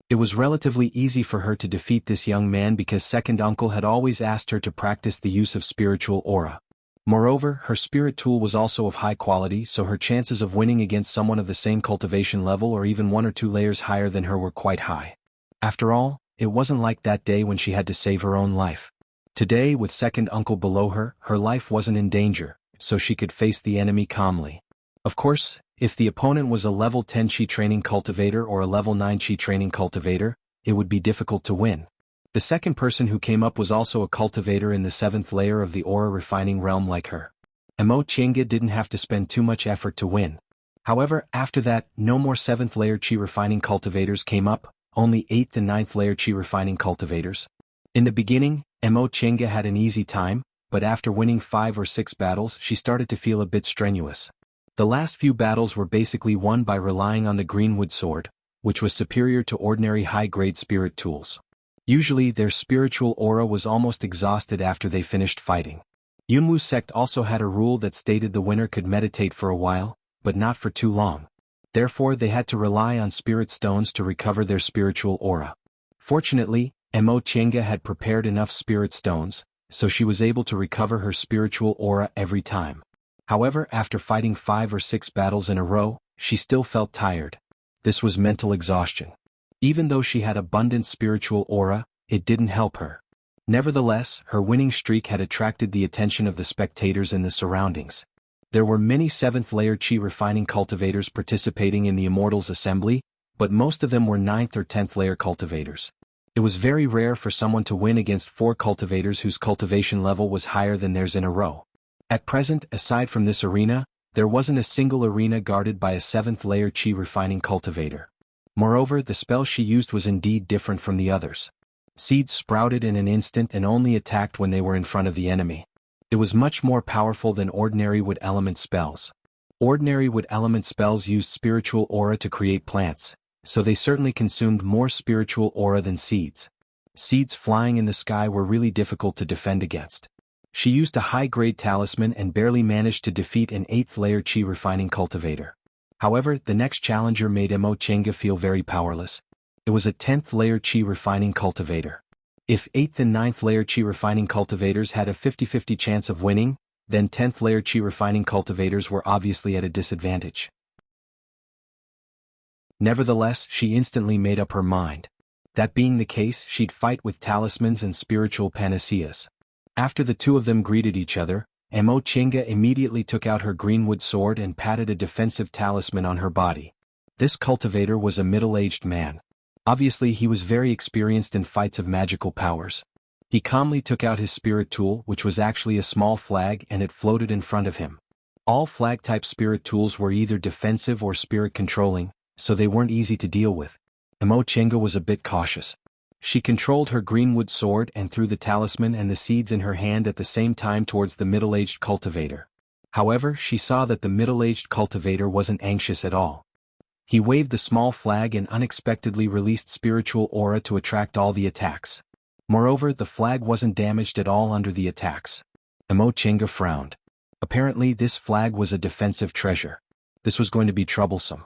It was relatively easy for her to defeat this young man because second uncle had always asked her to practice the use of spiritual aura. Moreover, her spirit tool was also of high quality, so her chances of winning against someone of the same cultivation level or even 1 or 2 layers higher than her were quite high. After all, it wasn't like that day when she had to save her own life. Today, with second uncle below her, her life wasn't in danger, so she could face the enemy calmly. Of course, if the opponent was a level 10 Chi training cultivator or a level 9 Chi training cultivator, it would be difficult to win. The second person who came up was also a cultivator in the 7th layer of the aura refining realm like her. Chenga didn't have to spend too much effort to win. However, after that, no more 7th layer Chi refining cultivators came up, only 8th and 9th layer Chi refining cultivators. In the beginning, Chenga had an easy time, but after winning 5 or 6 battles, she started to feel a bit strenuous. The last few battles were basically won by relying on the greenwood sword, which was superior to ordinary high-grade spirit tools. Usually, their spiritual aura was almost exhausted after they finished fighting. Yunwu sect also had a rule that stated the winner could meditate for a while, but not for too long. Therefore, they had to rely on spirit stones to recover their spiritual aura. Fortunately, Chenga had prepared enough spirit stones, so she was able to recover her spiritual aura every time. However, after fighting 5 or 6 battles in a row, she still felt tired. This was mental exhaustion. Even though she had abundant spiritual aura, it didn't help her. Nevertheless, her winning streak had attracted the attention of the spectators in the surroundings. There were many 7th layer Chi refining cultivators participating in the Immortals Assembly, but most of them were 9th or 10th layer cultivators. It was very rare for someone to win against 4 cultivators whose cultivation level was higher than theirs in a row. At present, aside from this arena, there wasn't a single arena guarded by a 7th layer Chi refining cultivator. Moreover, the spell she used was indeed different from the others. Seeds sprouted in an instant and only attacked when they were in front of the enemy. It was much more powerful than ordinary wood element spells. Ordinary wood element spells used spiritual aura to create plants, so they certainly consumed more spiritual aura than seeds. Seeds flying in the sky were really difficult to defend against. She used a high-grade talisman and barely managed to defeat an 8th layer Chi refining cultivator. However, the next challenger made Chenga feel very powerless. It was a 10th layer Chi refining cultivator. If 8th and 9th layer Chi refining cultivators had a 50-50 chance of winning, then 10th layer Chi refining cultivators were obviously at a disadvantage. Nevertheless, she instantly made up her mind. That being the case, she'd fight with talismans and spiritual panaceas. After the two of them greeted each other, Chenga immediately took out her greenwood sword and patted a defensive talisman on her body. This cultivator was a middle-aged man. Obviously, he was very experienced in fights of magical powers. He calmly took out his spirit tool, which was actually a small flag, and it floated in front of him. All flag-type spirit tools were either defensive or spirit-controlling, so they weren't easy to deal with. Chenga was a bit cautious. She controlled her greenwood sword and threw the talisman and the seeds in her hand at the same time towards the middle-aged cultivator. However, she saw that the middle-aged cultivator wasn't anxious at all. He waved the small flag and unexpectedly released spiritual aura to attract all the attacks. Moreover, the flag wasn't damaged at all under the attacks. Chenga frowned. Apparently this flag was a defensive treasure. This was going to be troublesome.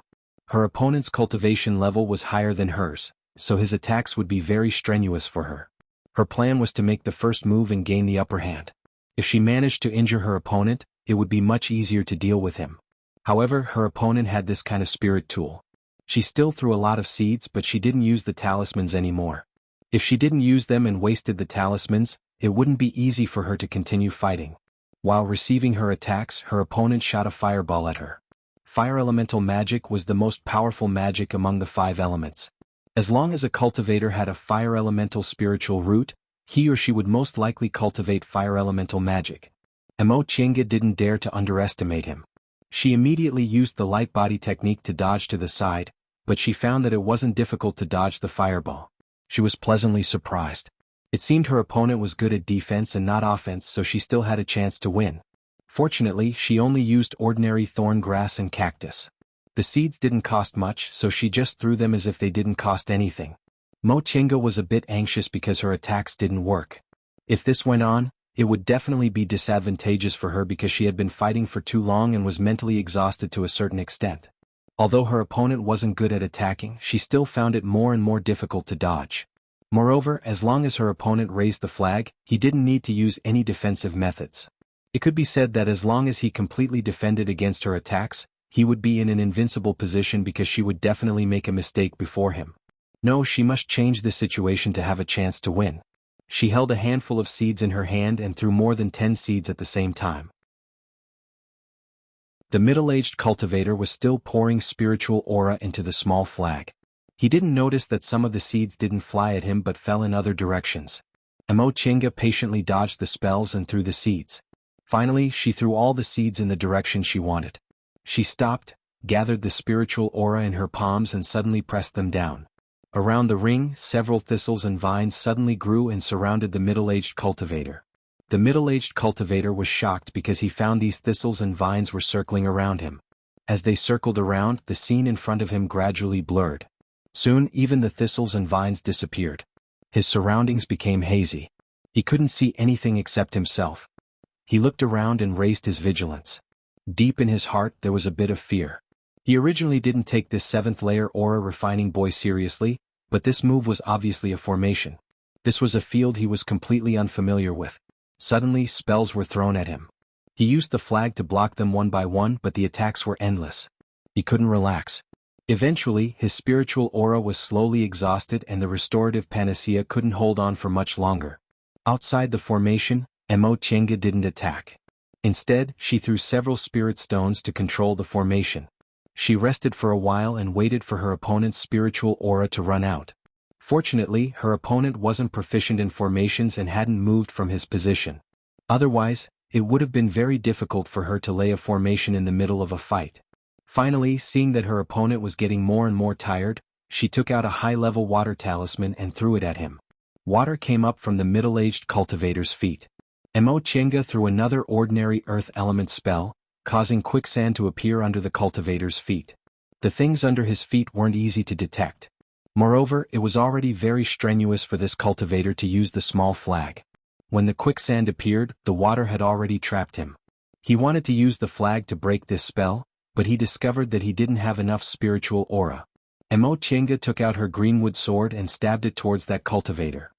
Her opponent's cultivation level was higher than hers, so his attacks would be very strenuous for her. Her plan was to make the first move and gain the upper hand. If she managed to injure her opponent, it would be much easier to deal with him. However, her opponent had this kind of spirit tool. She still threw a lot of seeds, but she didn't use the talismans anymore. If she didn't use them and wasted the talismans, it wouldn't be easy for her to continue fighting. While receiving her attacks, her opponent shot a fireball at her. Fire elemental magic was the most powerful magic among the 5 elements. As long as a cultivator had a fire elemental spiritual root, he or she would most likely cultivate fire elemental magic. Chenga didn't dare to underestimate him. She immediately used the light body technique to dodge to the side, but she found that it wasn't difficult to dodge the fireball. She was pleasantly surprised. It seemed her opponent was good at defense and not offense, so she still had a chance to win. Fortunately, she only used ordinary thorn grass and cactus. The seeds didn't cost much, so she just threw them as if they didn't cost anything. Chenga was a bit anxious because her attacks didn't work. If this went on, it would definitely be disadvantageous for her because she had been fighting for too long and was mentally exhausted to a certain extent. Although her opponent wasn't good at attacking, she still found it more and more difficult to dodge. Moreover, as long as her opponent raised the flag, he didn't need to use any defensive methods. It could be said that as long as he completely defended against her attacks, he would be in an invincible position because she would definitely make a mistake before him. No, she must change the situation to have a chance to win. She held a handful of seeds in her hand and threw more than 10 seeds at the same time. The middle-aged cultivator was still pouring spiritual aura into the small flag. He didn't notice that some of the seeds didn't fly at him but fell in other directions. Chenga patiently dodged the spells and threw the seeds. Finally, she threw all the seeds in the direction she wanted. She stopped, gathered the spiritual aura in her palms and suddenly pressed them down. Around the ring, several thistles and vines suddenly grew and surrounded the middle-aged cultivator. The middle-aged cultivator was shocked because he found these thistles and vines were circling around him. As they circled around, the scene in front of him gradually blurred. Soon, even the thistles and vines disappeared. His surroundings became hazy. He couldn't see anything except himself. He looked around and raised his vigilance. Deep in his heart there was a bit of fear. He originally didn't take this 7th layer aura refining boy seriously, but this move was obviously a formation. This was a field he was completely unfamiliar with. Suddenly, spells were thrown at him. He used the flag to block them one by one, but the attacks were endless. He couldn't relax. Eventually, his spiritual aura was slowly exhausted and the restorative panacea couldn't hold on for much longer. Outside the formation, Chenga didn't attack. Instead, she threw several spirit stones to control the formation. She rested for a while and waited for her opponent's spiritual aura to run out. Fortunately, her opponent wasn't proficient in formations and hadn't moved from his position. Otherwise, it would have been very difficult for her to lay a formation in the middle of a fight. Finally, seeing that her opponent was getting more and more tired, she took out a high-level water talisman and threw it at him. Water came up from the middle-aged cultivator's feet. Chenga threw another ordinary earth element spell, causing quicksand to appear under the cultivator's feet. The things under his feet weren't easy to detect. Moreover, it was already very strenuous for this cultivator to use the small flag. When the quicksand appeared, the water had already trapped him. He wanted to use the flag to break this spell, but he discovered that he didn't have enough spiritual aura. Chenga took out her greenwood sword and stabbed it towards that cultivator.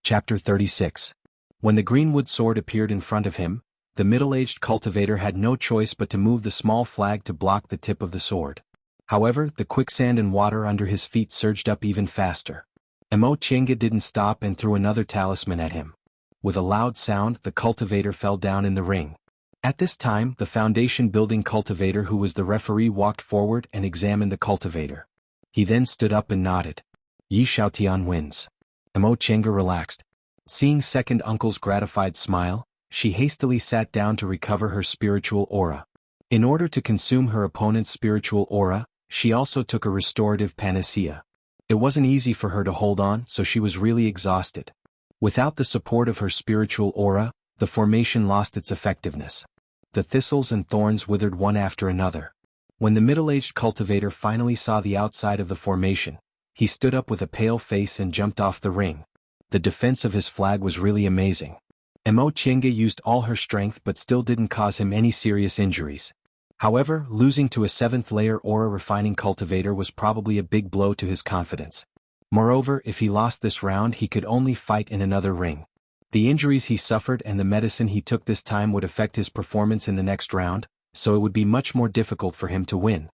Chapter 36. When the greenwood sword appeared in front of him, the middle-aged cultivator had no choice but to move the small flag to block the tip of the sword. However, the quicksand and water under his feet surged up even faster. Chenga didn't stop and threw another talisman at him. With a loud sound, the cultivator fell down in the ring. At this time, the foundation-building cultivator who was the referee walked forward and examined the cultivator. He then stood up and nodded. Yi Xiaotian wins. Chenga relaxed. Seeing second uncle's gratified smile, she hastily sat down to recover her spiritual aura. In order to consume her opponent's spiritual aura, she also took a restorative panacea. It wasn't easy for her to hold on, so she was really exhausted. Without the support of her spiritual aura, the formation lost its effectiveness. The thistles and thorns withered one after another. When the middle-aged cultivator finally saw the outside of the formation, he stood up with a pale face and jumped off the ring. The defense of his flag was really amazing. Mo Chenga used all her strength but still didn't cause him any serious injuries. However, losing to a 7th-layer aura refining cultivator was probably a big blow to his confidence. Moreover, if he lost this round he could only fight in another ring. The injuries he suffered and the medicine he took this time would affect his performance in the next round, so it would be much more difficult for him to win.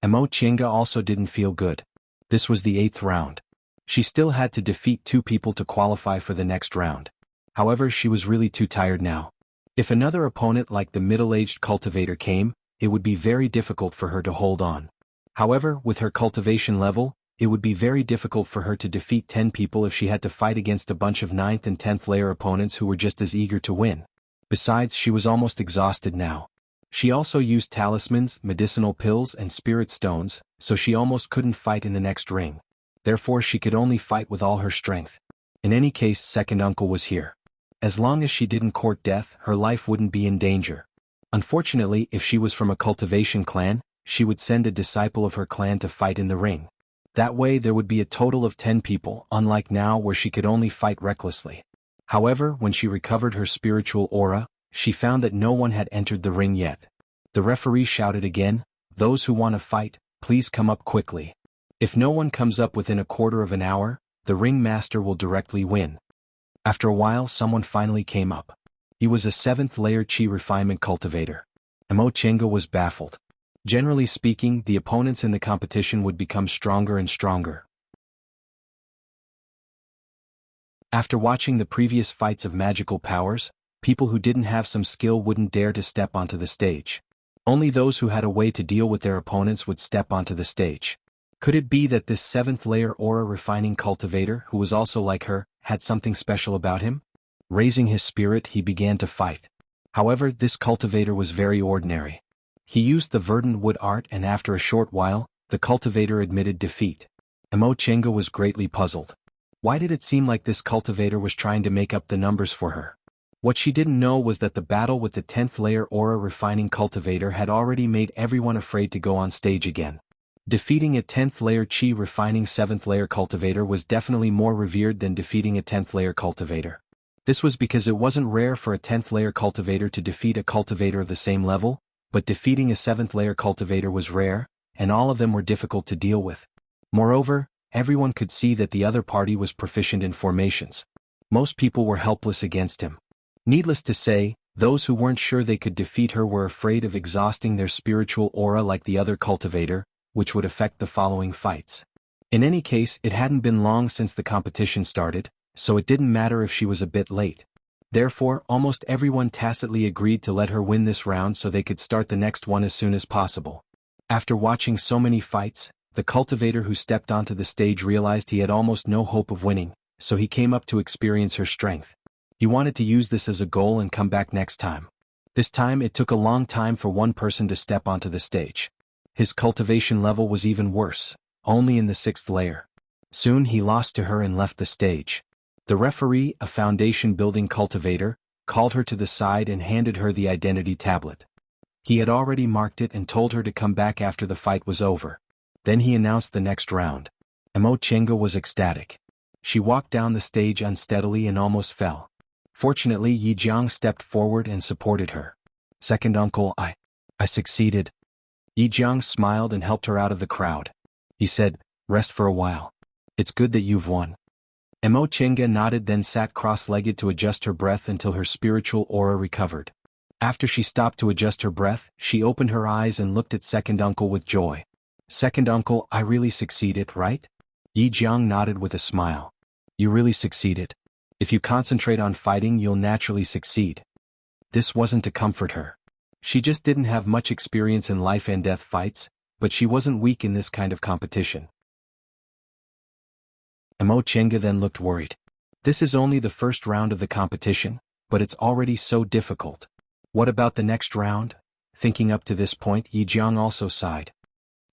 Mo Chenga also didn't feel good. This was the 8th round. She still had to defeat 2 people to qualify for the next round. However, she was really too tired now. If another opponent like the middle-aged cultivator came, it would be very difficult for her to hold on. However, with her cultivation level, it would be very difficult for her to defeat 10 people if she had to fight against a bunch of 9th and 10th layer opponents who were just as eager to win. Besides, she was almost exhausted now. She also used talismans, medicinal pills and spirit stones, so she almost couldn't fight in the next ring. Therefore she could only fight with all her strength. In any case, second uncle was here. As long as she didn't court death, her life wouldn't be in danger. Unfortunately, if she was from a cultivation clan, she would send a disciple of her clan to fight in the ring. That way there would be a total of 10 people, unlike now where she could only fight recklessly. However, when she recovered her spiritual aura, she found that no one had entered the ring yet. The referee shouted again, "Those who want to fight, please come up quickly. If no one comes up within a quarter of an hour, the ring master will directly win." After a while someone finally came up. He was a 7th-layer chi refinement cultivator. Mo Chenga was baffled. Generally speaking, the opponents in the competition would become stronger and stronger. After watching the previous fights of magical powers, people who didn't have some skill wouldn't dare to step onto the stage. Only those who had a way to deal with their opponents would step onto the stage. Could it be that this 7th-layer aura refining cultivator, who was also like her, had something special about him? Raising his spirit, he began to fight. However, this cultivator was very ordinary. He used the verdant wood art and after a short while, the cultivator admitted defeat. Mo Chenga was greatly puzzled. Why did it seem like this cultivator was trying to make up the numbers for her? What she didn't know was that the battle with the 10th-layer aura refining cultivator had already made everyone afraid to go on stage again. Defeating a 10th-layer chi refining 7th-layer cultivator was definitely more revered than defeating a 10th-layer cultivator. This was because it wasn't rare for a 10th-layer cultivator to defeat a cultivator of the same level, but defeating a 7th-layer cultivator was rare, and all of them were difficult to deal with. Moreover, everyone could see that the other party was proficient in formations. Most people were helpless against him. Needless to say, those who weren't sure they could defeat her were afraid of exhausting their spiritual aura like the other cultivator, which would affect the following fights. In any case, it hadn't been long since the competition started, so it didn't matter if she was a bit late. Therefore, almost everyone tacitly agreed to let her win this round so they could start the next one as soon as possible. After watching so many fights, the cultivator who stepped onto the stage realized he had almost no hope of winning, so he came up to experience her strength. He wanted to use this as a goal and come back next time. This time it took a long time for one person to step onto the stage. His cultivation level was even worse, only in the 6th layer. Soon he lost to her and left the stage. The referee, a foundation-building cultivator, called her to the side and handed her the identity tablet. He had already marked it and told her to come back after the fight was over. Then he announced the next round. Mo Chenga was ecstatic. She walked down the stage unsteadily and almost fell. Fortunately, Yi Jiang stepped forward and supported her. "Second uncle, I succeeded." Yi Jiang smiled and helped her out of the crowd. He said, "Rest for a while. It's good that you've won." Mo Chenga nodded, then sat cross-legged to adjust her breath until her spiritual aura recovered. After she stopped to adjust her breath, she opened her eyes and looked at second uncle with joy. "Second uncle, I really succeeded, right?" Yi Jiang nodded with a smile. "You really succeeded. If you concentrate on fighting, you'll naturally succeed." This wasn't to comfort her. She just didn't have much experience in life and death fights, but she wasn't weak in this kind of competition. Mo Chenga then looked worried. This is only the first round of the competition, but it's already so difficult. What about the next round? Thinking up to this point, Yi Jiang also sighed.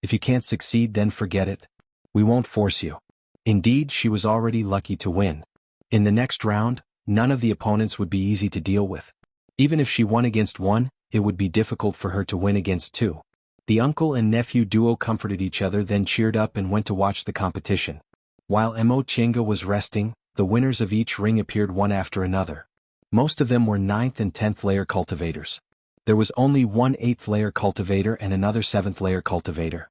If you can't succeed, then forget it. We won't force you. Indeed, she was already lucky to win. In the next round, none of the opponents would be easy to deal with. Even if she won against one, it would be difficult for her to win against two. The uncle and nephew duo comforted each other, then cheered up and went to watch the competition. While Mo Chenga was resting, the winners of each ring appeared one after another. Most of them were 9th and 10th layer cultivators. There was only one 8th layer cultivator and another 7th layer cultivator.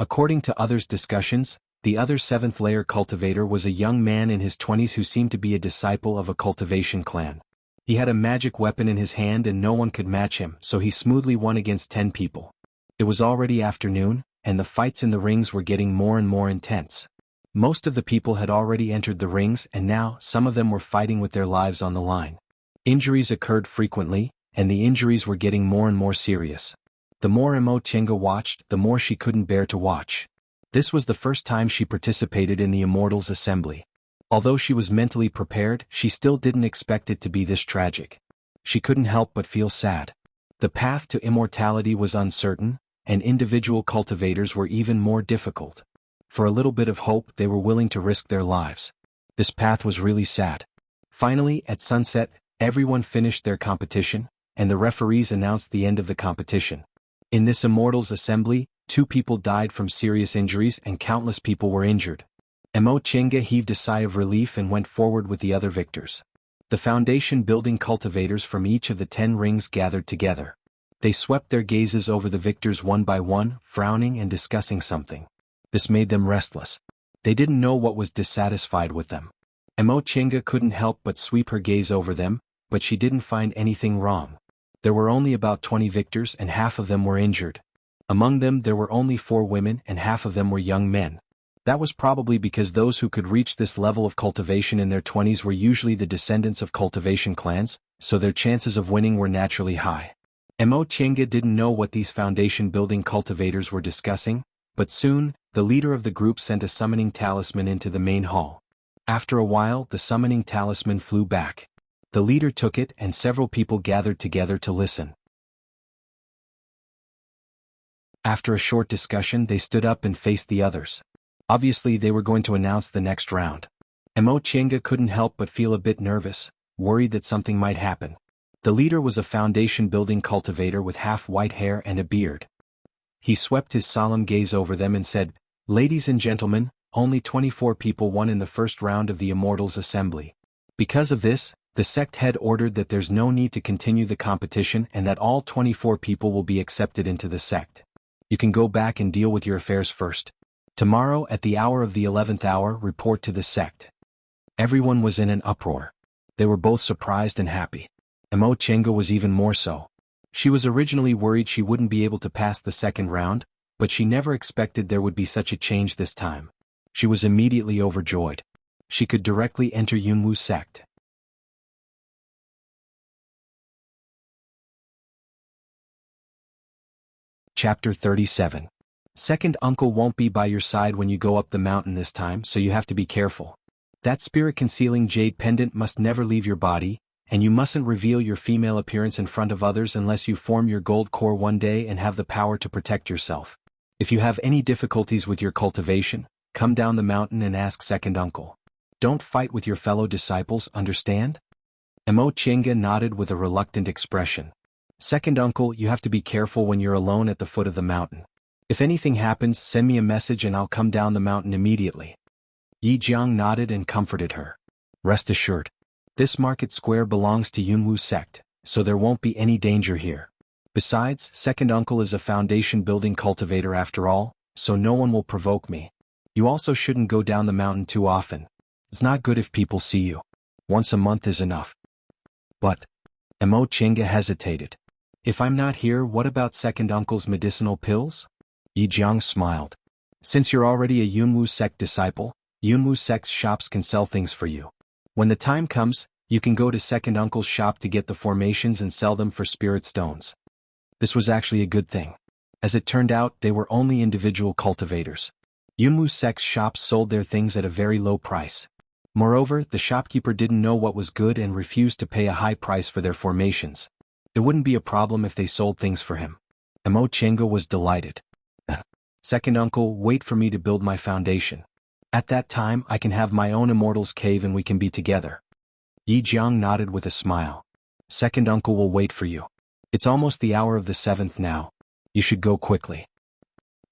According to others' discussions, the other 7th layer cultivator was a young man in his 20s who seemed to be a disciple of a cultivation clan. He had a magic weapon in his hand and no one could match him, so he smoothly won against 10 people. It was already afternoon, and the fights in the rings were getting more and more intense. Most of the people had already entered the rings, and now some of them were fighting with their lives on the line. Injuries occurred frequently, and the injuries were getting more and more serious. The more Mo Chenga watched, the more she couldn't bear to watch. This was the first time she participated in the Immortals Assembly. Although she was mentally prepared, she still didn't expect it to be this tragic. She couldn't help but feel sad. The path to immortality was uncertain, and individual cultivators were even more difficult. For a little bit of hope, they were willing to risk their lives. This path was really sad. Finally, at sunset, everyone finished their competition, and the referees announced the end of the competition. In this Immortals Assembly, 2 people died from serious injuries and countless people were injured. Mo Chenga heaved a sigh of relief and went forward with the other victors. The foundation-building cultivators from each of the 10 rings gathered together. They swept their gazes over the victors one by one, frowning and discussing something. This made them restless. They didn't know what was dissatisfied with them. Mo Chenga couldn't help but sweep her gaze over them, but she didn't find anything wrong. There were only about 20 victors and half of them were injured. Among them there were only 4 women and half of them were young men. That was probably because those who could reach this level of cultivation in their 20s were usually the descendants of cultivation clans, so their chances of winning were naturally high. Mo Chenga didn't know what these foundation-building cultivators were discussing, but soon, the leader of the group sent a summoning talisman into the main hall. After a while, the summoning talisman flew back. The leader took it and several people gathered together to listen. After a short discussion, they stood up and faced the others. Obviously, they were going to announce the next round. Mo Chenga couldn't help but feel a bit nervous, worried that something might happen. The leader was a foundation-building cultivator with half white hair and a beard. He swept his solemn gaze over them and said, "Ladies and gentlemen, only 24 people won in the first round of the Immortals Assembly. Because of this, the sect head ordered that there's no need to continue the competition and that all 24 people will be accepted into the sect. You can go back and deal with your affairs first. Tomorrow at the hour of the 11th hour, report to the sect." Everyone was in an uproar. They were both surprised and happy. Mo Chenga was even more so. She was originally worried she wouldn't be able to pass the second round, but she never expected there would be such a change this time. She was immediately overjoyed. She could directly enter Yunwu's sect. Chapter 37. Second uncle won't be by your side when you go up the mountain this time, so you have to be careful. That spirit-concealing jade pendant must never leave your body, and you mustn't reveal your female appearance in front of others unless you form your gold core one day and have the power to protect yourself. If you have any difficulties with your cultivation, come down the mountain and ask second uncle. Don't fight with your fellow disciples, understand? Mo Chenga nodded with a reluctant expression. Second uncle, you have to be careful when you're alone at the foot of the mountain. If anything happens, send me a message and I'll come down the mountain immediately. Yi Jiang nodded and comforted her. Rest assured. This market square belongs to Yunwu's sect, so there won't be any danger here. Besides, second uncle is a foundation-building cultivator after all, so no one will provoke me. You also shouldn't go down the mountain too often. It's not good if people see you. Once a month is enough. But, Mo Chenga hesitated. If I'm not here, what about second uncle's medicinal pills? Yi Jiang smiled. Since you're already a Yunwu sect disciple, Yunwu sect's shops can sell things for you. When the time comes, you can go to second uncle's shop to get the formations and sell them for spirit stones. This was actually a good thing. As it turned out, they were only individual cultivators. Yunwu sect's shops sold their things at a very low price. Moreover, the shopkeeper didn't know what was good and refused to pay a high price for their formations. It wouldn't be a problem if they sold things for him. Mo Chenga was delighted. Second uncle, wait for me to build my foundation. At that time I can have my own immortal's cave and we can be together. Yi Jiang nodded with a smile. Second uncle will wait for you. It's almost the hour of the 7th now. You should go quickly.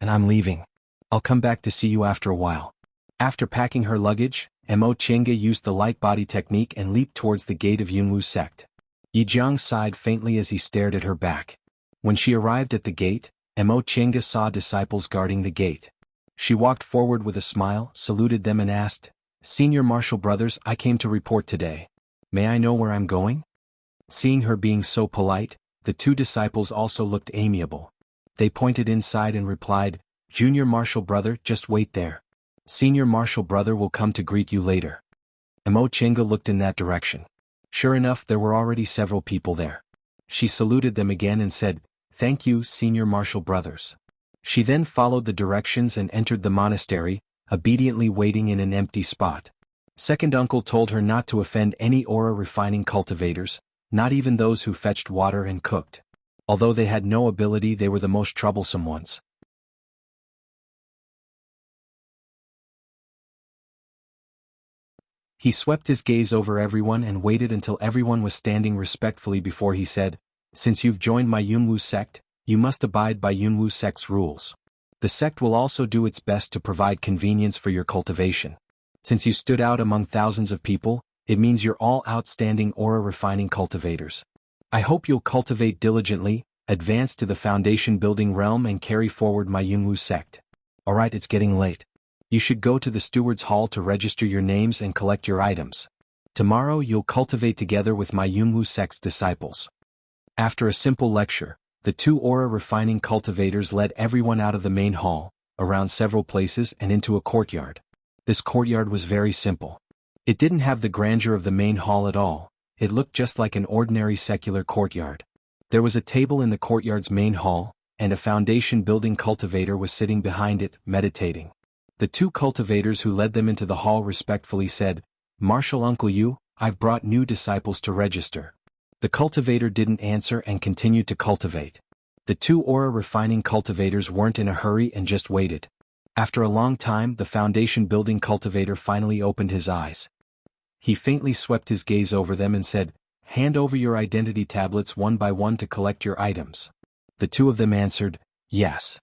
And I'm leaving. I'll come back to see you after a while. After packing her luggage, Mo Chenga used the light body technique and leaped towards the gate of Yunwu sect. Yi Jiang sighed faintly as he stared at her back. When she arrived at the gate, Mo Chenga saw disciples guarding the gate. She walked forward with a smile, saluted them and asked, Senior Martial Brothers, I came to report today. May I know where I'm going? Seeing her being so polite, the two disciples also looked amiable. They pointed inside and replied, Junior Martial Brother, just wait there. Senior Martial Brother will come to greet you later. Mo Chenga looked in that direction. Sure enough, there were already several people there. She saluted them again and said, Thank you, Senior Martial Brothers. She then followed the directions and entered the monastery, obediently waiting in an empty spot. Second uncle told her not to offend any aura refining cultivators, not even those who fetched water and cooked. Although they had no ability, they were the most troublesome ones. He swept his gaze over everyone and waited until everyone was standing respectfully before he said, Since you've joined my Yunwu sect, you must abide by Yunwu sect's rules. The sect will also do its best to provide convenience for your cultivation. Since you stood out among thousands of people, it means you're all outstanding aura refining cultivators. I hope you'll cultivate diligently, advance to the foundation building realm and carry forward my Yunwu sect. Alright, it's getting late. You should go to the steward's hall to register your names and collect your items. Tomorrow you'll cultivate together with my Yunwu sect's disciples. After a simple lecture, the two aura refining cultivators led everyone out of the main hall, around several places and into a courtyard. This courtyard was very simple. It didn't have the grandeur of the main hall at all. It looked just like an ordinary secular courtyard. There was a table in the courtyard's main hall, and a foundation building cultivator was sitting behind it, meditating. The two cultivators who led them into the hall respectfully said, Martial Uncle Yu, I've brought new disciples to register. The cultivator didn't answer and continued to cultivate. The two aura refining cultivators weren't in a hurry and just waited. After a long time, the foundation building cultivator finally opened his eyes. He faintly swept his gaze over them and said, Hand over your identity tablets one by one to collect your items. The two of them answered, Yes.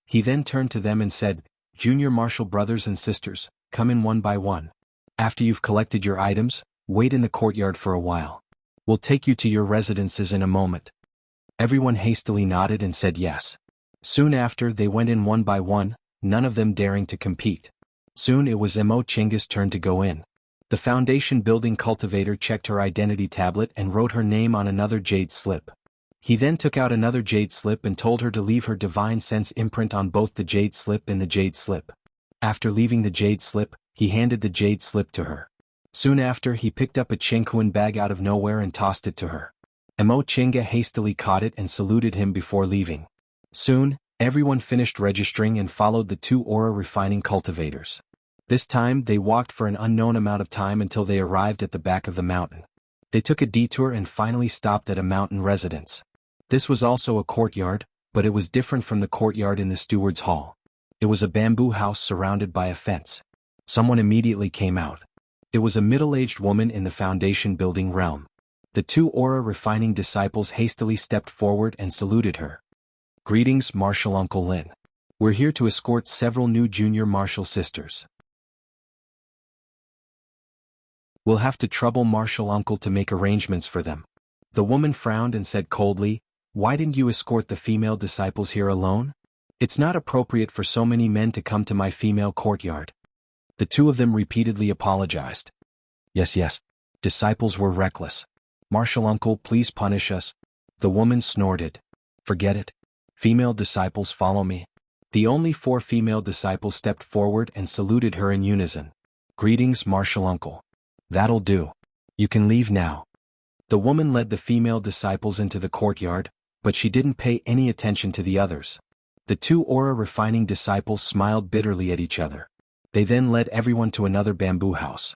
He then turned to them and said, Junior Martial Brothers and Sisters, come in one by one. After you've collected your items, wait in the courtyard for a while. We'll take you to your residences in a moment. Everyone hastily nodded and said yes. Soon after, they went in one by one, none of them daring to compete. Soon it was Mo Chenga's turn to go in. The foundation building cultivator checked her identity tablet and wrote her name on another jade slip. He then took out another jade slip and told her to leave her divine sense imprint on both the jade slip and the jade slip. After leaving the jade slip, he handed the jade slip to her. Soon after, he picked up a Chengkuan bag out of nowhere and tossed it to her. Mo Chenga hastily caught it and saluted him before leaving. Soon, everyone finished registering and followed the two aura refining cultivators. This time, they walked for an unknown amount of time until they arrived at the back of the mountain. They took a detour and finally stopped at a mountain residence. This was also a courtyard, but it was different from the courtyard in the steward's hall. It was a bamboo house surrounded by a fence. Someone immediately came out. It was a middle-aged woman in the foundation building realm. The two aura refining disciples hastily stepped forward and saluted her. Greetings, Martial Uncle Lin. We're here to escort several new junior martial sisters. We'll have to trouble Martial Uncle to make arrangements for them. The woman frowned and said coldly, Why didn't you escort the female disciples here alone? It's not appropriate for so many men to come to my female courtyard. The two of them repeatedly apologized. Yes. Disciples were reckless. Martial Uncle, please punish us. The woman snorted. Forget it. Female disciples, follow me. The only 4 female disciples stepped forward and saluted her in unison. Greetings, Martial Uncle. That'll do. You can leave now. The woman led the female disciples into the courtyard, but she didn't pay any attention to the others. The two aura refining disciples smiled bitterly at each other. They then led everyone to another bamboo house.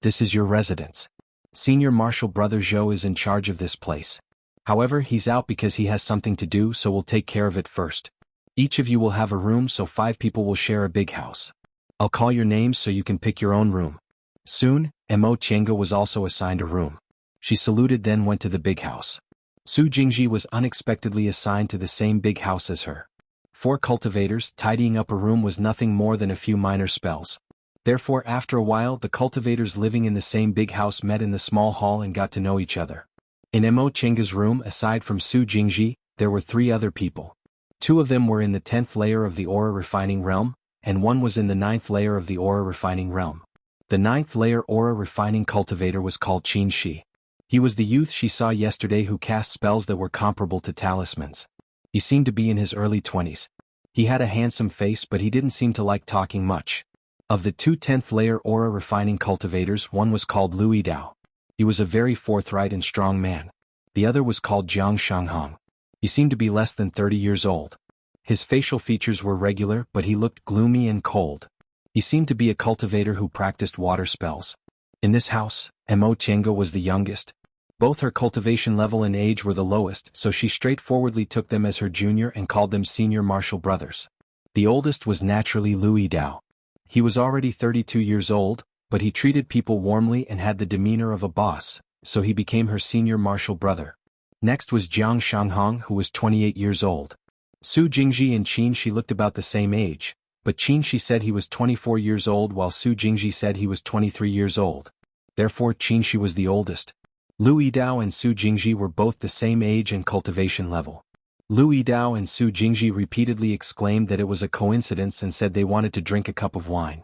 This is your residence. Senior Martial Brother Zhou is in charge of this place. However, he's out because he has something to do, so we'll take care of it first. Each of you will have a room, so 5 people will share a big house. I'll call your names so you can pick your own room. Soon, Mo Tiange was also assigned a room. She saluted, then went to the big house. Su Jingji was unexpectedly assigned to the same big house as her. 4 cultivators. Tidying up a room was nothing more than a few minor spells. Therefore, after a while, the cultivators living in the same big house met in the small hall and got to know each other. In Mo Tiange's room, aside from Su Jingji, there were 3 other people. 2 of them were in the 10th layer of the aura refining realm, and 1 was in the 9th layer of the aura refining realm. The 9th layer aura refining cultivator was called Qin Shi. He was the youth she saw yesterday who cast spells that were comparable to talismans. He seemed to be in his early 20s. He had a handsome face, but he didn't seem to like talking much. Of the 2 10th layer aura refining cultivators, one was called Lu Yidao. He was a very forthright and strong man. The other was called Jiang Shanghong. He seemed to be less than 30 years old. His facial features were regular, but he looked gloomy and cold. He seemed to be a cultivator who practiced water spells. In this house, Mo Tiange was the youngest. Both her cultivation level and age were the lowest, so she straightforwardly took them as her junior and called them senior martial brothers. The oldest was naturally Lu Yidao. He was already 32 years old, but he treated people warmly and had the demeanor of a boss, so he became her senior martial brother. Next was Jiang Shanghong, who was 28 years old. Su Jingji and Qin Shi looked about the same age, but Qin Shi said he was 24 years old while Su Jingji said he was 23 years old. Therefore Qin Shi was the oldest. Lu Yidao and Su Jingji were both the same age and cultivation level. Lu Yidao and Su Jingji repeatedly exclaimed that it was a coincidence and said they wanted to drink a cup of wine.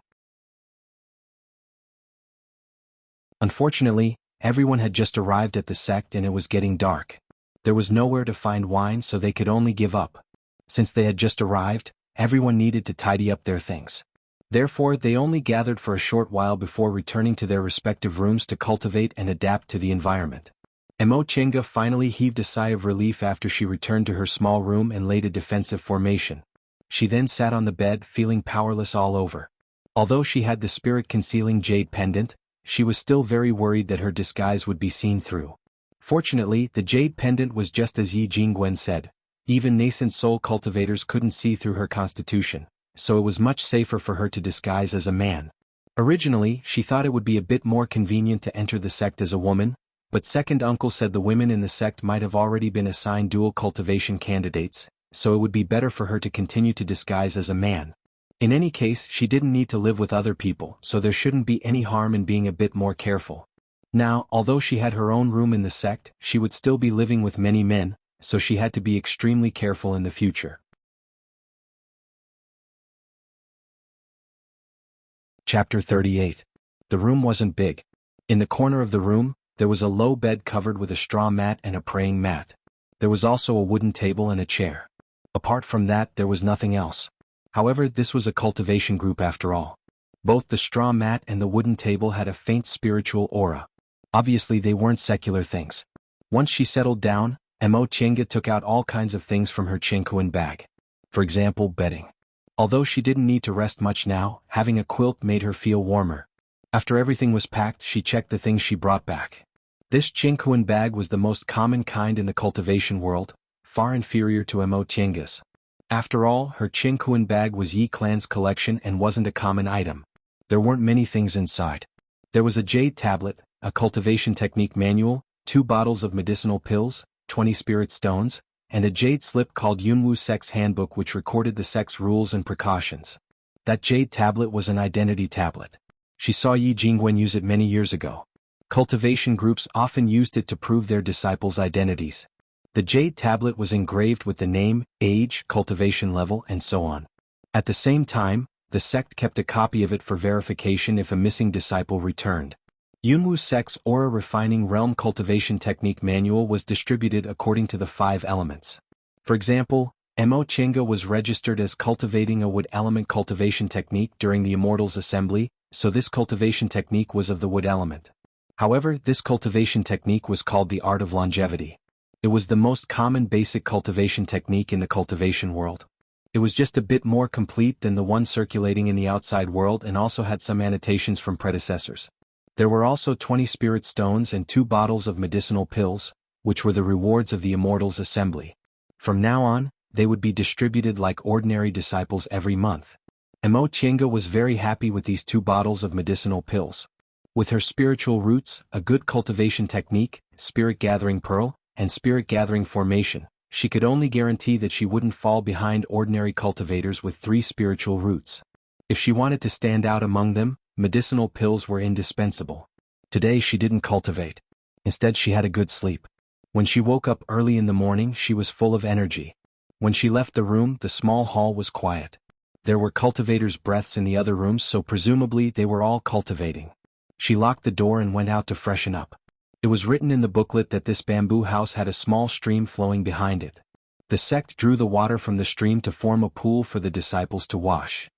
Unfortunately, everyone had just arrived at the sect and it was getting dark. There was nowhere to find wine, so they could only give up. Since they had just arrived, everyone needed to tidy up their things. Therefore, they only gathered for a short while before returning to their respective rooms to cultivate and adapt to the environment. Mo Tiange finally heaved a sigh of relief after she returned to her small room and laid a defensive formation. She then sat on the bed, feeling powerless all over. Although she had the spirit-concealing jade pendant, she was still very worried that her disguise would be seen through. Fortunately, the jade pendant was just as Yi Jingwen said. Even nascent soul cultivators couldn't see through her constitution, so it was much safer for her to disguise as a man. Originally, she thought it would be a bit more convenient to enter the sect as a woman, but second uncle said the women in the sect might have already been assigned dual cultivation candidates, so it would be better for her to continue to disguise as a man. In any case, she didn't need to live with other people, so there shouldn't be any harm in being a bit more careful. Now, although she had her own room in the sect, she would still be living with many men, so she had to be extremely careful in the future. Chapter 38. The room wasn't big. In the corner of the room, there was a low bed covered with a straw mat and a praying mat. There was also a wooden table and a chair. Apart from that, there was nothing else. However, this was a cultivation group after all. Both the straw mat and the wooden table had a faint spiritual aura. Obviously, they weren't secular things. Once she settled down, Mo Tiange took out all kinds of things from her Qingkuan bag. For example, bedding. Although she didn't need to rest much now, having a quilt made her feel warmer. After everything was packed, she checked the things she brought back. This Qingkuan bag was the most common kind in the cultivation world, far inferior to Mo Tiange's. After all, her Qingkuan bag was Yi Clan's collection and wasn't a common item. There weren't many things inside. There was a jade tablet, a cultivation technique manual, 2 bottles of medicinal pills, 20 spirit stones, and a jade slip called Yunwu Sect's Handbook, which recorded the sect's rules and precautions. That jade tablet was an identity tablet. She saw Yi Jingwen use it many years ago. Cultivation groups often used it to prove their disciples' identities. The jade tablet was engraved with the name, age, cultivation level, and so on. At the same time, the sect kept a copy of it for verification if a missing disciple returned. Yunwu Sect's Aura Refining Realm Cultivation Technique Manual was distributed according to the 5 elements. For example, Mo Tiange was registered as cultivating a wood element cultivation technique during the Immortals Assembly, so this cultivation technique was of the wood element. However, this cultivation technique was called the Art of Longevity. It was the most common basic cultivation technique in the cultivation world. It was just a bit more complete than the one circulating in the outside world and also had some annotations from predecessors. There were also 20 spirit stones and 2 bottles of medicinal pills, which were the rewards of the Immortals Assembly. From now on, they would be distributed like ordinary disciples every month. Mo Tienga was very happy with these 2 bottles of medicinal pills. With her spiritual roots, a good cultivation technique, spirit gathering pearl, and spirit gathering formation, she could only guarantee that she wouldn't fall behind ordinary cultivators with 3 spiritual roots. If she wanted to stand out among them, medicinal pills were indispensable. Today she didn't cultivate. Instead she had a good sleep. When she woke up early in the morning she was full of energy. When she left the room the small hall was quiet. There were cultivators' breaths in the other rooms, so presumably they were all cultivating. She locked the door and went out to freshen up. It was written in the booklet that this bamboo house had a small stream flowing behind it. The sect drew the water from the stream to form a pool for the disciples to wash.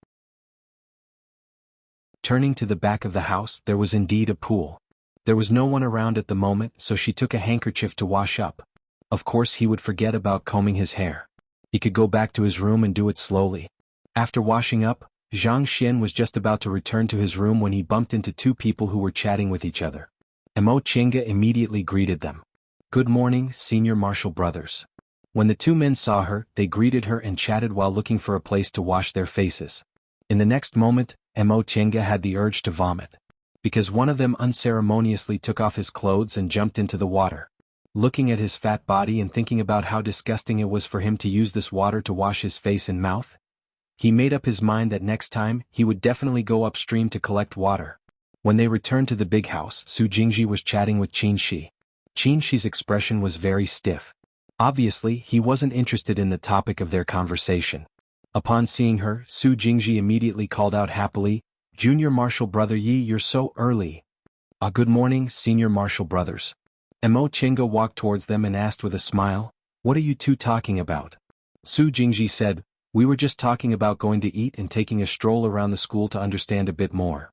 Turning to the back of the house, there was indeed a pool. There was no one around at the moment, so she took a handkerchief to wash up. Of course he would forget about combing his hair. He could go back to his room and do it slowly. After washing up, Zhang Xian was just about to return to his room when he bumped into 2 people who were chatting with each other. Mo Tienga immediately greeted them. "Good morning, senior martial brothers." When the 2 men saw her, they greeted her and chatted while looking for a place to wash their faces. In the next moment, Mo Tienga had the urge to vomit. Because one of them unceremoniously took off his clothes and jumped into the water. Looking at his fat body and thinking about how disgusting it was for him to use this water to wash his face and mouth, he made up his mind that next time, he would definitely go upstream to collect water. When they returned to the big house, Su Jingji was chatting with Qin Shi. Qin Shi's expression was very stiff. Obviously, he wasn't interested in the topic of their conversation. Upon seeing her, Su Jingji immediately called out happily, "Junior Martial Brother Yi, you're so early." Good morning, Senior Martial Brothers." Mo Tienga walked towards them and asked with a smile, "What are you 2 talking about?" Su Jingji said, "We were just talking about going to eat and taking a stroll around the school to understand a bit more."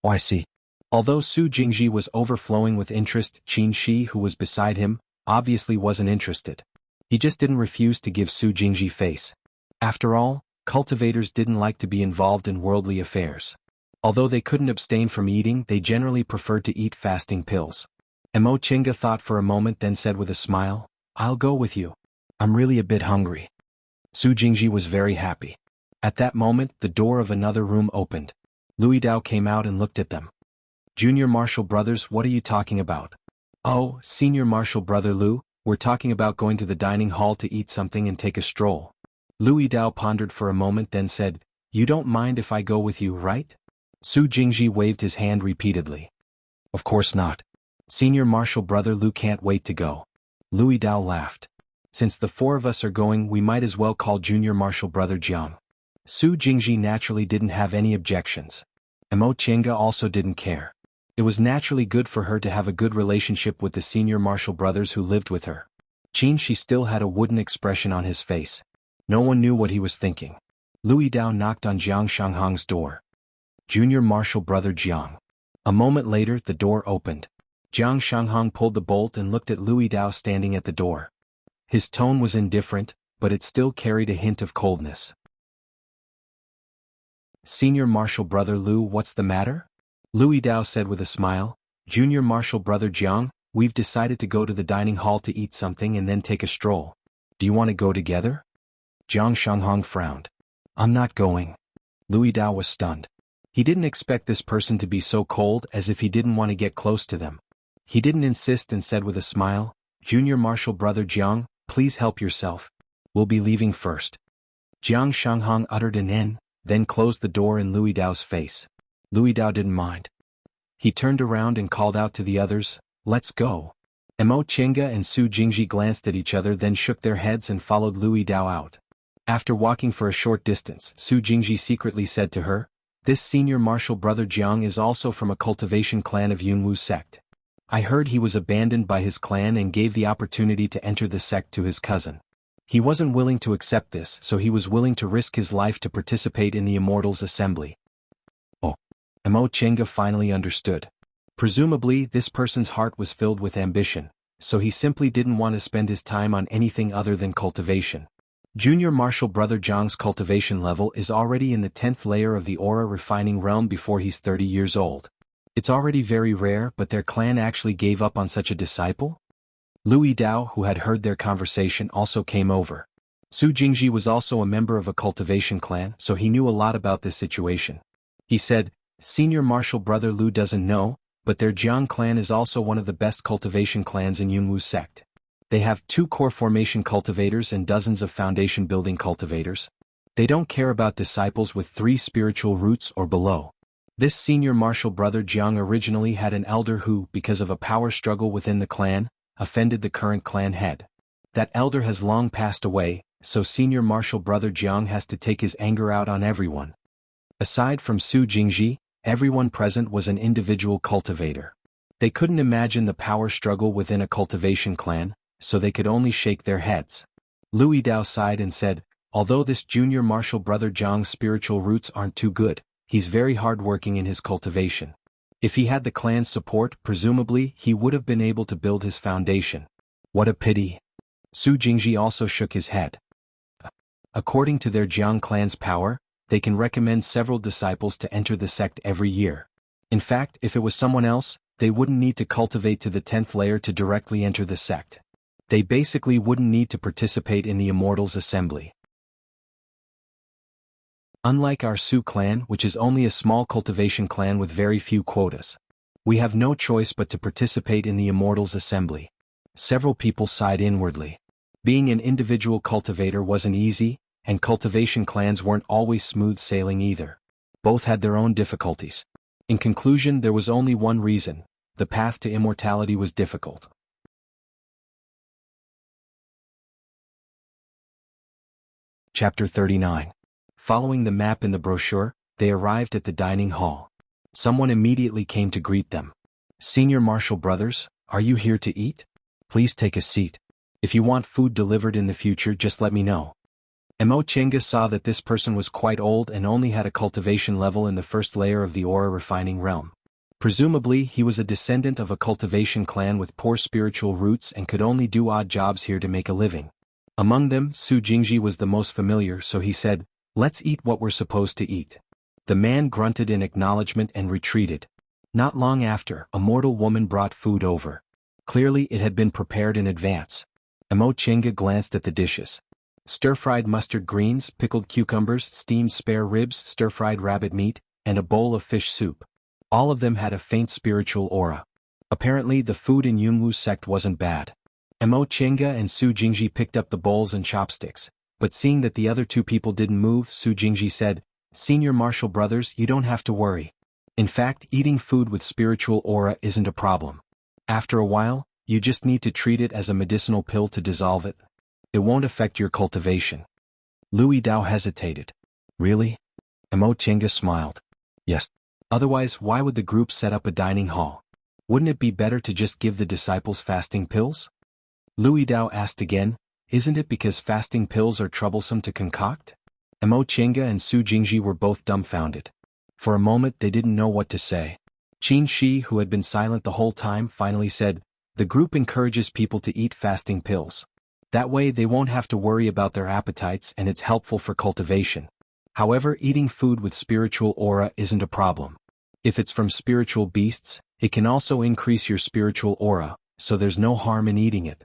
"Oh, I see." Although Su Jingji was overflowing with interest, Qin Shi, who was beside him, obviously wasn't interested. He just didn't refuse to give Su Jingji face. After all, cultivators didn't like to be involved in worldly affairs. Although they couldn't abstain from eating, they generally preferred to eat fasting pills. Mo Tienga thought for a moment, then said with a smile, "I'll go with you. I'm really a bit hungry." Su Jingji was very happy. At that moment, the door of another room opened. Louis Dao came out and looked at them. "Junior Martial Brothers, what are you talking about?" "Oh, Senior Martial Brother Lu, we're talking about going to the dining hall to eat something and take a stroll." Louis Dao pondered for a moment, then said, "You don't mind if I go with you, right?" Su Jingji waved his hand repeatedly. "Of course not. Senior Martial Brother Lu can't wait to go." Louis Dao laughed. "Since the 4 of us are going, we might as well call Junior Martial Brother Jiang." Su Jingji naturally didn't have any objections. Mo Tienga also didn't care. It was naturally good for her to have a good relationship with the Senior Martial Brothers who lived with her. Qin Shi still had a wooden expression on his face. No one knew what he was thinking. Louis Dao knocked on Jiang Shanghang's door. "Junior Martial Brother Jiang." A moment later, the door opened. Jiang Shanghang pulled the bolt and looked at Louis Dao standing at the door. His tone was indifferent, but it still carried a hint of coldness. "Senior Martial Brother Lu, what's the matter?" Louis Dao said with a smile. "Junior Martial Brother Jiang, we've decided to go to the dining hall to eat something and then take a stroll. Do you want to go together?" Jiang Shanghang frowned. "I'm not going." Louis Dao was stunned. He didn't expect this person to be so cold, as if he didn't want to get close to them. He didn't insist and said with a smile, "Junior Martial Brother Jiang, please help yourself. We'll be leaving first." Jiang Shanghang uttered an N, then closed the door in Louis Dao's face. Louis Dao didn't mind. He turned around and called out to the others, "Let's go." Mo Tienga and Su Jingji glanced at each other, then shook their heads and followed Louis Dao out. After walking for a short distance, Su Jingji secretly said to her, "This Senior Martial Brother Jiang is also from a cultivation clan of Yunwu sect. I heard he was abandoned by his clan and gave the opportunity to enter the sect to his cousin. He wasn't willing to accept this, so he was willing to risk his life to participate in the Immortals' Assembly." Oh. Mo Tienga finally understood. Presumably, this person's heart was filled with ambition, so he simply didn't want to spend his time on anything other than cultivation. Junior Martial Brother Jiang's cultivation level is already in the 10th layer of the aura refining realm before he's 30 years old. It's already very rare, but their clan actually gave up on such a disciple? Louis Dao, who had heard their conversation, also came over. Su Jingji was also a member of a cultivation clan, so he knew a lot about this situation. He said, "Senior martial brother Lu doesn't know, but their Jiang clan is also one of the best cultivation clans in Yunwu sect. They have 2 core formation cultivators and dozens of foundation building cultivators. They don't care about disciples with 3 spiritual roots or below. This senior martial brother Jiang originally had an elder who, because of a power struggle within the clan, offended the current clan head. That elder has long passed away, so senior martial brother Jiang has to take his anger out on everyone." Aside from Su Jingji, everyone present was an individual cultivator. They couldn't imagine the power struggle within a cultivation clan, so they could only shake their heads. Lu Yidao sighed and said, "Although this junior martial brother Jiang's spiritual roots aren't too good, he's very hardworking in his cultivation. If he had the clan's support, presumably he would have been able to build his foundation. What a pity." Su Jingji also shook his head. According to their Jiang clan's power, they can recommend several disciples to enter the sect every year. In fact, if it was someone else, they wouldn't need to cultivate to the 10th layer to directly enter the sect. They basically wouldn't need to participate in the Immortals Assembly. Unlike our Su clan, which is only a small cultivation clan with very few quotas, we have no choice but to participate in the Immortals Assembly. Several people sighed inwardly. Being an individual cultivator wasn't easy, and cultivation clans weren't always smooth sailing either. Both had their own difficulties. In conclusion, there was only one reason: the path to immortality was difficult. Chapter 39. Following the map in the brochure, they arrived at the dining hall. Someone immediately came to greet them. "Senior Martial Brothers, are you here to eat? Please take a seat. If you want food delivered in the future, just let me know." Mo Chenga saw that this person was quite old and only had a cultivation level in the 1st layer of the aura refining realm. Presumably, he was a descendant of a cultivation clan with poor spiritual roots and could only do odd jobs here to make a living. Among them, Su Jingji was the most familiar, so he said, "Let's eat what we're supposed to eat." The man grunted in acknowledgement and retreated. Not long after, a mortal woman brought food over. Clearly it had been prepared in advance. Mo Chenga glanced at the dishes. Stir-fried mustard greens, pickled cucumbers, steamed spare ribs, stir-fried rabbit meat, and a bowl of fish soup. All of them had a faint spiritual aura. Apparently the food in Yunwu sect wasn't bad. Mo Chenga and Su Jingji picked up the bowls and chopsticks, but seeing that the other 2 people didn't move, Su Jingji said, "Senior Martial Brothers, you don't have to worry. In fact, eating food with spiritual aura isn't a problem. After a while, you just need to treat it as a medicinal pill to dissolve it. It won't affect your cultivation." Lu Yidao hesitated. "Really?" Mo Chenga smiled. "Yes. Otherwise, why would the group set up a dining hall? Wouldn't it be better to just give the disciples fasting pills?" Lu Yidao asked again, "Isn't it because fasting pills are troublesome to concoct?" Mo Chenga and Su Jingji were both dumbfounded. For a moment they didn't know what to say. Qin Shi, who had been silent the whole time, finally said, "The group encourages people to eat fasting pills. That way they won't have to worry about their appetites and it's helpful for cultivation. However, eating food with spiritual aura isn't a problem. If it's from spiritual beasts, it can also increase your spiritual aura, so there's no harm in eating it."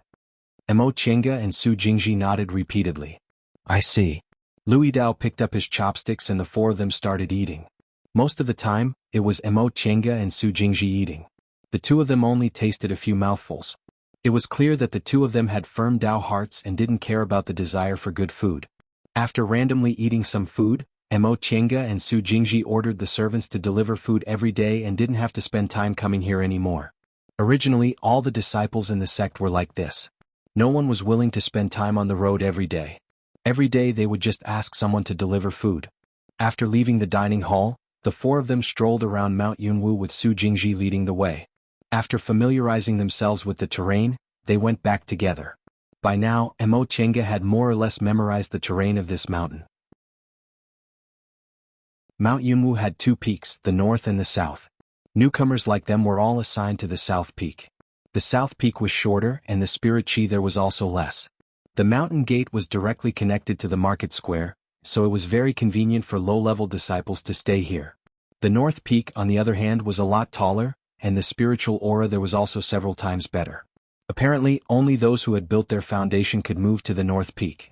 Mo Chenga and Su Jingji nodded repeatedly. "I see." Lu Yidao picked up his chopsticks and the 4 of them started eating. Most of the time, it was Mo Chenga and Su Jingji eating. The 2 of them only tasted a few mouthfuls. It was clear that the 2 of them had firm Dao hearts and didn't care about the desire for good food. After randomly eating some food, Mo Chenga and Su Jingji ordered the servants to deliver food every day and didn't have to spend time coming here anymore. Originally, all the disciples in the sect were like this. No one was willing to spend time on the road every day. Every day they would just ask someone to deliver food. After leaving the dining hall, the 4 of them strolled around Mount Yunwu with Su Jingji leading the way. After familiarizing themselves with the terrain, they went back together. By now, Mo Chenga had more or less memorized the terrain of this mountain. Mount Yunwu had 2 peaks, the north and the south. Newcomers like them were all assigned to the south peak. The south peak was shorter and the spirit chi there was also less. The mountain gate was directly connected to the market square, so it was very convenient for low-level disciples to stay here. The north peak, on the other hand, was a lot taller, and the spiritual aura there was also several times better. Apparently, only those who had built their foundation could move to the north peak.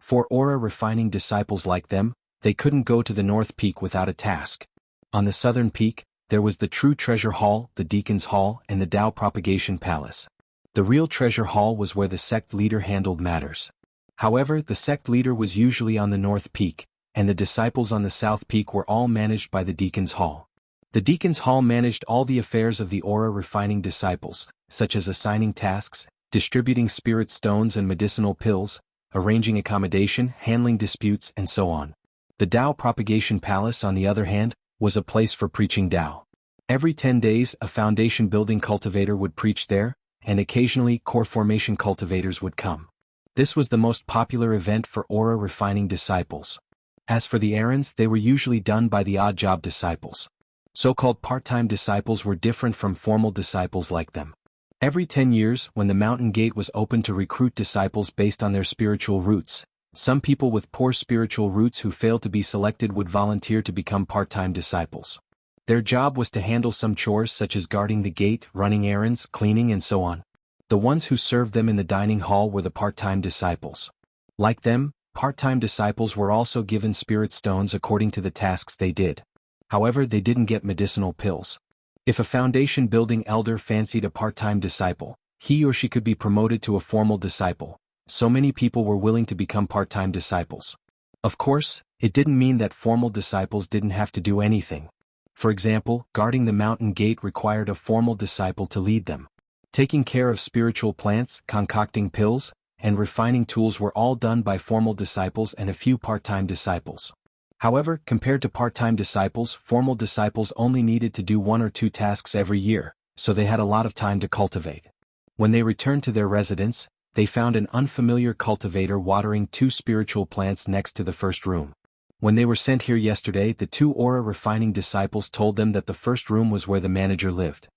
For aura refining disciples like them, they couldn't go to the North Peak without a task. On the Southern Peak, there was the True Treasure Hall, the Deacon's Hall, and the Tao Propagation Palace. The real Treasure Hall was where the sect leader handled matters. However, the sect leader was usually on the North Peak, and the disciples on the South Peak were all managed by the Deacon's Hall. The Deacon's Hall managed all the affairs of the aura-refining disciples, such as assigning tasks, distributing spirit stones and medicinal pills, arranging accommodation, handling disputes, and so on. The Tao Propagation Palace, on the other hand, was a place for preaching Tao. Every 10 days, a foundation-building cultivator would preach there, and occasionally core formation cultivators would come. This was the most popular event for aura-refining disciples. As for the errands, they were usually done by the odd-job disciples. So-called part-time disciples were different from formal disciples like them. Every 10 years, when the mountain gate was opened to recruit disciples based on their spiritual roots, some people with poor spiritual roots who failed to be selected would volunteer to become part-time disciples. Their job was to handle some chores such as guarding the gate, running errands, cleaning, and so on. The ones who served them in the dining hall were the part-time disciples. Like them, part-time disciples were also given spirit stones according to the tasks they did. However, they didn't get medicinal pills. If a foundation-building elder fancied a part-time disciple, he or she could be promoted to a formal disciple. So many people were willing to become part-time disciples. Of course, it didn't mean that formal disciples didn't have to do anything. For example, guarding the mountain gate required a formal disciple to lead them. Taking care of spiritual plants, concocting pills, and refining tools were all done by formal disciples and a few part-time disciples. However, compared to part-time disciples, formal disciples only needed to do 1 or 2 tasks every year, so they had a lot of time to cultivate. When they returned to their residence, they found an unfamiliar cultivator watering 2 spiritual plants next to the first room. When they were sent here yesterday, the 2 aura-refining disciples told them that the first room was where the manager lived.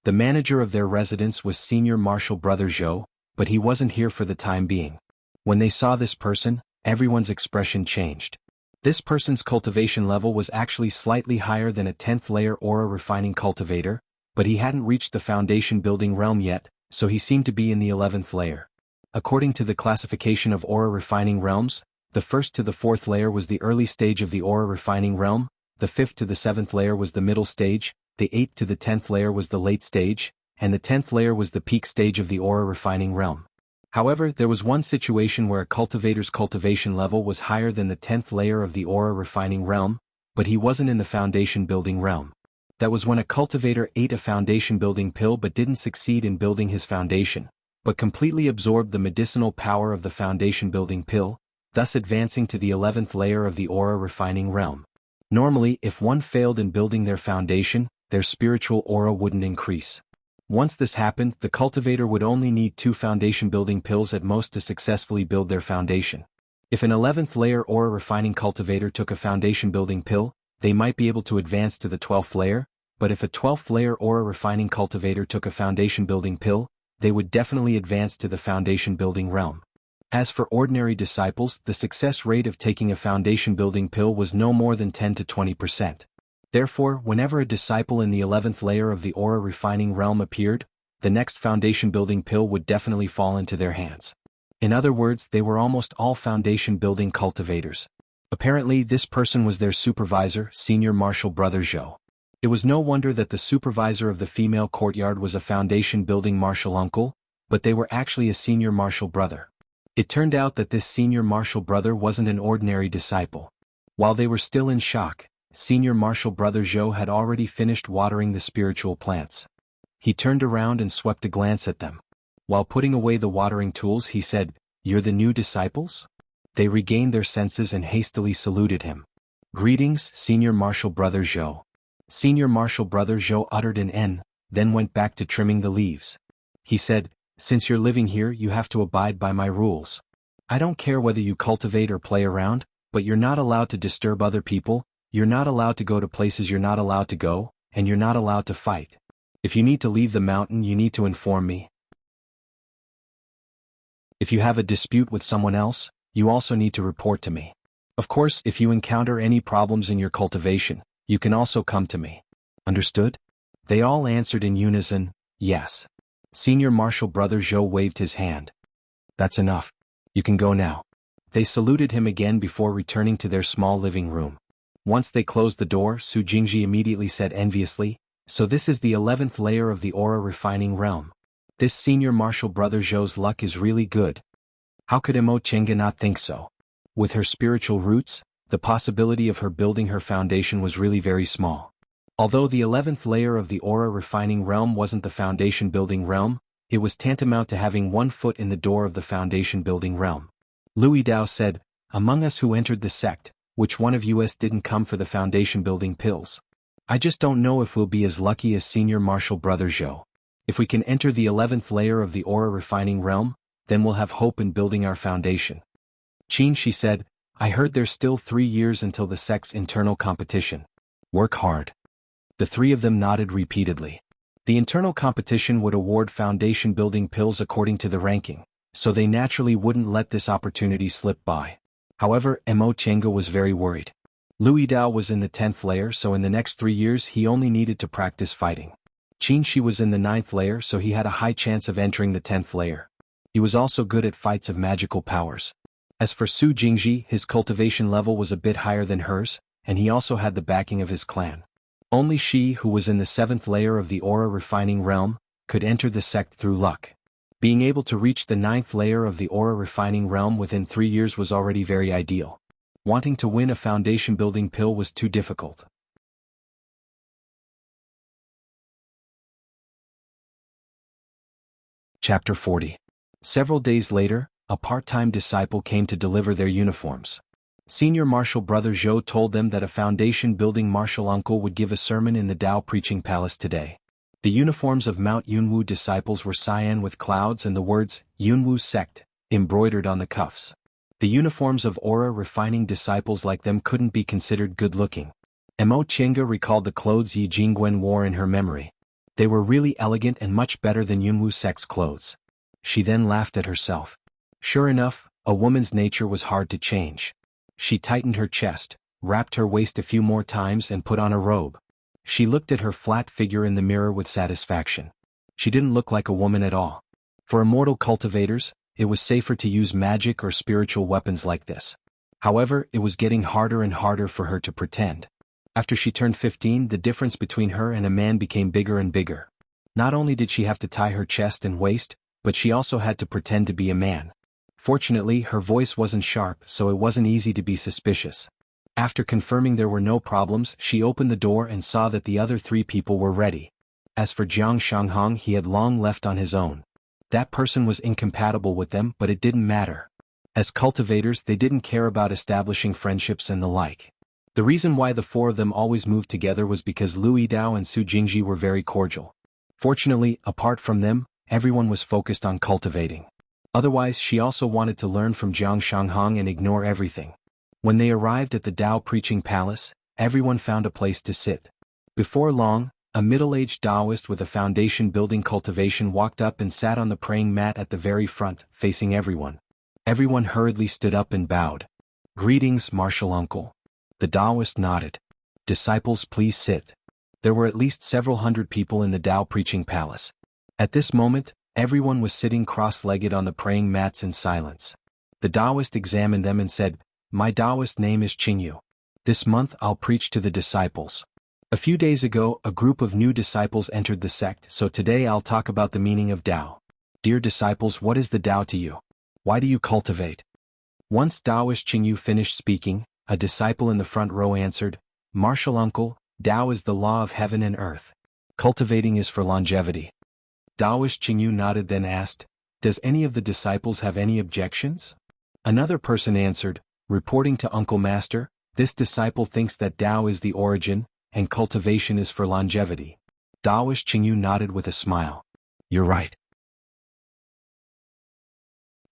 The manager of their residence was Senior Marshal Brother Zhou, but he wasn't here for the time being. When they saw this person, everyone's expression changed. This person's cultivation level was actually slightly higher than a 10th layer aura-refining cultivator, but he hadn't reached the foundation-building realm yet, so he seemed to be in the 11th layer. According to the classification of aura-refining realms, the 1st to the 4th layer was the early stage of the aura-refining realm, the 5th to the 7th layer was the middle stage, the 8th to the 10th layer was the late stage, and the 10th layer was the peak stage of the aura-refining realm. However, there was one situation where a cultivator's cultivation level was higher than the 10th layer of the aura-refining realm, but he wasn't in the foundation-building realm. That was when a cultivator ate a foundation-building pill but didn't succeed in building his foundation, but completely absorbed the medicinal power of the foundation-building pill, thus advancing to the 11th layer of the aura-refining realm. Normally, if one failed in building their foundation, their spiritual aura wouldn't increase. Once this happened, the cultivator would only need 2 foundation-building pills at most to successfully build their foundation. If an 11th layer aura-refining cultivator took a foundation-building pill, they might be able to advance to the 12th layer, but if a 12th layer aura-refining cultivator took a foundation-building pill, they would definitely advance to the foundation-building realm. As for ordinary disciples, the success rate of taking a foundation-building pill was no more than 10 to 20%. Therefore, whenever a disciple in the 11th layer of the aura-refining realm appeared, the next foundation-building pill would definitely fall into their hands. In other words, they were almost all foundation-building cultivators. Apparently, this person was their supervisor, Senior Marshal Brother Zhou. It was no wonder that the supervisor of the female courtyard was a foundation-building martial uncle, but they were actually a senior martial brother. It turned out that this senior martial brother wasn't an ordinary disciple. While they were still in shock, Senior Marshal Brother Zhou had already finished watering the spiritual plants. He turned around and swept a glance at them. While putting away the watering tools, he said, "You're the new disciples?" They regained their senses and hastily saluted him. "Greetings, Senior Marshal Brother Zhou." Senior Marshal Brother Zhou uttered an N, then went back to trimming the leaves. He said, "Since you're living here, you have to abide by my rules. I don't care whether you cultivate or play around, but you're not allowed to disturb other people, you're not allowed to go to places you're not allowed to go, and you're not allowed to fight. If you need to leave the mountain, you need to inform me. If you have a dispute with someone else, you also need to report to me. Of course, if you encounter any problems in your cultivation, you can also come to me. Understood?" They all answered in unison, "Yes." Senior Marshal Brother Zhou waved his hand. "That's enough. You can go now. They saluted him again before returning to their small living room. Once they closed the door, Su Jingji immediately said enviously, "So this is the 11th layer of the aura refining realm. This senior martial brother Zhou's luck is really good. How could Mo Chenga not think so? With her spiritual roots, the possibility of her building her foundation was really very small." Although the 11th layer of the aura refining realm wasn't the foundation building realm, it was tantamount to having one foot in the door of the foundation building realm. Louis Dao said, "Among us who entered the sect, which one of us didn't come for the foundation building pills? I just don't know if we'll be as lucky as senior martial brother Zhou. If we can enter the 11th layer of the aura refining realm, then we'll have hope in building our foundation." Qin Shi said, "I heard there's still 3 years until the sect's internal competition. Work hard." The three of them nodded repeatedly. The internal competition would award foundation building pills according to the ranking, so they naturally wouldn't let this opportunity slip by. However, Mo Chenga was very worried. Louis Dao was in the 10th layer, so in the next 3 years he only needed to practice fighting. Qin Shi was in the 9th layer, so he had a high chance of entering the 10th layer. He was also good at fights of magical powers. As for Su Jingji, his cultivation level was a bit higher than hers, and he also had the backing of his clan. Only she, who was in the 7th layer of the aura refining realm, could enter the sect through luck. Being able to reach the 9th layer of the aura refining realm within 3 years was already very ideal. Wanting to win a foundation building pill was too difficult. Chapter 40. Several days later, a part-time disciple came to deliver their uniforms. Senior martial brother Zhou told them that a foundation-building martial uncle would give a sermon in the Tao Preaching Palace today. The uniforms of Mount Yunwu disciples were cyan with clouds and the words, Yunwu Sect, embroidered on the cuffs. The uniforms of aura refining disciples like them couldn't be considered good-looking. Mo Chenga recalled the clothes Yi Jingwen wore in her memory. They were really elegant and much better than Yunwu Sect's clothes. She then laughed at herself. Sure enough, a woman's nature was hard to change. She tightened her chest, wrapped her waist a few more times and put on a robe. She looked at her flat figure in the mirror with satisfaction. She didn't look like a woman at all. For immortal cultivators, it was safer to use magic or spiritual weapons like this. However, it was getting harder and harder for her to pretend. After she turned 15, the difference between her and a man became bigger and bigger. Not only did she have to tie her chest and waist, but she also had to pretend to be a man. Fortunately, her voice wasn't sharp, so it wasn't easy to be suspicious. After confirming there were no problems, she opened the door and saw that the other 3 people were ready. As for Jiang Shanghong, he had long left on his own. That person was incompatible with them, but it didn't matter. As cultivators, they didn't care about establishing friendships and the like. The reason why the 4 of them always moved together was because Louis Dao and Su Jingji were very cordial. Fortunately, apart from them, everyone was focused on cultivating. Otherwise, she also wanted to learn from Jiang Shanghong and ignore everything. When they arrived at the Tao Preaching Palace, everyone found a place to sit. Before long, a middle-aged Taoist with a foundation building cultivation walked up and sat on the praying mat at the very front, facing everyone. Everyone hurriedly stood up and bowed. "Greetings, martial uncle." The Taoist nodded. "Disciples, please sit." There were at least several hundred people in the Tao Preaching Palace. At this moment, everyone was sitting cross-legged on the praying mats in silence. The Taoist examined them and said, "My Taoist name is Qingyu. This month I'll preach to the disciples. A few days ago, a group of new disciples entered the sect, so today I'll talk about the meaning of Tao. Dear disciples, what is the Tao to you? Why do you cultivate?" Once Taoist Qingyu finished speaking, a disciple in the front row answered, "Martial uncle, Tao is the law of heaven and earth. Cultivating is for longevity." Taoist Qingyu nodded, then asked, "Does any of the disciples have any objections?" Another person answered, reporting to Uncle Master, "This disciple thinks that Tao is the origin, and cultivation is for longevity." Taoist Qingyu nodded with a smile. "You're right.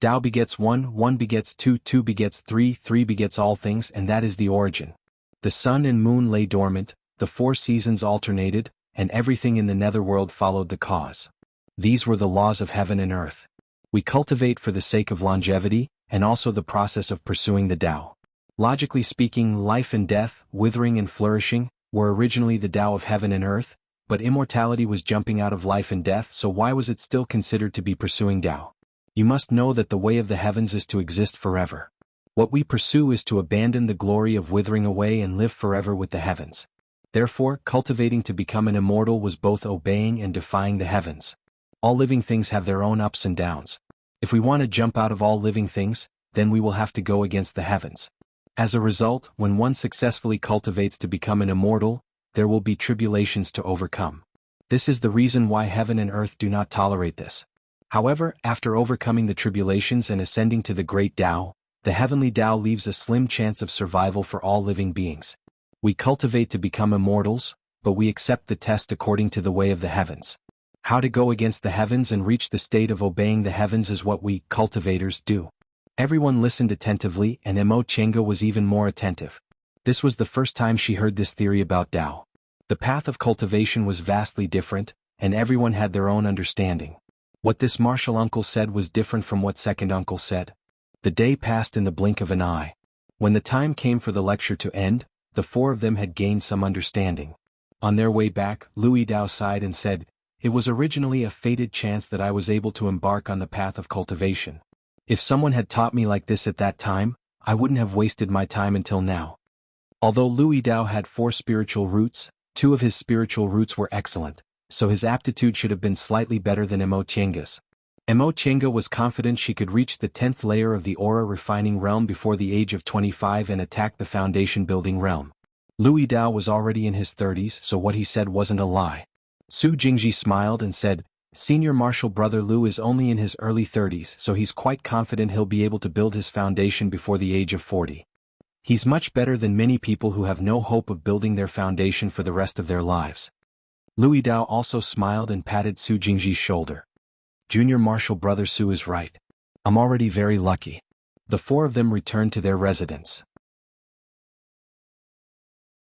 Tao begets 1, 1 begets 2, 2 begets 3, 3 begets all things, and that is the origin. The sun and moon lay dormant, the 4 seasons alternated, and everything in the netherworld followed the cause. These were the laws of heaven and earth. We cultivate for the sake of longevity, and also the process of pursuing the Tao. Logically speaking, life and death, withering and flourishing, were originally the Tao of heaven and earth, but immortality was jumping out of life and death, so why was it still considered to be pursuing Tao? You must know that the way of the heavens is to exist forever. What we pursue is to abandon the glory of withering away and live forever with the heavens. Therefore, cultivating to become an immortal was both obeying and defying the heavens. All living things have their own ups and downs. If we want to jump out of all living things, then we will have to go against the heavens. As a result, when one successfully cultivates to become an immortal, there will be tribulations to overcome. This is the reason why heaven and earth do not tolerate this. However, after overcoming the tribulations and ascending to the great Tao, the heavenly Tao leaves a slim chance of survival for all living beings. We cultivate to become immortals, but we accept the test according to the way of the heavens. How to go against the heavens and reach the state of obeying the heavens is what we, cultivators, do. Everyone listened attentively, and Mo Chenga was even more attentive. This was the first time she heard this theory about Tao. The path of cultivation was vastly different, and everyone had their own understanding. What this martial uncle said was different from what second uncle said. The day passed in the blink of an eye. When the time came for the lecture to end, the four of them had gained some understanding. On their way back, Louis Dao sighed and said, "It was originally a fated chance that I was able to embark on the path of cultivation. If someone had taught me like this at that time, I wouldn't have wasted my time until now." Although Louis Dao had 4 spiritual roots, 2 of his spiritual roots were excellent, so his aptitude should have been slightly better than Mo Chenga's. Mo Chenga was confident she could reach the 10th layer of the aura refining realm before the age of 25 and attack the foundation building realm. Louis Dao was already in his 30s, so what he said wasn't a lie. Su Jingji smiled and said, "Senior martial brother Lu is only in his early 30s, so he's quite confident he'll be able to build his foundation before the age of 40. He's much better than many people who have no hope of building their foundation for the rest of their lives." Louis Dao also smiled and patted Su Jingji's shoulder. "Junior martial brother Su is right. I'm already very lucky." The 4 of them returned to their residence.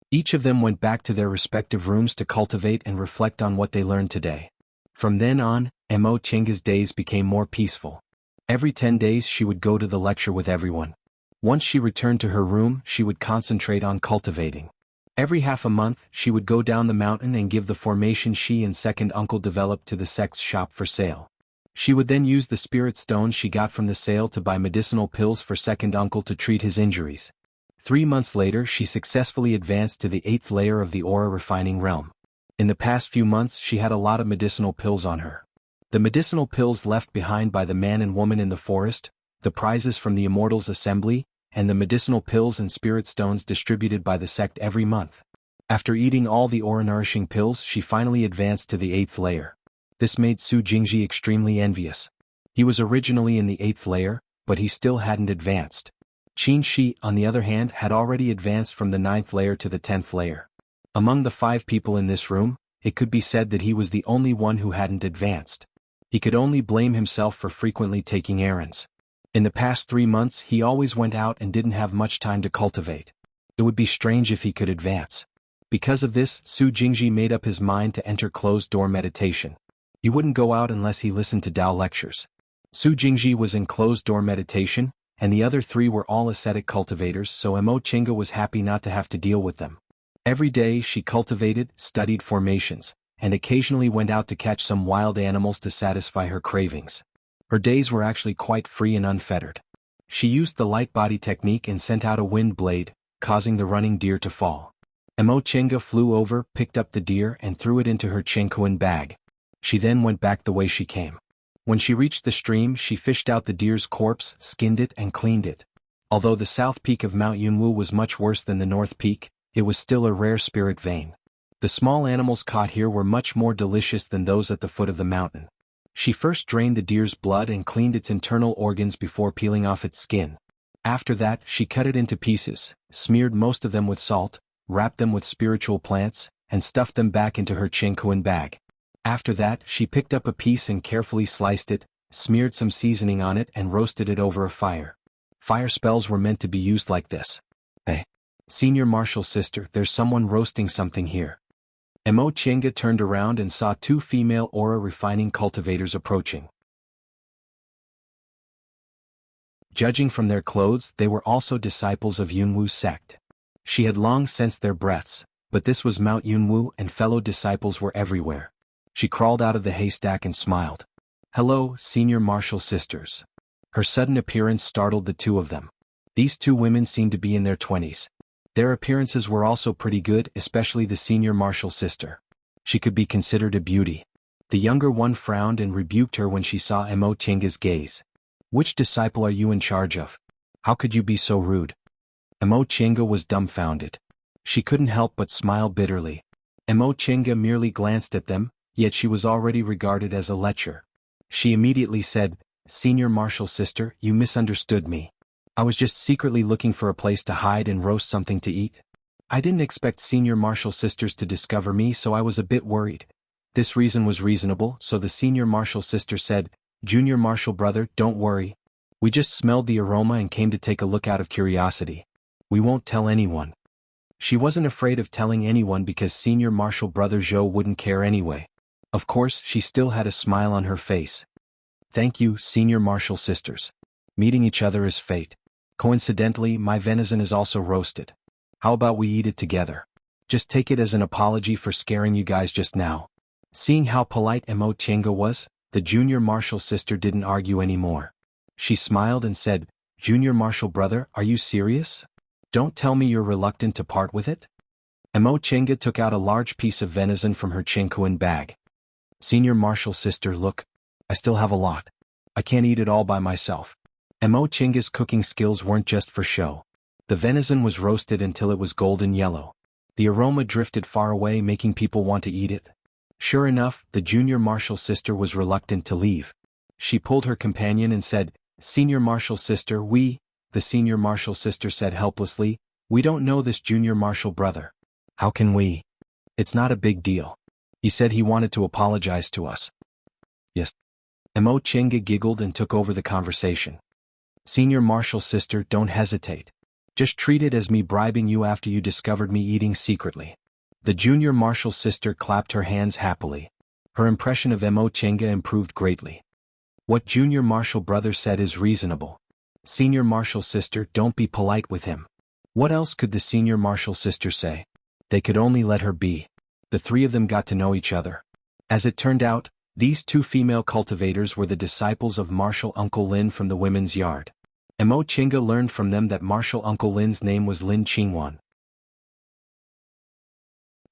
Each of them went back to their respective rooms to cultivate and reflect on what they learned today. From then on, Mo Chenga's days became more peaceful. Every 10 days she would go to the lecture with everyone. Once she returned to her room, she would concentrate on cultivating. Every half a month, she would go down the mountain and give the formation she and second uncle developed to the sect's shop for sale. She would then use the spirit stones she got from the sale to buy medicinal pills for second uncle to treat his injuries. 3 months later, she successfully advanced to the 8th layer of the aura refining realm. In the past few months, she had a lot of medicinal pills on her. The medicinal pills left behind by the man and woman in the forest, the prizes from the Immortals Assembly, and the medicinal pills and spirit stones distributed by the sect every month. After eating all the aura-nourishing pills, she finally advanced to the 8th layer. This made Su Jingji extremely envious. He was originally in the 8th layer, but he still hadn't advanced. Qin Shi, on the other hand, had already advanced from the 9th layer to the 10th layer. Among the 5 people in this room, it could be said that he was the only one who hadn't advanced. He could only blame himself for frequently taking errands. In the past 3 months, he always went out and didn't have much time to cultivate. It would be strange if he could advance. Because of this, Su Jingji made up his mind to enter closed-door meditation. He wouldn't go out unless he listened to Tao lectures. Su Jingji was in closed-door meditation, and the other 3 were all ascetic cultivators, so Mo Chenga was happy not to have to deal with them. Every day she cultivated, studied formations, and occasionally went out to catch some wild animals to satisfy her cravings. Her days were actually quite free and unfettered. She used the light body technique and sent out a wind blade, causing the running deer to fall. Mo Chenga flew over, picked up the deer and threw it into her Chenkuan bag. She then went back the way she came. When she reached the stream, she fished out the deer's corpse, skinned it and cleaned it. Although the south peak of Mount Yunwu was much worse than the north peak, it was still a rare spirit vein. The small animals caught here were much more delicious than those at the foot of the mountain. She first drained the deer's blood and cleaned its internal organs before peeling off its skin. After that, she cut it into pieces, smeared most of them with salt, wrapped them with spiritual plants, and stuffed them back into her Chenkuan bag. After that, she picked up a piece and carefully sliced it, smeared some seasoning on it and roasted it over a fire. Fire spells were meant to be used like this. "Hey, senior martial sister, there's someone roasting something here." Mo Chenga turned around and saw 2 female aura refining cultivators approaching. Judging from their clothes, they were also disciples of Yunwu's sect. She had long sensed their breaths, but this was Mount Yunwu and fellow disciples were everywhere. She crawled out of the haystack and smiled. Hello, senior martial sisters. Her sudden appearance startled the two of them. These two women seemed to be in their 20s. Their appearances were also pretty good, especially the senior martial sister. She could be considered a beauty. The younger one frowned and rebuked her when she saw Emo Chinga's gaze. Which disciple are you in charge of? How could you be so rude? Emo Chinga was dumbfounded. She couldn't help but smile bitterly. Emo Chinga merely glanced at them, yet she was already regarded as a lecher. She immediately said, Senior martial sister, you misunderstood me. I was just secretly looking for a place to hide and roast something to eat. I didn't expect senior martial sisters to discover me, so I was a bit worried. This reason was reasonable, so the senior martial sister said, Junior martial brother, don't worry. We just smelled the aroma and came to take a look out of curiosity. We won't tell anyone. She wasn't afraid of telling anyone because senior martial brother Zhou wouldn't care anyway. Of course, she still had a smile on her face. Thank you, senior martial sisters. Meeting each other is fate. Coincidentally, my venison is also roasted. How about we eat it together? Just take it as an apology for scaring you guys just now. Seeing how polite Emo Chinga was, the junior martial sister didn't argue anymore. She smiled and said, Junior martial brother, are you serious? Don't tell me you're reluctant to part with it? Emo Chinga took out a large piece of venison from her chinkuan bag. Senior martial sister, look. I still have a lot. I can't eat it all by myself. Emo Chinga's cooking skills weren't just for show. The venison was roasted until it was golden yellow. The aroma drifted far away, making people want to eat it. Sure enough, the junior martial sister was reluctant to leave. She pulled her companion and said, Senior martial sister, the senior martial sister said helplessly, we don't know this junior martial brother. How can we? It's not a big deal. He said he wanted to apologize to us. Yes. Emo Chinga giggled and took over the conversation. Senior martial sister, don't hesitate. Just treat it as me bribing you after you discovered me eating secretly. The junior martial sister clapped her hands happily. Her impression of Emo Chinga improved greatly. What junior martial brother said is reasonable. Senior martial sister, don't be polite with him. What else could the senior martial sister say? They could only let her be. The three of them got to know each other. As it turned out, these two female cultivators were the disciples of Martial Uncle Lin from the women's yard. Emo Chinga learned from them that Martial Uncle Lin's name was Lin Qingwan.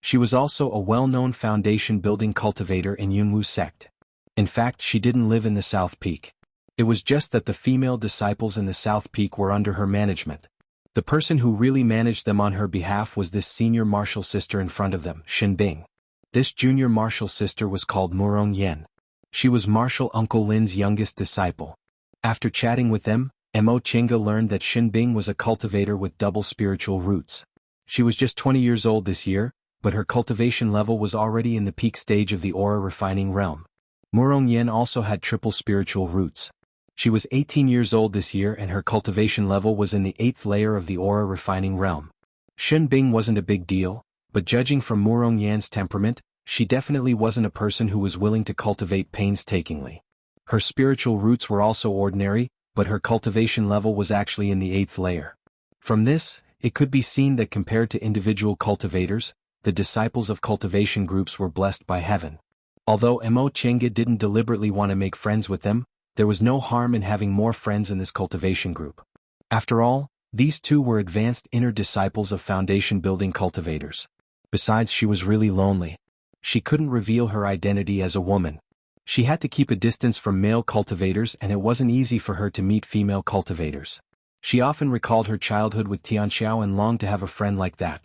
She was also a well-known foundation-building cultivator in Yunwu sect. In fact, she didn't live in the South Peak. It was just that the female disciples in the South Peak were under her management. The person who really managed them on her behalf was this senior martial sister in front of them, Shinbing. This junior martial sister was called Murong Yen. She was Martial Uncle Lin's youngest disciple. After chatting with them, Emo Chinga learned that Shinbing was a cultivator with double spiritual roots. She was just 20 years old this year, but her cultivation level was already in the peak stage of the aura refining realm. Murong Yen also had triple spiritual roots. She was 18 years old this year and her cultivation level was in the 8th layer of the aura refining realm. Shinbing wasn't a big deal, but judging from Murong Yan's temperament, she definitely wasn't a person who was willing to cultivate painstakingly. Her spiritual roots were also ordinary, but her cultivation level was actually in the 8th layer. From this, it could be seen that compared to individual cultivators, the disciples of cultivation groups were blessed by heaven. Although Emo Chinga didn't deliberately want to make friends with them, there was no harm in having more friends in this cultivation group. After all, these two were advanced inner disciples of foundation-building cultivators. Besides, she was really lonely. She couldn't reveal her identity as a woman. She had to keep a distance from male cultivators and it wasn't easy for her to meet female cultivators. She often recalled her childhood with Tianxiao and longed to have a friend like that.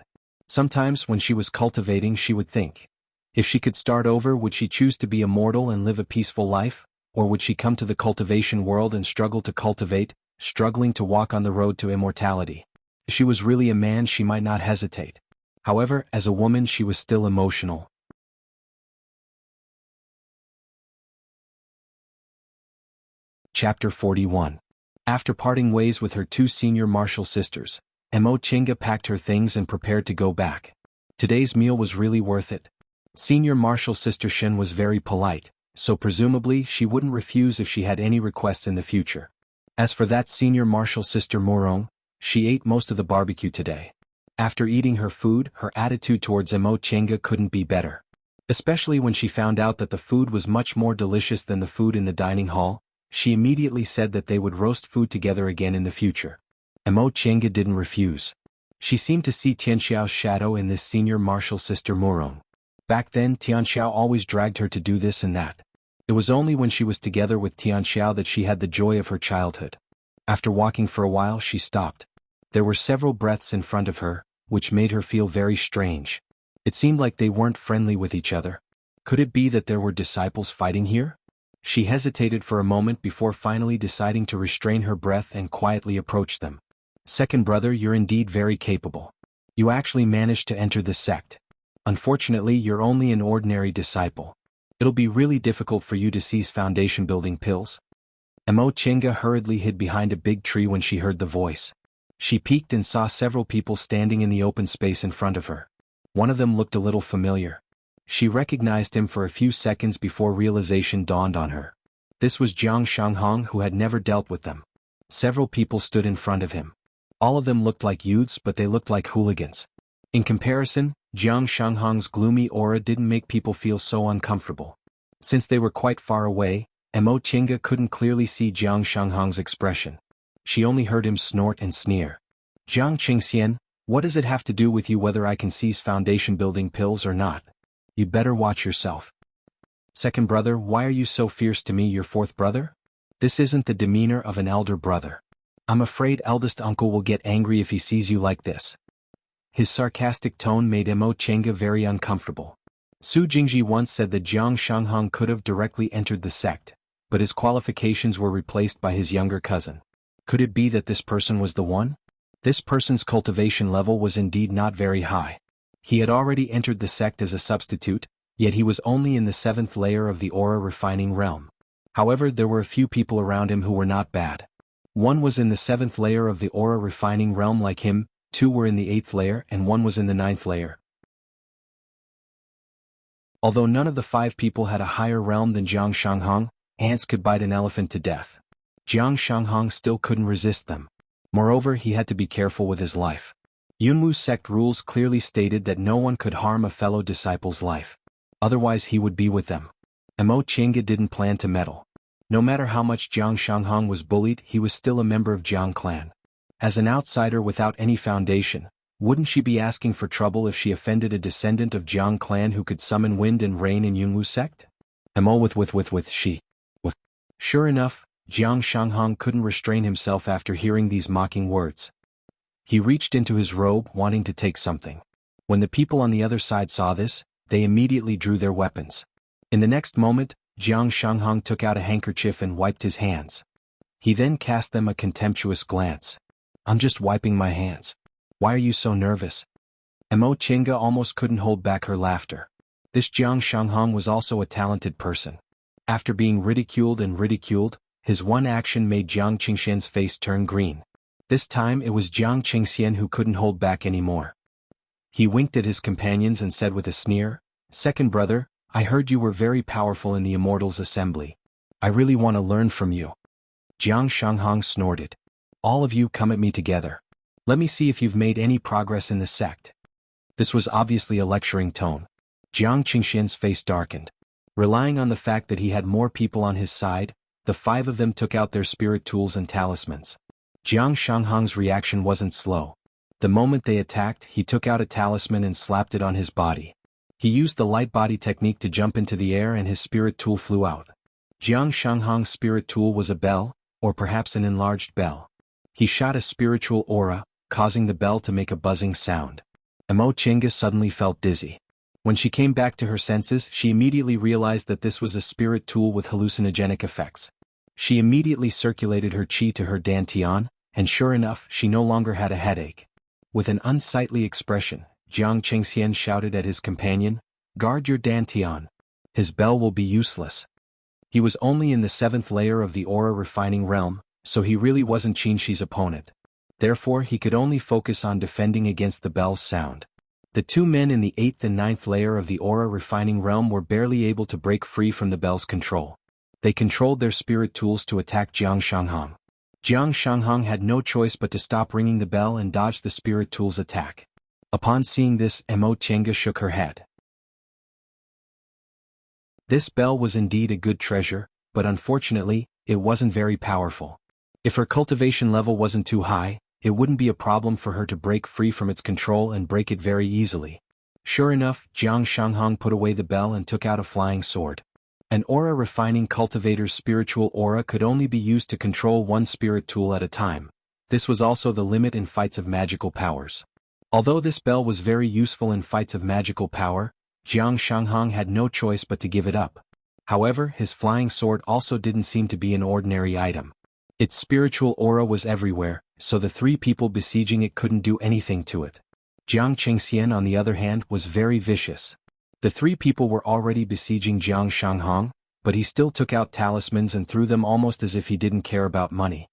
Sometimes when she was cultivating she would think, if she could start over, would she choose to be immortal and live a peaceful life, or would she come to the cultivation world and struggle to cultivate, struggling to walk on the road to immortality? If she was really a man she might not hesitate. However, as a woman she was still emotional. Chapter 41. After parting ways with her two senior martial sisters, Emo Chinga packed her things and prepared to go back. Today's meal was really worth it. Senior martial sister Shen was very polite, so presumably she wouldn't refuse if she had any requests in the future. As for that senior martial sister Murong, she ate most of the barbecue today. After eating her food, her attitude towards Emo Chinga couldn't be better. Especially when she found out that the food was much more delicious than the food in the dining hall, she immediately said that they would roast food together again in the future. Mo Chenga didn't refuse. She seemed to see Tianxiao's shadow in this senior martial sister Murong. Back then Tianxiao always dragged her to do this and that. It was only when she was together with Tianxiao that she had the joy of her childhood. After walking for a while she stopped. There were several breaths in front of her, which made her feel very strange. It seemed like they weren't friendly with each other. Could it be that there were disciples fighting here? She hesitated for a moment before finally deciding to restrain her breath and quietly approach them. Second brother, you're indeed very capable. You actually managed to enter the sect. Unfortunately, you're only an ordinary disciple. It'll be really difficult for you to seize foundation-building pills. Mo Chenga hurriedly hid behind a big tree when she heard the voice. She peeked and saw several people standing in the open space in front of her. One of them looked a little familiar. She recognized him for a few seconds before realization dawned on her. This was Jiang Shanghong, who had never dealt with them. Several people stood in front of him. All of them looked like youths, but they looked like hooligans. In comparison, Jiang Shanghong's gloomy aura didn't make people feel so uncomfortable. Since they were quite far away, Mo Chenga couldn't clearly see Jiang Shanghong's expression. She only heard him snort and sneer. Jiang Qingxian, what does it have to do with you whether I can seize foundation-building pills or not? You'd better watch yourself. Second brother, why are you so fierce to me, your fourth brother? This isn't the demeanor of an elder brother. I'm afraid eldest uncle will get angry if he sees you like this. His sarcastic tone made Mo Chenga very uncomfortable. Su Jingji once said that Jiang Shanghong could have directly entered the sect, but his qualifications were replaced by his younger cousin. Could it be that this person was the one? This person's cultivation level was indeed not very high. He had already entered the sect as a substitute, yet he was only in the 7th layer of the aura refining realm. However, there were a few people around him who were not bad. One was in the 7th layer of the aura refining realm like him, 2 were in the 8th layer, and 1 was in the 9th layer. Although none of the 5 people had a higher realm than Jiang Shanghong, ants could bite an elephant to death. Jiang Shanghong still couldn't resist them. Moreover, he had to be careful with his life. Yunwu sect rules clearly stated that no one could harm a fellow disciple's life. Otherwise he would be with them. Mo Chenga didn't plan to meddle. No matter how much Jiang Shanghong was bullied, he was still a member of Jiang clan. As an outsider without any foundation, wouldn't she be asking for trouble if she offended a descendant of Jiang clan who could summon wind and rain in Yunwu sect? Sure enough, Jiang Shanghong couldn't restrain himself after hearing these mocking words. He reached into his robe wanting to take something. When the people on the other side saw this, they immediately drew their weapons. In the next moment, Jiang Shanghong took out a handkerchief and wiped his hands. He then cast them a contemptuous glance. I'm just wiping my hands. Why are you so nervous? Mo Chenga almost couldn't hold back her laughter. This Jiang Shanghong was also a talented person. After being ridiculed and ridiculed, his one action made Jiang Qingxian's face turn green. This time it was Jiang Qingxian who couldn't hold back anymore. He winked at his companions and said with a sneer, Second brother, I heard you were very powerful in the Immortals Assembly. I really want to learn from you. Jiang Shanghong snorted. All of you come at me together. Let me see if you've made any progress in the sect. This was obviously a lecturing tone. Jiang Qingxian's face darkened. Relying on the fact that he had more people on his side, the 5 of them took out their spirit tools and talismans. Jiang Shanghong's reaction wasn't slow. The moment they attacked, he took out a talisman and slapped it on his body. He used the light body technique to jump into the air and his spirit tool flew out. Jiang Shanghong's spirit tool was a bell, or perhaps an enlarged bell. He shot a spiritual aura, causing the bell to make a buzzing sound. Mo Chenga suddenly felt dizzy. When she came back to her senses, she immediately realized that this was a spirit tool with hallucinogenic effects. She immediately circulated her qi to her dantian, and sure enough, she no longer had a headache. With an unsightly expression, Jiang Qingxian shouted at his companion, Guard your dantian. His bell will be useless. He was only in the 7th layer of the aura refining realm, so he really wasn't Qingxi's opponent. Therefore he could only focus on defending against the bell's sound. The 2 men in the 8th and 9th layer of the aura refining realm were barely able to break free from the bell's control. They controlled their spirit tools to attack Jiang Shanghong. Jiang Shanghong had no choice but to stop ringing the bell and dodge the spirit tool's attack. Upon seeing this, Mo Chenga shook her head. This bell was indeed a good treasure, but unfortunately, it wasn't very powerful. If her cultivation level wasn't too high, it wouldn't be a problem for her to break free from its control and break it very easily. Sure enough, Jiang Shanghong put away the bell and took out a flying sword. An aura refining cultivator's spiritual aura could only be used to control one spirit tool at a time. This was also the limit in fights of magical powers. Although this bell was very useful in fights of magical power, Jiang Shanghong had no choice but to give it up. However, his flying sword also didn't seem to be an ordinary item. Its spiritual aura was everywhere, so the three people besieging it couldn't do anything to it. Jiang Qingxian, on the other hand, was very vicious. The three people were already besieging Jiang Shanghong, but he still took out talismans and threw them almost as if he didn't care about money.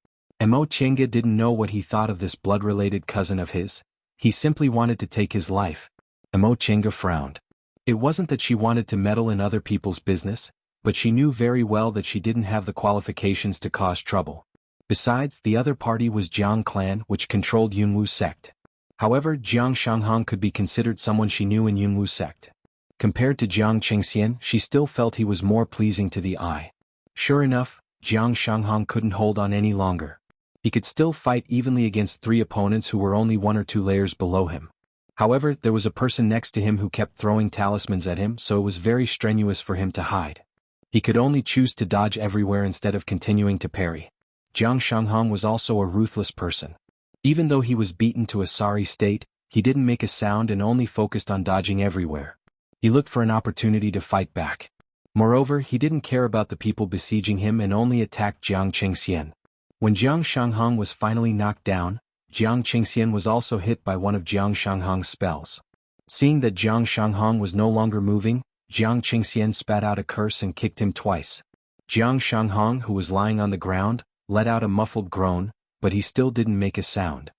Mo Chenga didn't know what he thought of this blood-related cousin of his. He simply wanted to take his life. Mo Chenga frowned. It wasn't that she wanted to meddle in other people's business, but she knew very well that she didn't have the qualifications to cause trouble. Besides, the other party was Jiang clan, which controlled Yunwu sect. However, Jiang Shanghong could be considered someone she knew in Yunwu sect. Compared to Jiang Qingxian, she still felt he was more pleasing to the eye. Sure enough, Jiang Shanghong couldn't hold on any longer. He could still fight evenly against three opponents who were only 1 or 2 layers below him. However, there was a person next to him who kept throwing talismans at him, so it was very strenuous for him to hide. He could only choose to dodge everywhere instead of continuing to parry. Jiang Shanghong was also a ruthless person. Even though he was beaten to a sorry state, he didn't make a sound and only focused on dodging everywhere. He looked for an opportunity to fight back. Moreover, he didn't care about the people besieging him and only attacked Jiang Qingxian. When Jiang Shanghong was finally knocked down, Jiang Qingxian was also hit by one of Jiang Shanghong's spells. Seeing that Jiang Shanghong was no longer moving, Jiang Qingxian spat out a curse and kicked him twice. Jiang Shanghong, who was lying on the ground, let out a muffled groan, but he still didn't make a sound.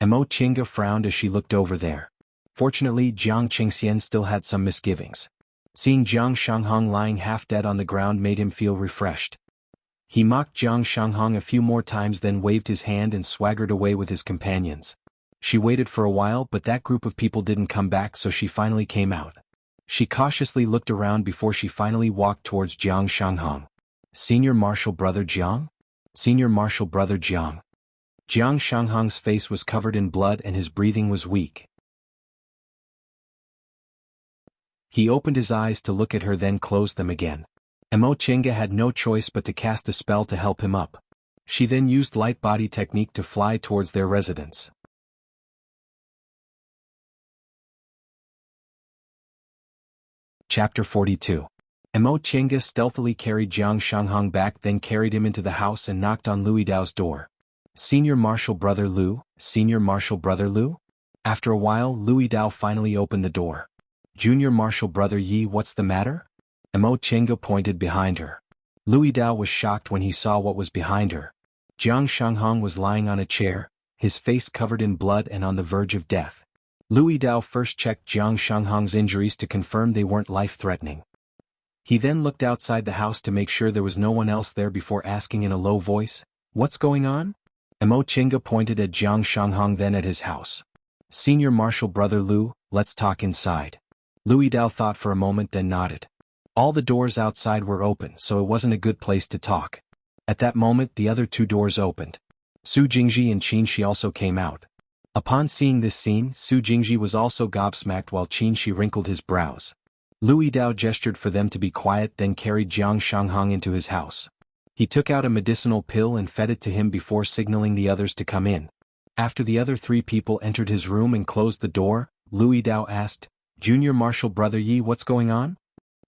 Mo Chenga frowned as she looked over there. Fortunately, Jiang Qingxian still had some misgivings. Seeing Jiang Shanghong lying half dead on the ground made him feel refreshed. He mocked Jiang Shanghong a few more times, then waved his hand and swaggered away with his companions. She waited for a while, but that group of people didn't come back, so she finally came out. She cautiously looked around before she finally walked towards Jiang Shanghong. "Senior Marshal Brother Jiang? Senior Marshal Brother Jiang." Jiang Shanghong's face was covered in blood and his breathing was weak. He opened his eyes to look at her, then closed them again. Mo Chenga had no choice but to cast a spell to help him up. She then used light body technique to fly towards their residence. Chapter 42. Mo Chenga stealthily carried Jiang Shanghong back, then carried him into the house and knocked on Lui Dao's door. "Senior Marshal Brother Liu, Senior Marshal Brother Liu?" After a while, Lui Dao finally opened the door. "Junior Marshal Brother Yi, what's the matter?" Mo Chenga pointed behind her. Lui Dao was shocked when he saw what was behind her. Jiang Shanghong was lying on a chair, his face covered in blood and on the verge of death. Lui Dao first checked Jiang Shanghong's injuries to confirm they weren't life-threatening. He then looked outside the house to make sure there was no one else there before asking in a low voice, "What's going on?" Mo Chenga pointed at Jiang Shanghong, then at his house. "Senior Marshal Brother Liu, let's talk inside." Lui Dao thought for a moment, then nodded. All the doors outside were open, so it wasn't a good place to talk. At that moment, the other 2 doors opened. Su Jingji and Qin Shi also came out. Upon seeing this scene, Su Jingji was also gobsmacked while Qin Shi wrinkled his brows. Lui Dao gestured for them to be quiet, then carried Jiang Shanghong into his house. He took out a medicinal pill and fed it to him before signaling the others to come in. After the other 3 people entered his room and closed the door, Lui Dao asked, "Junior Marshal Brother Yi, what's going on?"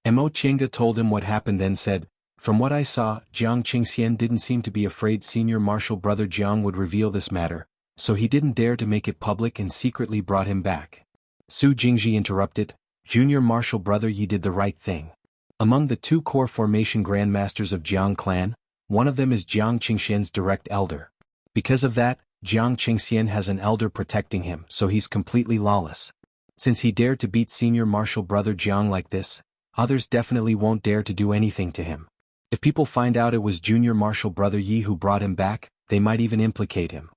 Mo Chenga told him what happened, then said, "From what I saw, Jiang Qingxian didn't seem to be afraid Senior Marshal Brother Jiang would reveal this matter, so he didn't dare to make it public and secretly brought him back." Su Jingji interrupted, "Junior Marshal Brother Yi did the right thing. Among the 2 core formation grandmasters of Jiang clan, one of them is Jiang Qingxian's direct elder. Because of that, Jiang Qingxian has an elder protecting him, so he's completely lawless. Since he dared to beat Senior Marshal Brother Jiang like this, others definitely won't dare to do anything to him. If people find out it was Junior Marshal Brother Yi who brought him back, they might even implicate him."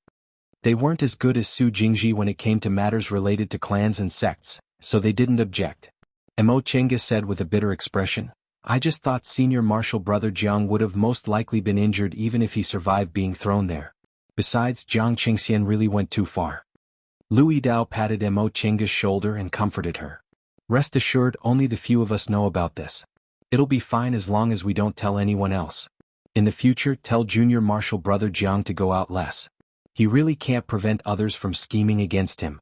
They weren't as good as Su Jingji when it came to matters related to clans and sects, so they didn't object. Mo Chenga said with a bitter expression, I just thought Senior Marshal Brother Jiang would have most likely been injured even if he survived being thrown there. Besides, Jiang Qingxian really went too far. Lu Yidao patted Mo Chenga's shoulder and comforted her. Rest assured, only the few of us know about this. It'll be fine as long as we don't tell anyone else. In the future, tell Junior Marshal Brother Jiang to go out less. He really can't prevent others from scheming against him.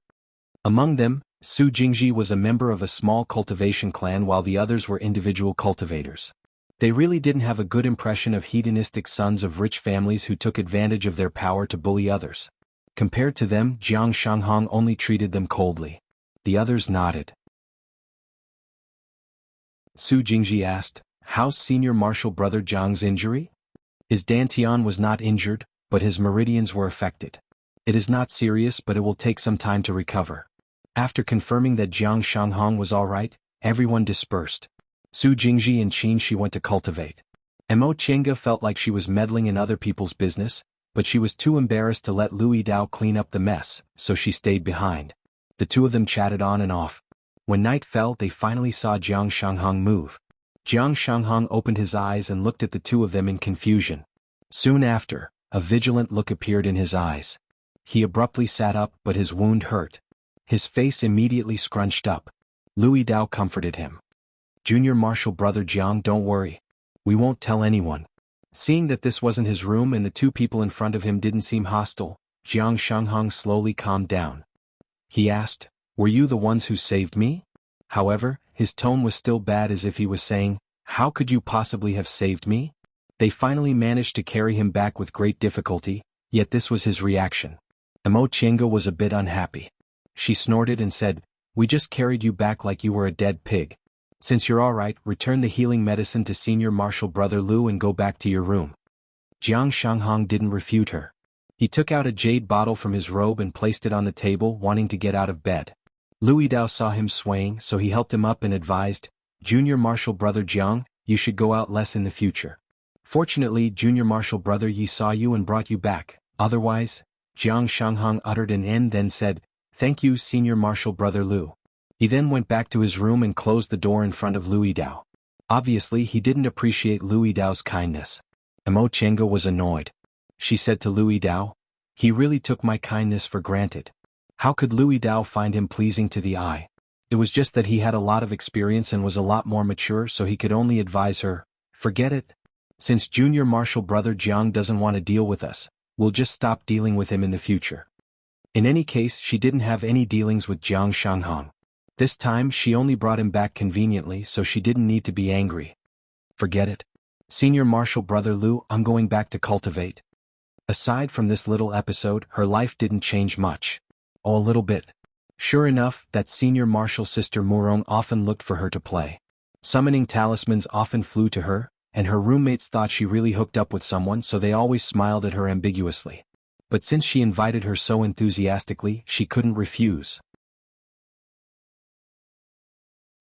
Among them, Su Jingji was a member of a small cultivation clan while the others were individual cultivators. They really didn't have a good impression of hedonistic sons of rich families who took advantage of their power to bully others. Compared to them, Jiang Shanghong only treated them coldly. The others nodded. Su Jingji asked, "How's Senior Marshal Brother Jiang's injury?" His dantian was not injured, but his meridians were affected. It is not serious, but it will take some time to recover. After confirming that Jiang Shanghong was alright, everyone dispersed. Su Jingji and Qin Shi went to cultivate. Mo Chenga felt like she was meddling in other people's business, but she was too embarrassed to let Lu Yidao clean up the mess, so she stayed behind. The two of them chatted on and off. When night fell, they finally saw Jiang Shanghong move. Jiang Shanghong opened his eyes and looked at the two of them in confusion. Soon after, a vigilant look appeared in his eyes. He abruptly sat up, but his wound hurt. His face immediately scrunched up. Lu Yidao comforted him. "Junior Marshal Brother Jiang, don't worry. We won't tell anyone." Seeing that this wasn't his room and the two people in front of him didn't seem hostile, Jiang Shanghong slowly calmed down. He asked, "Were you the ones who saved me?" However, his tone was still bad, as if he was saying, "How could you possibly have saved me?" They finally managed to carry him back with great difficulty, yet this was his reaction. Mo Chenga was a bit unhappy. She snorted and said, "We just carried you back like you were a dead pig. Since you're alright, return the healing medicine to Senior Marshal Brother Lu and go back to your room." Jiang Shanghong didn't refute her. He took out a jade bottle from his robe and placed it on the table, wanting to get out of bed. Lu Yidao saw him swaying, so he helped him up and advised, "Junior Marshal Brother Jiang, you should go out less in the future. Fortunately, Junior Marshal Brother Yi saw you and brought you back, otherwise..." Jiang Shanghong uttered an N, then said, "Thank you, Senior Marshal Brother Lu." He then went back to his room and closed the door in front of Lu Yidao. Obviously, he didn't appreciate Lu Yidao's kindness. Mo Chenga was annoyed. She said to Lu Yidao, "He really took my kindness for granted. How could Lu Yidao find him pleasing to the eye? It was just that he had a lot of experience and was a lot more mature, so he could only advise her, 'Forget it. Since Junior Marshal Brother Jiang doesn't want to deal with us, we'll just stop dealing with him in the future.'" In any case, she didn't have any dealings with Jiang Shanghong. This time she only brought him back conveniently, so she didn't need to be angry. "Forget it. Senior Marshal Brother Lu, I'm going back to cultivate." Aside from this little episode, her life didn't change much. Oh, a little bit. Sure enough, that Senior Marshal Sister Murong often looked for her to play. Summoning talismans often flew to her, and her roommates thought she really hooked up with someone, so they always smiled at her ambiguously. But since she invited her so enthusiastically, she couldn't refuse.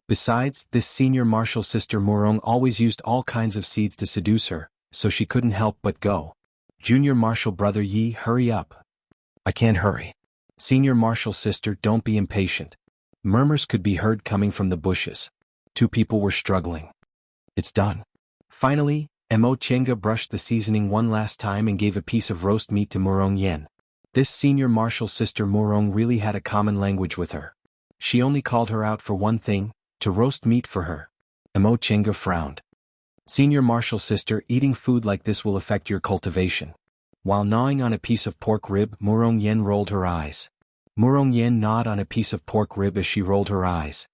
Besides, this Senior Marshal Sister Murong always used all kinds of seeds to seduce her, so she couldn't help but go. "Junior Marshal Brother Yi, hurry up." "I can't hurry." "Senior Marshal Sister, don't be impatient." Murmurs could be heard coming from the bushes. Two people were struggling. "It's done." Finally, Mo Chenga brushed the seasoning one last time and gave a piece of roast meat to Murong Yen. This Senior Marshal Sister Murong really had a common language with her. She only called her out for one thing, to roast meat for her. Mo Chenga frowned. "Senior Marshal Sister, eating food like this will affect your cultivation." While gnawing on a piece of pork rib, Murong Yen rolled her eyes. Murong Yen gnawed on a piece of pork rib as she rolled her eyes.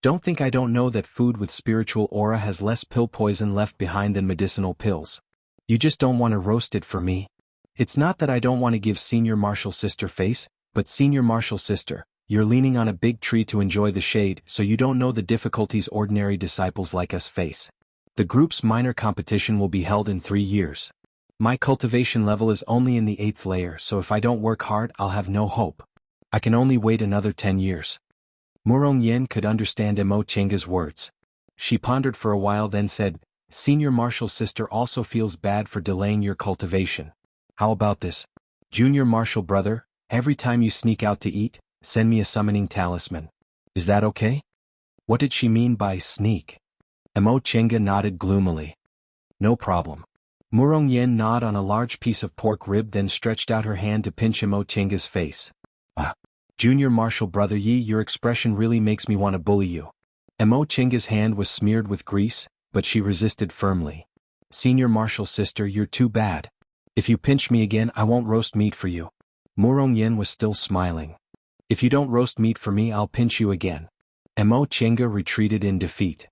"Don't think I don't know that food with spiritual aura has less pill poison left behind than medicinal pills. You just don't want to roast it for me. It's not that I don't want to give Senior Marshal Sister face, but Senior Marshal Sister, you're leaning on a big tree to enjoy the shade, so you don't know the difficulties ordinary disciples like us face. The group's minor competition will be held in 3 years. My cultivation level is only in the 8th layer, so if I don't work hard, I'll have no hope. I can only wait another 10 years. Murong Yen could understand Mo Chenga's words. She pondered for a while, then said, "Senior Marshal Sister also feels bad for delaying your cultivation. How about this? Junior Marshal Brother, every time you sneak out to eat, send me a summoning talisman. Is that okay?" What did she mean by sneak? Emo Chenga nodded gloomily. No problem. Murong Yen gnawed on a large piece of pork rib, then stretched out her hand to pinch Emo Chenga's face. Ah. Junior Marshal Brother Yi, your expression really makes me want to bully you. Emo Chenga's hand was smeared with grease, but she resisted firmly. Senior Marshal Sister, you're too bad. If you pinch me again, I won't roast meat for you. Murong Yen was still smiling. If you don't roast meat for me, I'll pinch you again. Emo Chenga retreated in defeat.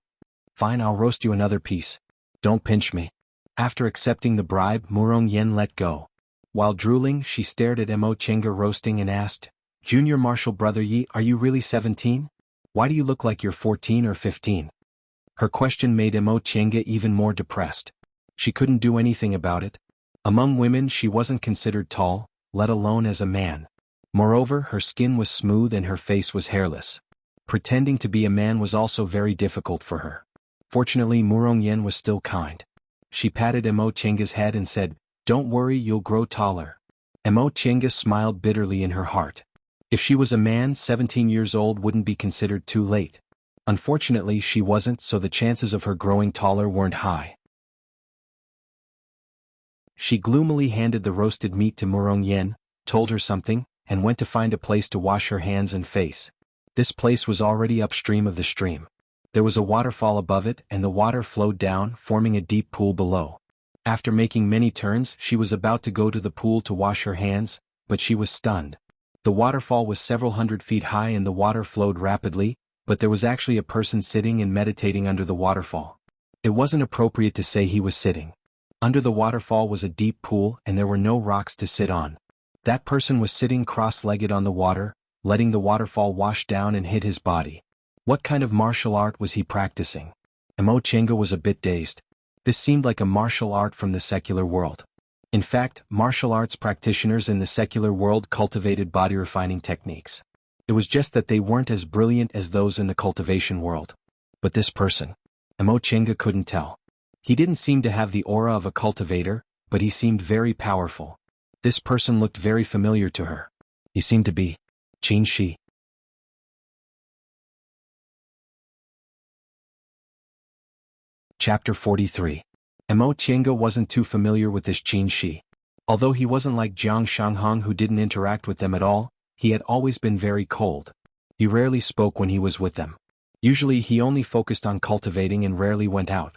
Fine, I'll roast you another piece. Don't pinch me. After accepting the bribe, Murong Yen let go. While drooling, she stared at Emo Chenga roasting and asked, Junior Marshal Brother Yi, are you really 17? Why do you look like you're 14 or 15? Her question made Emo Chenga even more depressed. She couldn't do anything about it. Among women, she wasn't considered tall, let alone as a man. Moreover, her skin was smooth and her face was hairless. Pretending to be a man was also very difficult for her. Fortunately, Murong Yen was still kind. She patted Emo Chenga's head and said, Don't worry, you'll grow taller. Emo Chenga smiled bitterly in her heart. If she was a man, 17 years old wouldn't be considered too late. Unfortunately, she wasn't, so the chances of her growing taller weren't high. She gloomily handed the roasted meat to Murong Yen, told her something, and went to find a place to wash her hands and face. This place was already upstream of the stream. There was a waterfall above it, and the water flowed down, forming a deep pool below. After making many turns, she was about to go to the pool to wash her hands, but she was stunned. The waterfall was several hundred feet high and the water flowed rapidly, but there was actually a person sitting and meditating under the waterfall. It wasn't appropriate to say he was sitting. Under the waterfall was a deep pool and there were no rocks to sit on. That person was sitting cross-legged on the water, letting the waterfall wash down and hit his body. What kind of martial art was he practicing? Emo Chenga was a bit dazed. This seemed like a martial art from the secular world. In fact, martial arts practitioners in the secular world cultivated body refining techniques. It was just that they weren't as brilliant as those in the cultivation world. But this person, Emo Chenga couldn't tell. He didn't seem to have the aura of a cultivator, but he seemed very powerful. This person looked very familiar to her. He seemed to be Qin Shi. Chapter 43. Emo Chenga wasn't too familiar with this Qin Shi. Although he wasn't like Jiang Shanghong who didn't interact with them at all, he had always been very cold. He rarely spoke when he was with them. Usually he only focused on cultivating and rarely went out.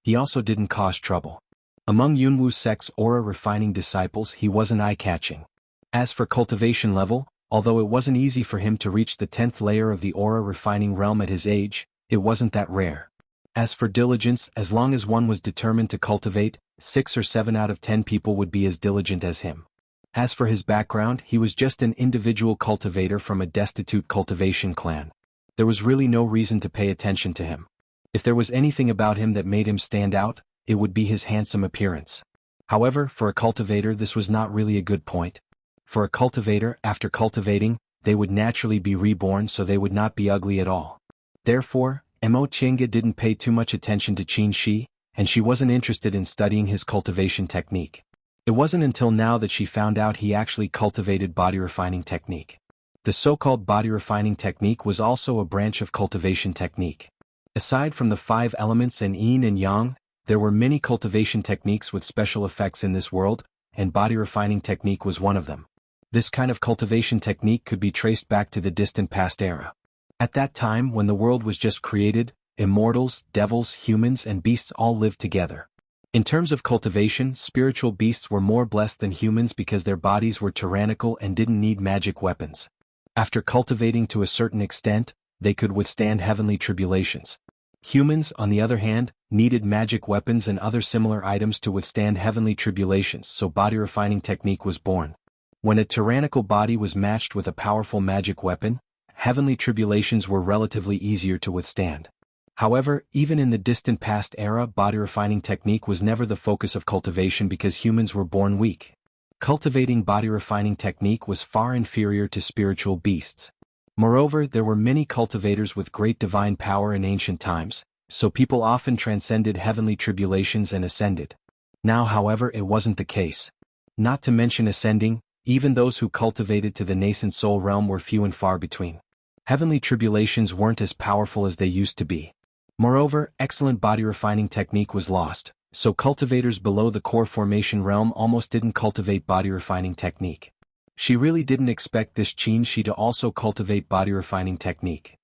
He also didn't cause trouble. Among Yunwu sect's aura-refining disciples he wasn't eye-catching. As for cultivation level, although it wasn't easy for him to reach the 10th layer of the aura-refining realm at his age, it wasn't that rare. As for diligence, as long as one was determined to cultivate, 6 or 7 out of 10 people would be as diligent as him. As for his background, he was just an individual cultivator from a destitute cultivation clan. There was really no reason to pay attention to him. If there was anything about him that made him stand out, it would be his handsome appearance. However, for a cultivator this was not really a good point. For a cultivator, after cultivating, they would naturally be reborn so they would not be ugly at all. Therefore, Emo Chenga didn't pay too much attention to Qin Shi, and she wasn't interested in studying his cultivation technique. It wasn't until now that she found out he actually cultivated body refining technique. The so-called body refining technique was also a branch of cultivation technique. Aside from the 5 elements and yin and yang, there were many cultivation techniques with special effects in this world, and body refining technique was one of them. This kind of cultivation technique could be traced back to the distant past era. At that time, when the world was just created, immortals, devils, humans, and beasts all lived together. In terms of cultivation, spiritual beasts were more blessed than humans because their bodies were tyrannical and didn't need magic weapons. After cultivating to a certain extent, they could withstand heavenly tribulations. Humans, on the other hand, needed magic weapons and other similar items to withstand heavenly tribulations, so body refining technique was born. When a tyrannical body was matched with a powerful magic weapon, heavenly tribulations were relatively easier to withstand. However, even in the distant past era, body refining technique was never the focus of cultivation because humans were born weak. Cultivating body refining technique was far inferior to spiritual beasts. Moreover, there were many cultivators with great divine power in ancient times, so people often transcended heavenly tribulations and ascended. Now, however, it wasn't the case. Not to mention ascending, even those who cultivated to the nascent soul realm were few and far between. Heavenly tribulations weren't as powerful as they used to be. Moreover, excellent body refining technique was lost, so cultivators below the core formation realm almost didn't cultivate body refining technique. She really didn't expect this Qin Shi to also cultivate body refining technique.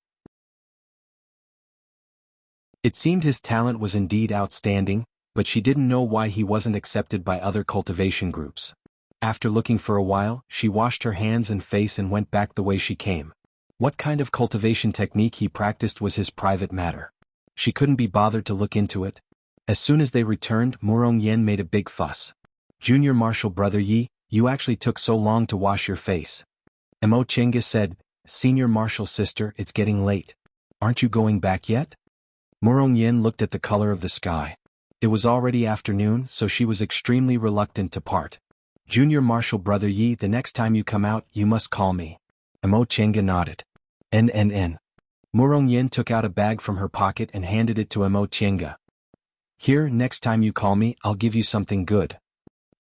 It seemed his talent was indeed outstanding, but she didn't know why he wasn't accepted by other cultivation groups. After looking for a while, she washed her hands and face and went back the way she came. What kind of cultivation technique he practiced was his private matter. She couldn't be bothered to look into it. As soon as they returned, Murong Yen made a big fuss. "Junior Marshal Brother Yi, you actually took so long to wash your face." Mo Chenga said, "Senior Marshal Sister, it's getting late. Aren't you going back yet?" Murong Yen looked at the color of the sky. It was already afternoon, so she was extremely reluctant to part. "Junior Marshal Brother Yi, the next time you come out, you must call me." Mo Chenga nodded. N. Murong Yen took out a bag from her pocket and handed it to Mo Chenga. "Here, next time you call me, I'll give you something good."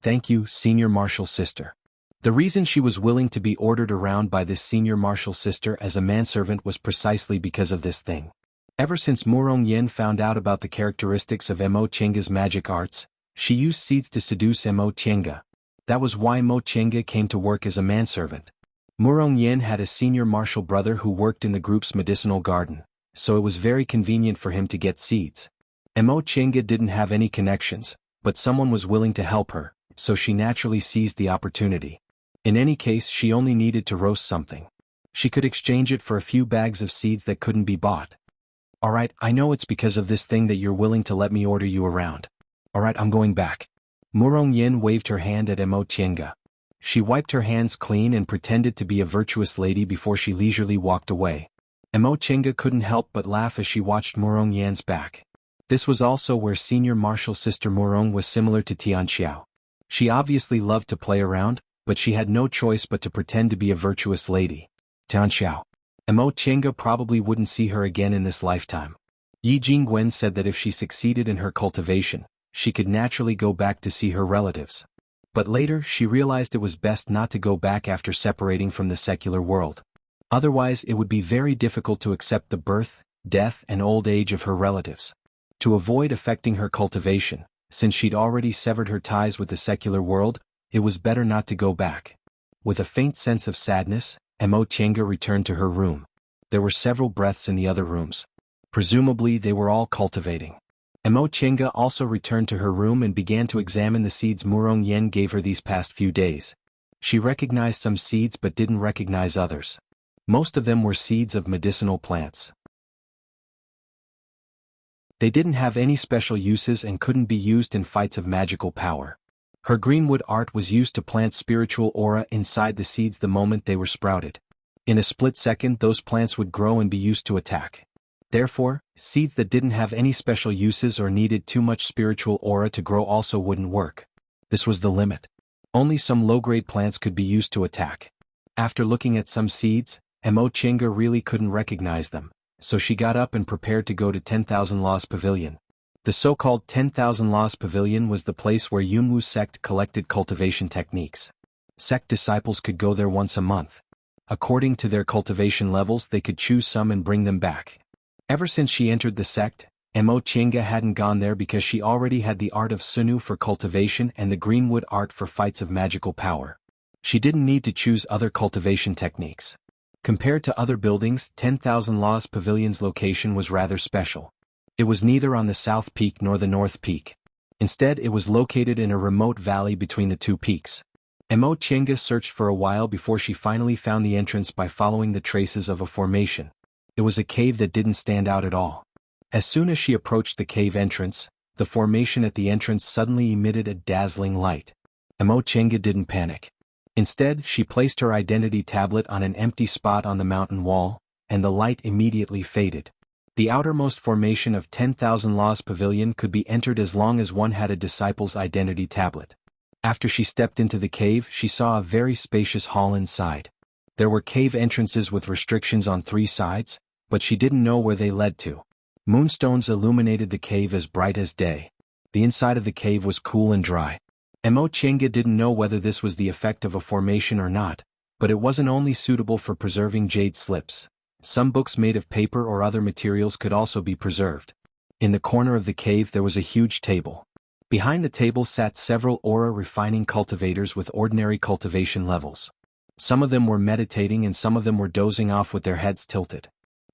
"Thank you, Senior Marshal Sister." The reason she was willing to be ordered around by this Senior Marshal Sister as a manservant was precisely because of this thing. Ever since Murong Yen found out about the characteristics of Mo Chenga's magic arts, she used seeds to seduce Mo Chenga. That was why Mo Chenga came to work as a manservant. Murong Yen had a senior marshal brother who worked in the group's medicinal garden, so it was very convenient for him to get seeds. Mo Chenga didn't have any connections, but someone was willing to help her, so she naturally seized the opportunity. In any case, she only needed to roast something. She could exchange it for a few bags of seeds that couldn't be bought. "Alright, I know it's because of this thing that you're willing to let me order you around. Alright, I'm going back." Murong Yen waved her hand at Mo Chenga. She wiped her hands clean and pretended to be a virtuous lady before she leisurely walked away. Mo Chenga couldn't help but laugh as she watched Murong Yan's back. This was also where Senior Marshal Sister Murong was similar to Tianxiao. She obviously loved to play around, but she had no choice but to pretend to be a virtuous lady. Tianxiao. Mo Chenga probably wouldn't see her again in this lifetime. Yi Jingwen said that if she succeeded in her cultivation, she could naturally go back to see her relatives. But later she realized it was best not to go back after separating from the secular world. Otherwise it would be very difficult to accept the birth, death and old age of her relatives. To avoid affecting her cultivation, since she'd already severed her ties with the secular world, it was better not to go back. With a faint sense of sadness, Mo Chenga returned to her room. There were several breaths in the other rooms. Presumably they were all cultivating. Mo Chenga also returned to her room and began to examine the seeds Murong Yen gave her these past few days. She recognized some seeds but didn't recognize others. Most of them were seeds of medicinal plants. They didn't have any special uses and couldn't be used in fights of magical power. Her greenwood art was used to plant spiritual aura inside the seeds the moment they were sprouted. In a split second those plants would grow and be used to attack. Therefore, seeds that didn't have any special uses or needed too much spiritual aura to grow also wouldn't work. This was the limit. Only some low-grade plants could be used to attack. After looking at some seeds, Mo Chenga really couldn't recognize them, so she got up and prepared to go to 10,000 Laws Pavilion. The so-called 10,000 Laws Pavilion was the place where Yunwu sect collected cultivation techniques. Sect disciples could go there once a month. According to their cultivation levels they could choose some and bring them back. Ever since she entered the sect, Mo Chenga hadn't gone there because she already had the art of Sunu for cultivation and the greenwood art for fights of magical power. She didn't need to choose other cultivation techniques. Compared to other buildings, 10,000 Laws Pavilion's location was rather special. It was neither on the south peak nor the north peak. Instead it was located in a remote valley between the two peaks. Mo Chenga searched for a while before she finally found the entrance by following the traces of a formation. It was a cave that didn't stand out at all. As soon as she approached the cave entrance, the formation at the entrance suddenly emitted a dazzling light. Mo Chenga didn't panic. Instead, she placed her identity tablet on an empty spot on the mountain wall, and the light immediately faded. The outermost formation of 10,000 Laws Pavilion could be entered as long as one had a disciple's identity tablet. After she stepped into the cave, she saw a very spacious hall inside. There were cave entrances with restrictions on 3 sides, but she didn't know where they led to. Moonstones illuminated the cave as bright as day. The inside of the cave was cool and dry. Mo Chenga didn't know whether this was the effect of a formation or not, but it wasn't only suitable for preserving jade slips. Some books made of paper or other materials could also be preserved. In the corner of the cave there was a huge table. Behind the table sat several aura-refining cultivators with ordinary cultivation levels. Some of them were meditating and some of them were dozing off with their heads tilted.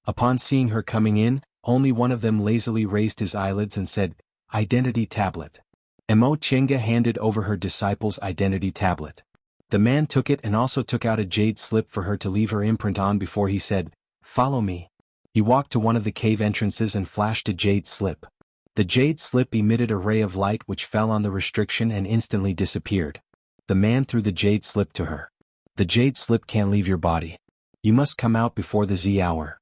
Upon seeing her coming in, only one of them lazily raised his eyelids and said, "Identity tablet." Mo Chenga handed over her disciple's identity tablet. The man took it and also took out a jade slip for her to leave her imprint on before he said, "Follow me." He walked to one of the cave entrances and flashed a jade slip. The jade slip emitted a ray of light which fell on the restriction and instantly disappeared. The man threw the jade slip to her. "The jade slip can't leave your body. You must come out before the Z hour.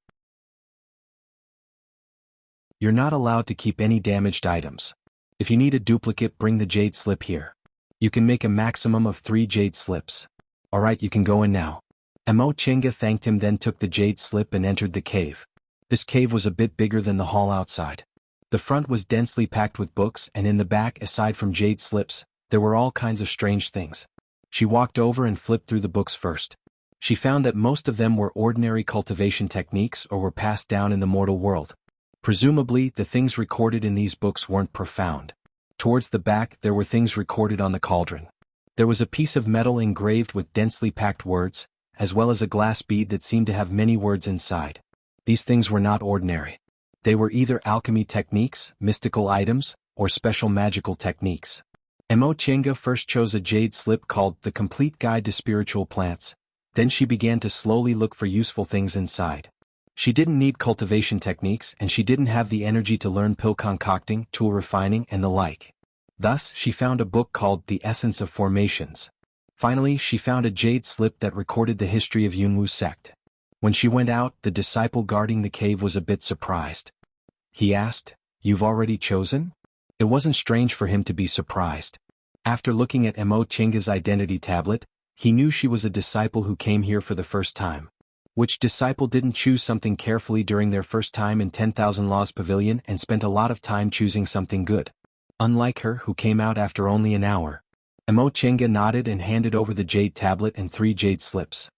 You're not allowed to keep any damaged items. If you need a duplicate, bring the jade slip here. You can make a maximum of 3 jade slips. Alright, you can go in now." Mo Chenga thanked him, then took the jade slip and entered the cave. This cave was a bit bigger than the hall outside. The front was densely packed with books, and in the back, aside from jade slips, there were all kinds of strange things. She walked over and flipped through the books first. She found that most of them were ordinary cultivation techniques or were passed down in the mortal world. Presumably, the things recorded in these books weren't profound. Towards the back, there were things recorded on the cauldron. There was a piece of metal engraved with densely packed words, as well as a glass bead that seemed to have many words inside. These things were not ordinary. They were either alchemy techniques, mystical items, or special magical techniques. Mo Chenga first chose a jade slip called The Complete Guide to Spiritual Plants. Then she began to slowly look for useful things inside. She didn't need cultivation techniques, and she didn't have the energy to learn pill concocting, tool refining, and the like. Thus, she found a book called The Essence of Formations. Finally, she found a jade slip that recorded the history of Yunwu sect. When she went out, the disciple guarding the cave was a bit surprised. He asked, "You've already chosen?" It wasn't strange for him to be surprised. After looking at Mo Chenga's identity tablet, he knew she was a disciple who came here for the first time. Which disciple didn't choose something carefully during their first time in 10,000 Laws Pavilion and spent a lot of time choosing something good? Unlike her, who came out after only an hour. Mo Chenga nodded and handed over the jade tablet and 3 jade slips.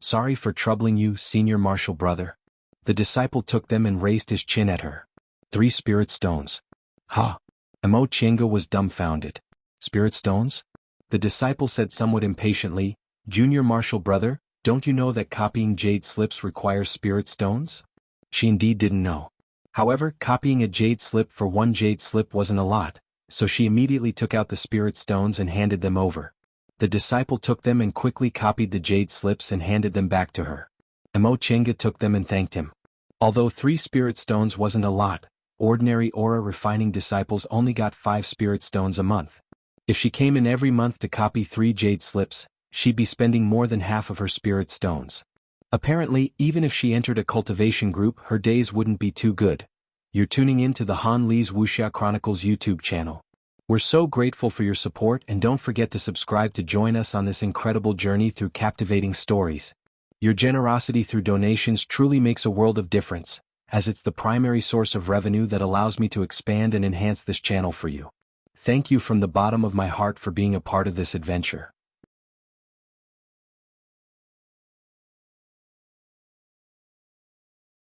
"Sorry for troubling you, senior martial brother." The disciple took them and raised his chin at her. 3 spirit stones. Ha! Mo Chenga was dumbfounded. "Spirit stones?" The disciple said somewhat impatiently, "Junior martial brother, don't you know that copying jade slips requires spirit stones?" She indeed didn't know. However, copying a jade slip for 1 jade slip wasn't a lot, so she immediately took out the spirit stones and handed them over. The disciple took them and quickly copied the jade slips and handed them back to her. Mo Chenga took them and thanked him. Although 3 spirit stones wasn't a lot, ordinary aura-refining disciples only got 5 spirit stones a month. If she came in every month to copy 3 jade slips, she'd be spending more than half of her spirit stones. Apparently, even if she entered a cultivation group, her days wouldn't be too good. You're tuning in to the Han Li's Wuxia Chronicles YouTube channel. We're so grateful for your support, and don't forget to subscribe to join us on this incredible journey through captivating stories. Your generosity through donations truly makes a world of difference, as it's the primary source of revenue that allows me to expand and enhance this channel for you. Thank you from the bottom of my heart for being a part of this adventure.